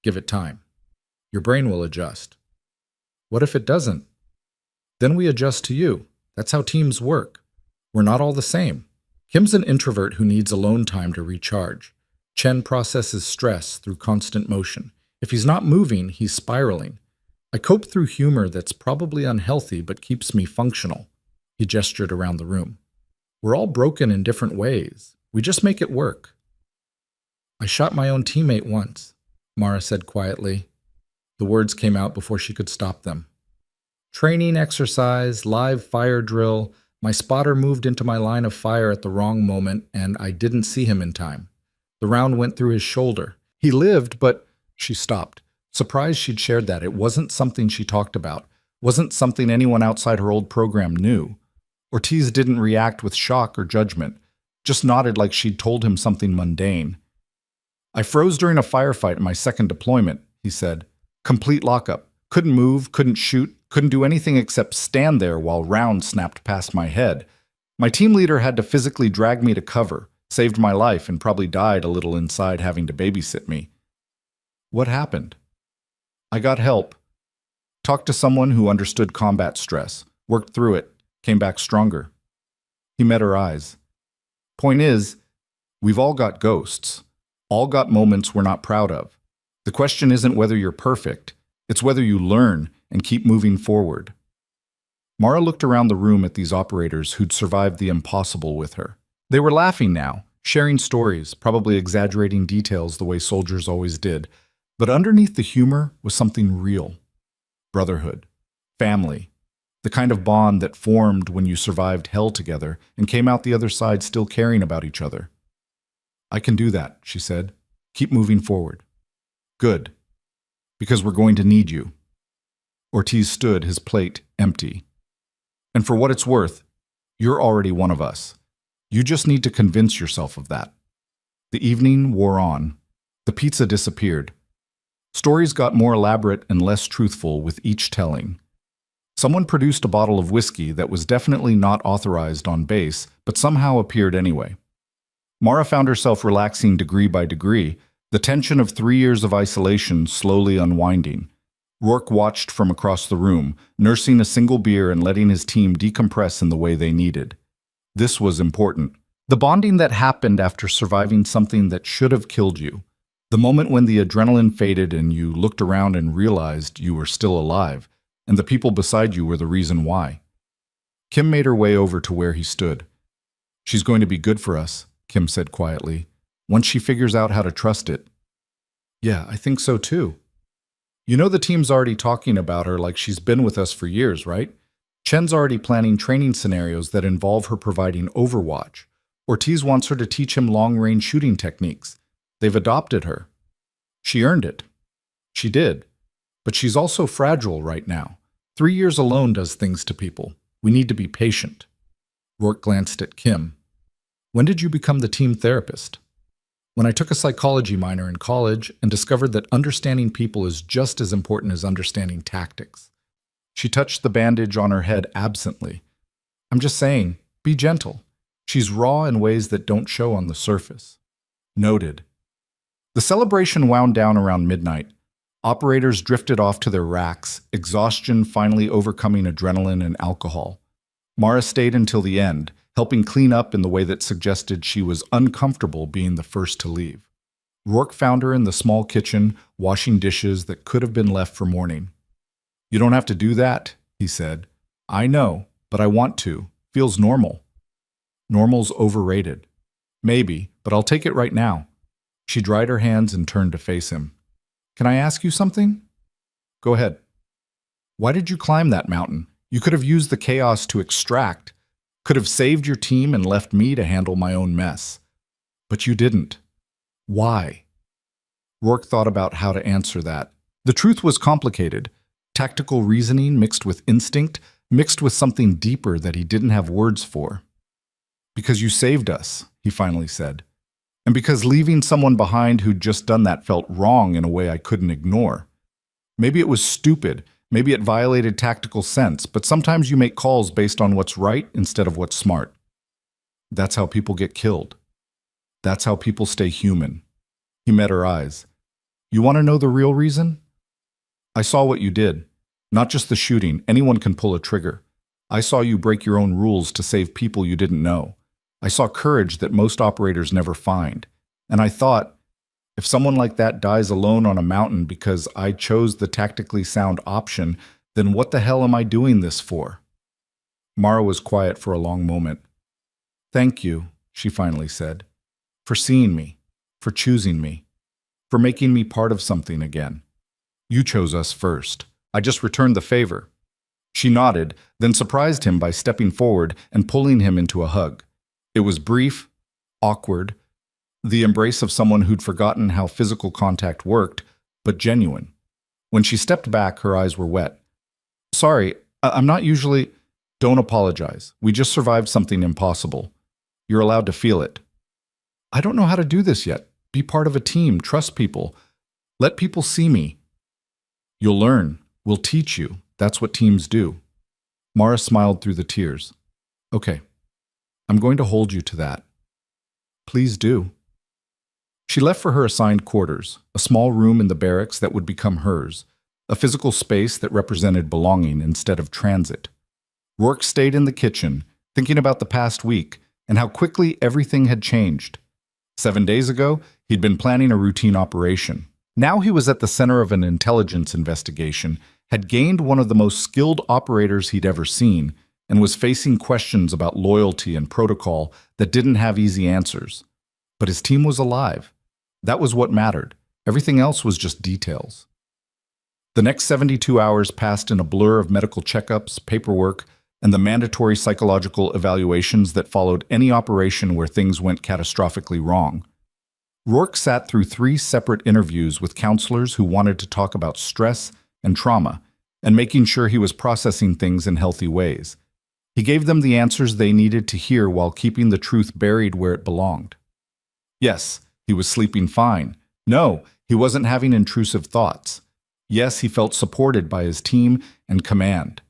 Give it time. Your brain will adjust. What if it doesn't? Then we adjust to you. That's how teams work. We're not all the same. Kim's an introvert who needs alone time to recharge. Chen processes stress through constant motion. If he's not moving, he's spiraling. I cope through humor that's probably unhealthy but keeps me functional. He gestured around the room. We're all broken in different ways. We just make it work. I shot my own teammate once, Mara said quietly. The words came out before she could stop them. Training exercise, live fire drill. My spotter moved into my line of fire at the wrong moment, and I didn't see him in time. The round went through his shoulder. He lived, but she stopped, surprised she'd shared that. It wasn't something she talked about, wasn't something anyone outside her old program knew. Ortiz didn't react with shock or judgment, just nodded like she'd told him something mundane. I froze during a firefight in my second deployment, he said. Complete lockup. Couldn't move, couldn't shoot, couldn't do anything except stand there while rounds snapped past my head. My team leader had to physically drag me to cover, saved my life, and probably died a little inside having to babysit me. What happened? I got help. Talked to someone who understood combat stress, worked through it, came back stronger. He met her eyes. Point is, we've all got ghosts. All got moments we're not proud of. The question isn't whether you're perfect, it's whether you learn and keep moving forward. Mara looked around the room at these operators who'd survived the impossible with her. They were laughing now, sharing stories, probably exaggerating details the way soldiers always did. But underneath the humor was something real. Brotherhood. Family. The kind of bond that formed when you survived hell together and came out the other side still caring about each other. I can do that, she said. Keep moving forward. Good. Because we're going to need you. Ortiz stood, his plate empty. And for what it's worth, you're already one of us. You just need to convince yourself of that. The evening wore on. The pizza disappeared. Stories got more elaborate and less truthful with each telling. Someone produced a bottle of whiskey that was definitely not authorized on base, but somehow appeared anyway. Mara found herself relaxing degree by degree, the tension of 3 years of isolation slowly unwinding. Rourke watched from across the room, nursing a single beer and letting his team decompress in the way they needed. This was important. The bonding that happened after surviving something that should have killed you. The moment when the adrenaline faded and you looked around and realized you were still alive, and the people beside you were the reason why. Kim made her way over to where he stood. She's going to be good for us, Kim said quietly, once she figures out how to trust it. Yeah, I think so too. You know the team's already talking about her like she's been with us for years, right? Chen's already planning training scenarios that involve her providing overwatch. Ortiz wants her to teach him long-range shooting techniques. They've adopted her. She earned it. She did. But she's also fragile right now. 3 years alone does things to people. We need to be patient. Rourke glanced at Kim. When did you become the team therapist? When I took a psychology minor in college and discovered that understanding people is just as important as understanding tactics. She touched the bandage on her head absently. I'm just saying, be gentle. She's raw in ways that don't show on the surface. Noted. The celebration wound down around midnight. Operators drifted off to their racks, exhaustion finally overcoming adrenaline and alcohol. Mara stayed until the end, helping clean up in the way that suggested she was uncomfortable being the first to leave. Rourke found her in the small kitchen, washing dishes that could have been left for morning. You don't have to do that, he said. I know, but I want to. Feels normal. Normal's overrated. Maybe, but I'll take it right now. She dried her hands and turned to face him. Can I ask you something? Go ahead. Why did you climb that mountain? You could have used the chaos to extract, could have saved your team and left me to handle my own mess. But you didn't. Why? Rourke thought about how to answer that. The truth was complicated. Tactical reasoning mixed with instinct, mixed with something deeper that he didn't have words for. Because you saved us, he finally said. And because leaving someone behind who'd just done that felt wrong in a way I couldn't ignore. Maybe it was stupid, maybe it violated tactical sense, but sometimes you make calls based on what's right instead of what's smart. That's how people get killed. That's how people stay human. He met her eyes. You want to know the real reason? I saw what you did. Not just the shooting, anyone can pull a trigger. I saw you break your own rules to save people you didn't know. I saw courage that most operators never find. And I thought, if someone like that dies alone on a mountain because I chose the tactically sound option, then what the hell am I doing this for? Mara was quiet for a long moment. Thank you, she finally said, for seeing me, for choosing me, for making me part of something again. You chose us first. I just returned the favor. She nodded, then surprised him by stepping forward and pulling him into a hug. It was brief, awkward, the embrace of someone who'd forgotten how physical contact worked, but genuine. When she stepped back, her eyes were wet. Sorry, I'm not usually... Don't apologize. We just survived something impossible. You're allowed to feel it. I don't know how to do this yet. Be part of a team. Trust people. Let people see me. You'll learn. We'll teach you. That's what teams do. Mara smiled through the tears. Okay. I'm going to hold you to that. Please do. She left for her assigned quarters, a small room in the barracks that would become hers, a physical space that represented belonging instead of transit. Rourke stayed in the kitchen, thinking about the past week and how quickly everything had changed. 7 days ago, he'd been planning a routine operation. Now he was at the center of an intelligence investigation, had gained one of the most skilled operators he'd ever seen, and was facing questions about loyalty and protocol that didn't have easy answers. But his team was alive. That was what mattered. Everything else was just details. The next 72 hours passed in a blur of medical checkups, paperwork, and the mandatory psychological evaluations that followed any operation where things went catastrophically wrong. Rourke sat through 3 separate interviews with counselors who wanted to talk about stress and trauma, and making sure he was processing things in healthy ways. He gave them the answers they needed to hear while keeping the truth buried where it belonged. Yes, he was sleeping fine. No, he wasn't having intrusive thoughts. Yes, he felt supported by his team and command.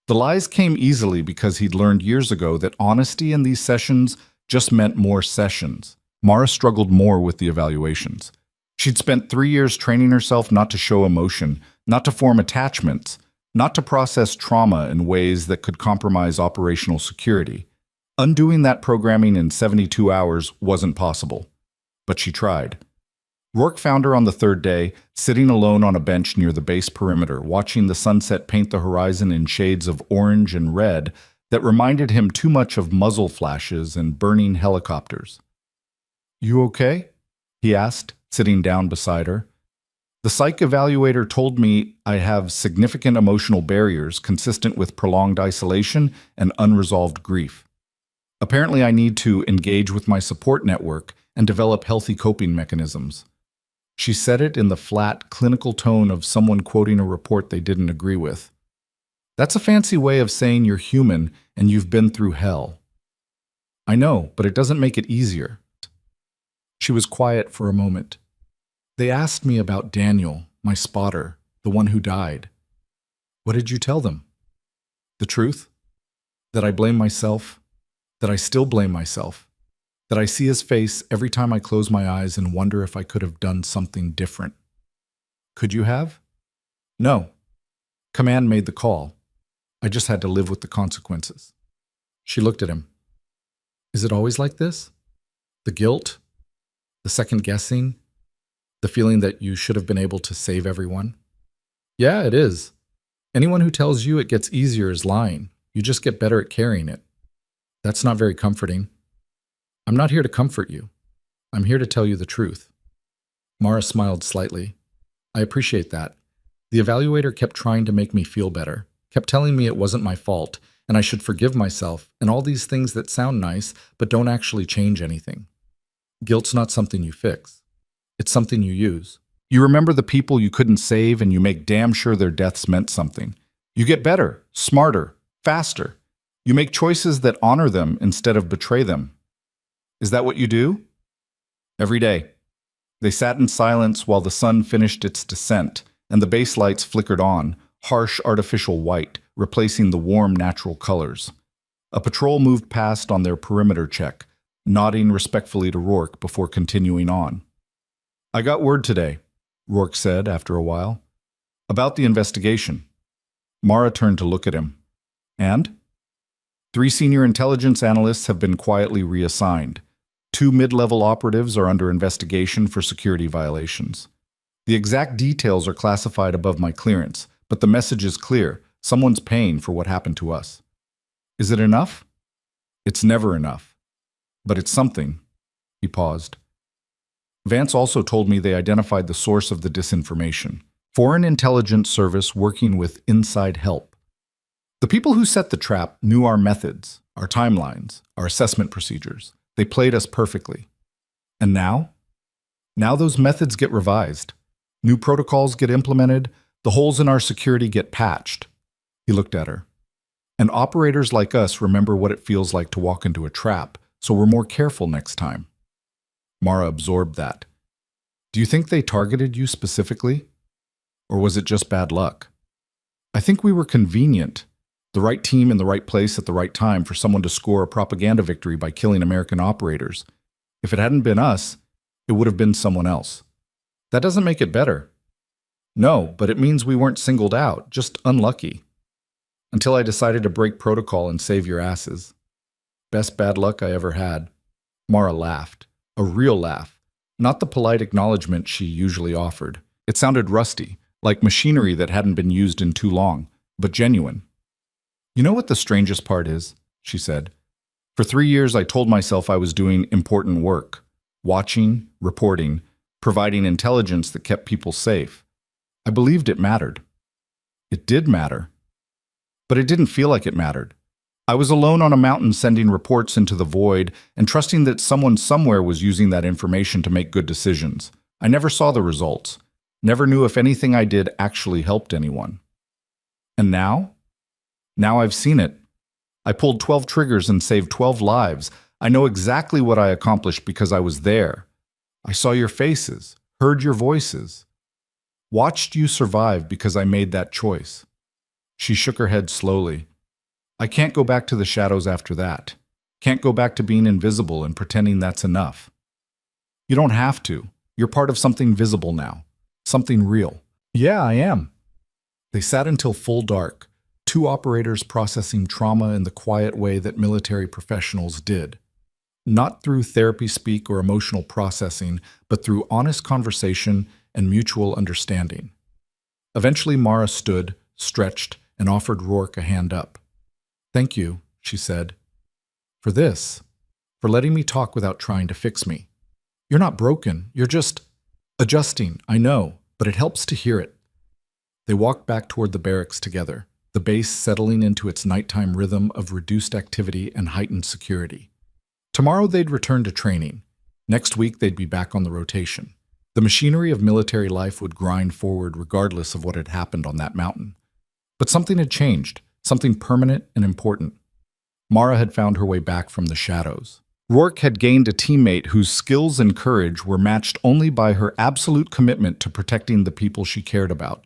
The lies came easily because he'd learned years ago that honesty in these sessions just meant more sessions. Mara struggled more with the evaluations. She'd spent 3 years training herself not to show emotion, not to form attachments, not to process trauma in ways that could compromise operational security. Undoing that programming in 72 hours wasn't possible. But she tried. Rourke found her on the 3rd day, sitting alone on a bench near the base perimeter, watching the sunset paint the horizon in shades of orange and red that reminded him too much of muzzle flashes and burning helicopters. "You okay?" he asked, sitting down beside her. "The psych evaluator told me I have significant emotional barriers consistent with prolonged isolation and unresolved grief. Apparently, I need to engage with my support network and develop healthy coping mechanisms." She said it in the flat, clinical tone of someone quoting a report they didn't agree with. That's a fancy way of saying you're human and you've been through hell. I know, but it doesn't make it easier. She was quiet for a moment. They asked me about Daniel, my spotter, the one who died. What did you tell them? The truth? That I blame myself? That I still blame myself? That I see his face every time I close my eyes and wonder if I could have done something different? Could you have? No. Command made the call. I just had to live with the consequences. She looked at him. Is it always like this? The guilt? The second guessing? The feeling that you should have been able to save everyone? Yeah, it is. Anyone who tells you it gets easier is lying. You just get better at carrying it. That's not very comforting. I'm not here to comfort you. I'm here to tell you the truth. Mara smiled slightly. I appreciate that. The evaluator kept trying to make me feel better, kept telling me it wasn't my fault, and I should forgive myself, and all these things that sound nice, but don't actually change anything. Guilt's not something you fix. It's something you use. You remember the people you couldn't save, and you make damn sure their deaths meant something. You get better, smarter, faster. You make choices that honor them instead of betray them. Is that what you do? Every day. They sat in silence while the sun finished its descent, and the base lights flickered on, harsh artificial white, replacing the warm natural colors. A patrol moved past on their perimeter check, nodding respectfully to Rourke before continuing on. I got word today, Rourke said after a while, about the investigation. Mara turned to look at him. And? 3 senior intelligence analysts have been quietly reassigned. 2 mid-level operatives are under investigation for security violations. The exact details are classified above my clearance, but the message is clear. Someone's paying for what happened to us. Is it enough? It's never enough. But it's something. He paused. Vance also told me they identified the source of the disinformation. Foreign intelligence service working with inside help. The people who set the trap knew our methods, our timelines, our assessment procedures. They played us perfectly. And now? Now those methods get revised. New protocols get implemented. The holes in our security get patched. He looked at her. And operators like us remember what it feels like to walk into a trap, so we're more careful next time. Mara absorbed that. Do you think they targeted you specifically? Or was it just bad luck? I think we were convenient. The right team in the right place at the right time for someone to score a propaganda victory by killing American operators. If it hadn't been us, it would have been someone else. That doesn't make it better. No, but it means we weren't singled out, just unlucky. Until I decided to break protocol and save your asses. Best bad luck I ever had. Mara laughed. A real laugh. Not the polite acknowledgement she usually offered. It sounded rusty, like machinery that hadn't been used in too long, but genuine. You know what the strangest part is? She said. For 3 years I told myself I was doing important work. Watching, reporting, providing intelligence that kept people safe. I believed it mattered. It did matter. But it didn't feel like it mattered. I was alone on a mountain sending reports into the void and trusting that someone somewhere was using that information to make good decisions. I never saw the results. Never knew if anything I did actually helped anyone. And now? Now I've seen it. I pulled 12 triggers and saved 12 lives. I know exactly what I accomplished because I was there. I saw your faces, heard your voices. Watched you survive because I made that choice. She shook her head slowly. I can't go back to the shadows after that. Can't go back to being invisible and pretending that's enough. You don't have to. You're part of something visible now. Something real. Yeah, I am. They sat until full dark, 2 operators processing trauma in the quiet way that military professionals did. Not through therapy speak or emotional processing, but through honest conversation and mutual understanding. Eventually Mara stood, stretched, and offered Rourke a hand up. Thank you, she said. For this. For letting me talk without trying to fix me. You're not broken. You're just adjusting, I know, but it helps to hear it. They walked back toward the barracks together, the base settling into its nighttime rhythm of reduced activity and heightened security. Tomorrow they'd return to training. Next week they'd be back on the rotation. The machinery of military life would grind forward regardless of what had happened on that mountain. But something had changed, something permanent and important. Mara had found her way back from the shadows. Rourke had gained a teammate whose skills and courage were matched only by her absolute commitment to protecting the people she cared about.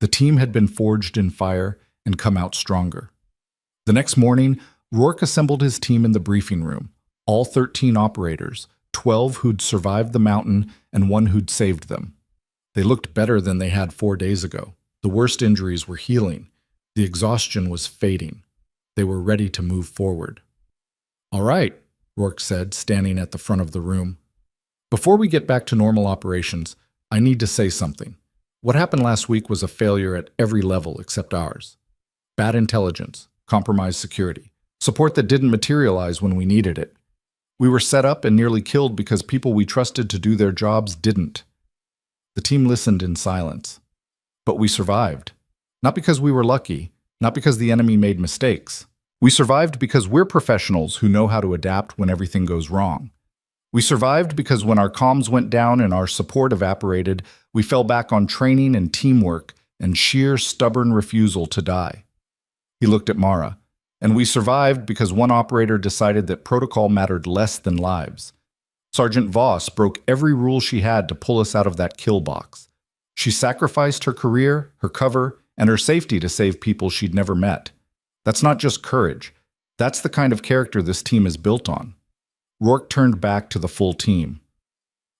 The team had been forged in fire and come out stronger. The next morning, Rourke assembled his team in the briefing room, all 13 operators, 12 who'd survived the mountain and 1 who'd saved them. They looked better than they had 4 days ago. The worst injuries were healing. The exhaustion was fading. They were ready to move forward. All right, Rourke said, standing at the front of the room. Before we get back to normal operations, I need to say something. What happened last week was a failure at every level except ours. Bad intelligence, compromised security, support that didn't materialize when we needed it. We were set up and nearly killed because people we trusted to do their jobs didn't. The team listened in silence. But we survived. Not because we were lucky, not because the enemy made mistakes. We survived because we're professionals who know how to adapt when everything goes wrong. We survived because when our comms went down and our support evaporated, we fell back on training and teamwork and sheer stubborn refusal to die. He looked at Mara. And we survived because one operator decided that protocol mattered less than lives. Sergeant Voss broke every rule she had to pull us out of that kill box. She sacrificed her career, her cover, and her safety to save people she'd never met. That's not just courage. That's the kind of character this team is built on. Rourke turned back to the full team.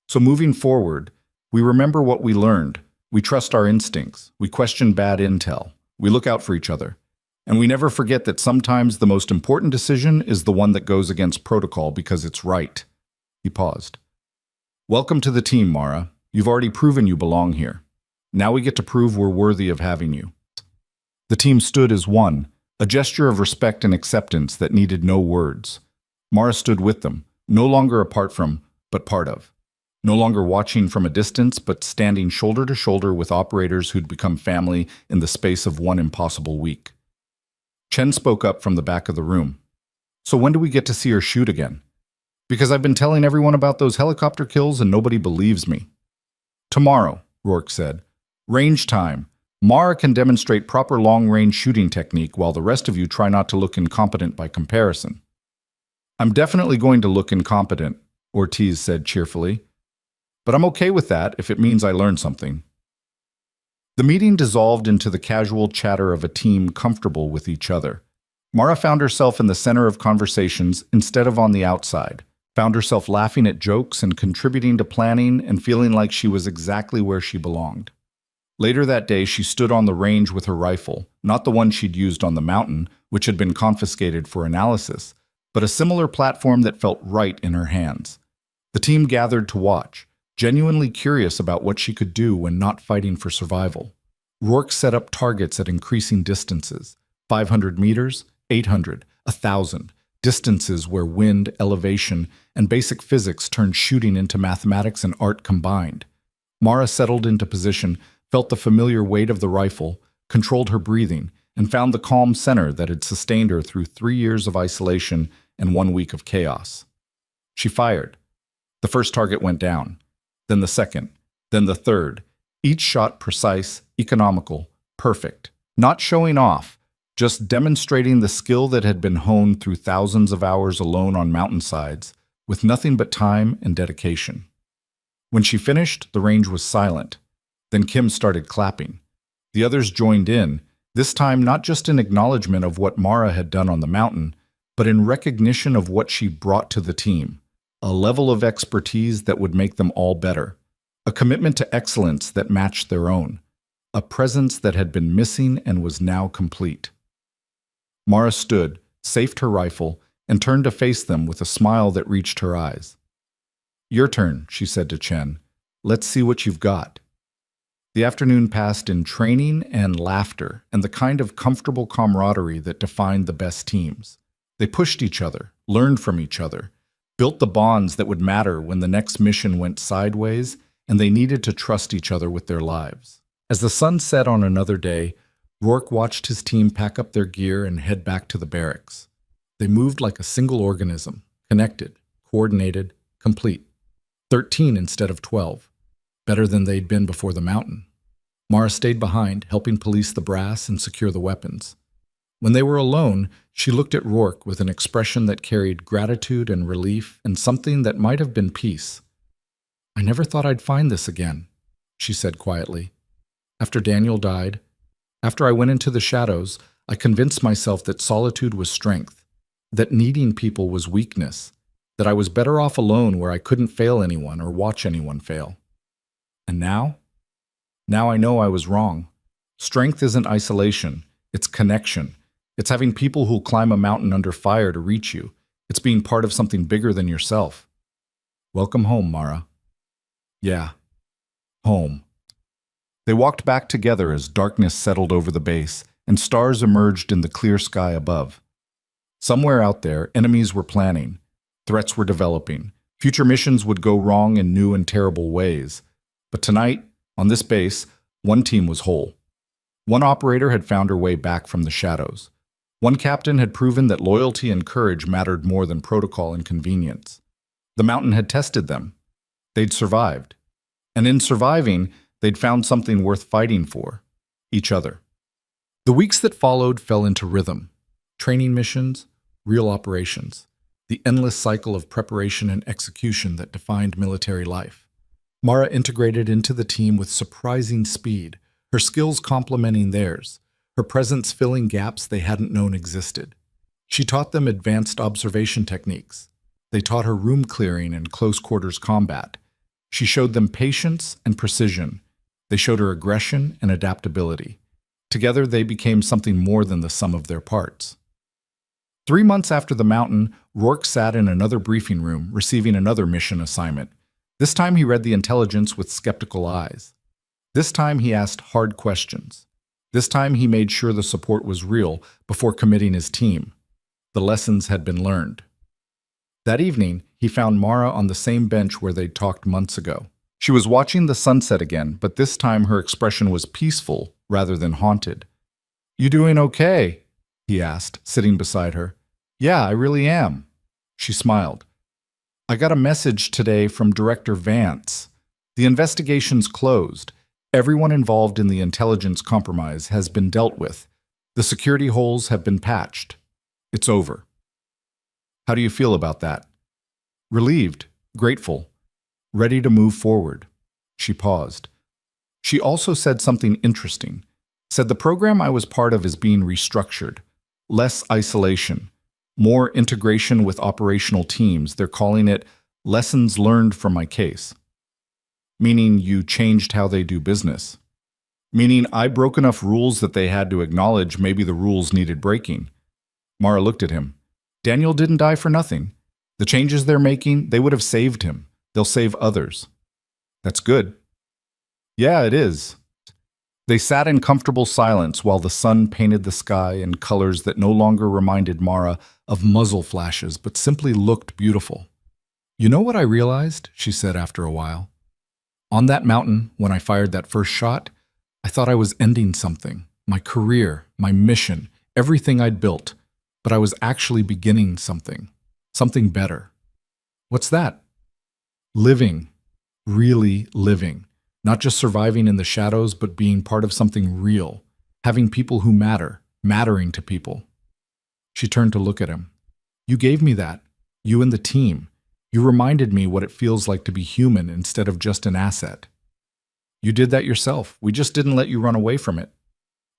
So moving forward, we remember what we learned. We trust our instincts. We question bad intel. We look out for each other. And we never forget that sometimes the most important decision is the one that goes against protocol because it's right. He paused. Welcome to the team, Mara. You've already proven you belong here. Now we get to prove we're worthy of having you. The team stood as one, a gesture of respect and acceptance that needed no words. Mara stood with them, no longer apart from, but part of. No longer watching from a distance, but standing shoulder to shoulder with operators who'd become family in the space of one impossible week. Chen spoke up from the back of the room. So when do we get to see her shoot again? Because I've been telling everyone about those helicopter kills and nobody believes me. Tomorrow, Rourke said. Range time. Mara can demonstrate proper long-range shooting technique while the rest of you try not to look incompetent by comparison. I'm definitely going to look incompetent, Ortiz said cheerfully. But I'm okay with that if it means I learn something. The meeting dissolved into the casual chatter of a team comfortable with each other. Mara found herself in the center of conversations instead of on the outside, found herself laughing at jokes and contributing to planning and feeling like she was exactly where she belonged. Later that day, she stood on the range with her rifle, not the one she'd used on the mountain, which had been confiscated for analysis, but a similar platform that felt right in her hands. The team gathered to watch, genuinely curious about what she could do when not fighting for survival. Rourke set up targets at increasing distances, 500 meters, 800, 1,000, distances where wind, elevation, and basic physics turned shooting into mathematics and art combined. Mara settled into position, felt the familiar weight of the rifle, controlled her breathing, and found the calm center that had sustained her through 3 years of isolation and 1 week of chaos. She fired. The first target went down, then the second, then the third, each shot precise, economical, perfect. Not showing off, just demonstrating the skill that had been honed through thousands of hours alone on mountainsides, with nothing but time and dedication. When she finished, the range was silent. Then Kim started clapping. The others joined in, this time not just in acknowledgement of what Mara had done on the mountain, but in recognition of what she brought to the team, a level of expertise that would make them all better, a commitment to excellence that matched their own, a presence that had been missing and was now complete. Mara stood, safed her rifle, and turned to face them with a smile that reached her eyes. Your turn, she said to Chen. Let's see what you've got. The afternoon passed in training and laughter and the kind of comfortable camaraderie that defined the best teams. They pushed each other, learned from each other, built the bonds that would matter when the next mission went sideways, and they needed to trust each other with their lives. As the sun set on another day, Rourke watched his team pack up their gear and head back to the barracks. They moved like a single organism, connected, coordinated, complete. 13 instead of 12. Better than they'd been before the mountain. Mara stayed behind, helping police the brass and secure the weapons. When they were alone, she looked at Rourke with an expression that carried gratitude and relief and something that might have been peace. I never thought I'd find this again, she said quietly. After Daniel died, after I went into the shadows, I convinced myself that solitude was strength, that needing people was weakness, that I was better off alone where I couldn't fail anyone or watch anyone fail. And now? Now I know I was wrong. Strength isn't isolation, it's connection. It's having people who'll climb a mountain under fire to reach you. It's being part of something bigger than yourself. Welcome home, Mara. Yeah, home. They walked back together as darkness settled over the base and stars emerged in the clear sky above. Somewhere out there, enemies were planning. Threats were developing. Future missions would go wrong in new and terrible ways. But tonight, on this base, one team was whole. One operator had found her way back from the shadows. One captain had proven that loyalty and courage mattered more than protocol and convenience. The mountain had tested them. They'd survived. And in surviving, they'd found something worth fighting for: each other. The weeks that followed fell into rhythm. Training missions, real operations. The endless cycle of preparation and execution that defined military life. Mara integrated into the team with surprising speed, her skills complementing theirs, her presence filling gaps they hadn't known existed. She taught them advanced observation techniques. They taught her room clearing and close-quarters combat. She showed them patience and precision. They showed her aggression and adaptability. Together, they became something more than the sum of their parts. 3 months after the mountain, Rourke sat in another briefing room, receiving another mission assignment. This time he read the intelligence with skeptical eyes. This time he asked hard questions. This time he made sure the support was real before committing his team. The lessons had been learned. That evening, he found Mara on the same bench where they'd talked months ago. She was watching the sunset again, but this time her expression was peaceful rather than haunted. "You doing okay?" he asked, sitting beside her. "Yeah, I really am." She smiled. "I got a message today from Director Vance. The investigation's closed. Everyone involved in the intelligence compromise has been dealt with. The security holes have been patched. It's over." "How do you feel about that?" "Relieved, grateful, ready to move forward." She paused. She also said something interesting. Said the program I was part of is being restructured. Less isolation, more integration with operational teams. They're calling it lessons learned from my case. Meaning you changed how they do business. Meaning I broke enough rules that they had to acknowledge maybe the rules needed breaking. Mara looked at him. Daniel didn't die for nothing. The changes they're making, they would have saved him. They'll save others. That's good. Yeah, it is. They sat in comfortable silence while the sun painted the sky in colors that no longer reminded Mara of muzzle flashes, but simply looked beautiful. "You know what I realized?" she said after a while. "On that mountain, when I fired that first shot, I thought I was ending something. My career, my mission, everything I'd built. But I was actually beginning something. Something better." "What's that?" "Living. Really living. Not just surviving in the shadows, but being part of something real. Having people who matter, mattering to people." She turned to look at him. "You gave me that. You and the team. You reminded me what it feels like to be human instead of just an asset. You did that yourself. We just didn't let you run away from it.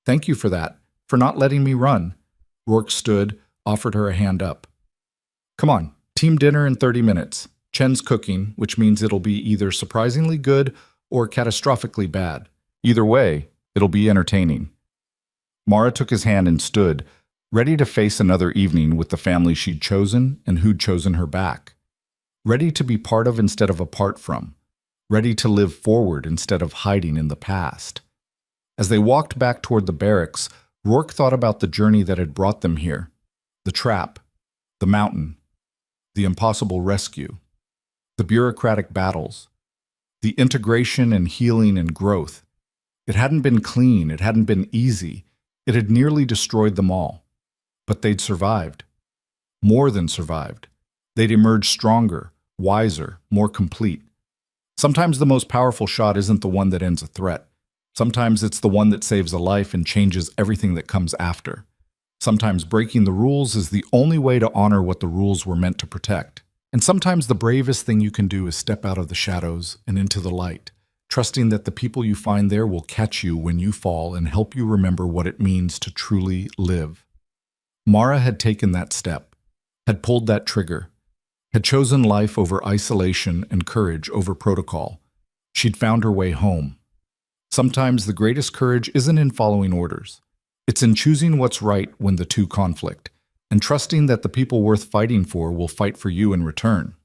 Thank you for that, for not letting me run." Rourke stood, offered her a hand up. "Come on, team dinner in 30 minutes. Chen's cooking, which means it'll be either surprisingly good or catastrophically bad. Either way, it'll be entertaining." Mara took his hand and stood, ready to face another evening with the family she'd chosen and who'd chosen her back. Ready to be part of instead of apart from. Ready to live forward instead of hiding in the past. As they walked back toward the barracks, Rourke thought about the journey that had brought them here. The trap, the mountain, the impossible rescue, the bureaucratic battles, the integration and healing and growth. It hadn't been clean, it hadn't been easy, it had nearly destroyed them all. But they'd survived. More than survived. They'd emerged stronger, wiser, more complete. Sometimes the most powerful shot isn't the one that ends a threat. Sometimes it's the one that saves a life and changes everything that comes after. Sometimes breaking the rules is the only way to honor what the rules were meant to protect. And sometimes the bravest thing you can do is step out of the shadows and into the light, trusting that the people you find there will catch you when you fall and help you remember what it means to truly live. Mara had taken that step, had pulled that trigger, had chosen life over isolation and courage over protocol. She'd found her way home. Sometimes the greatest courage isn't in following orders. It's in choosing what's right when the two conflict, and trusting that the people worth fighting for will fight for you in return.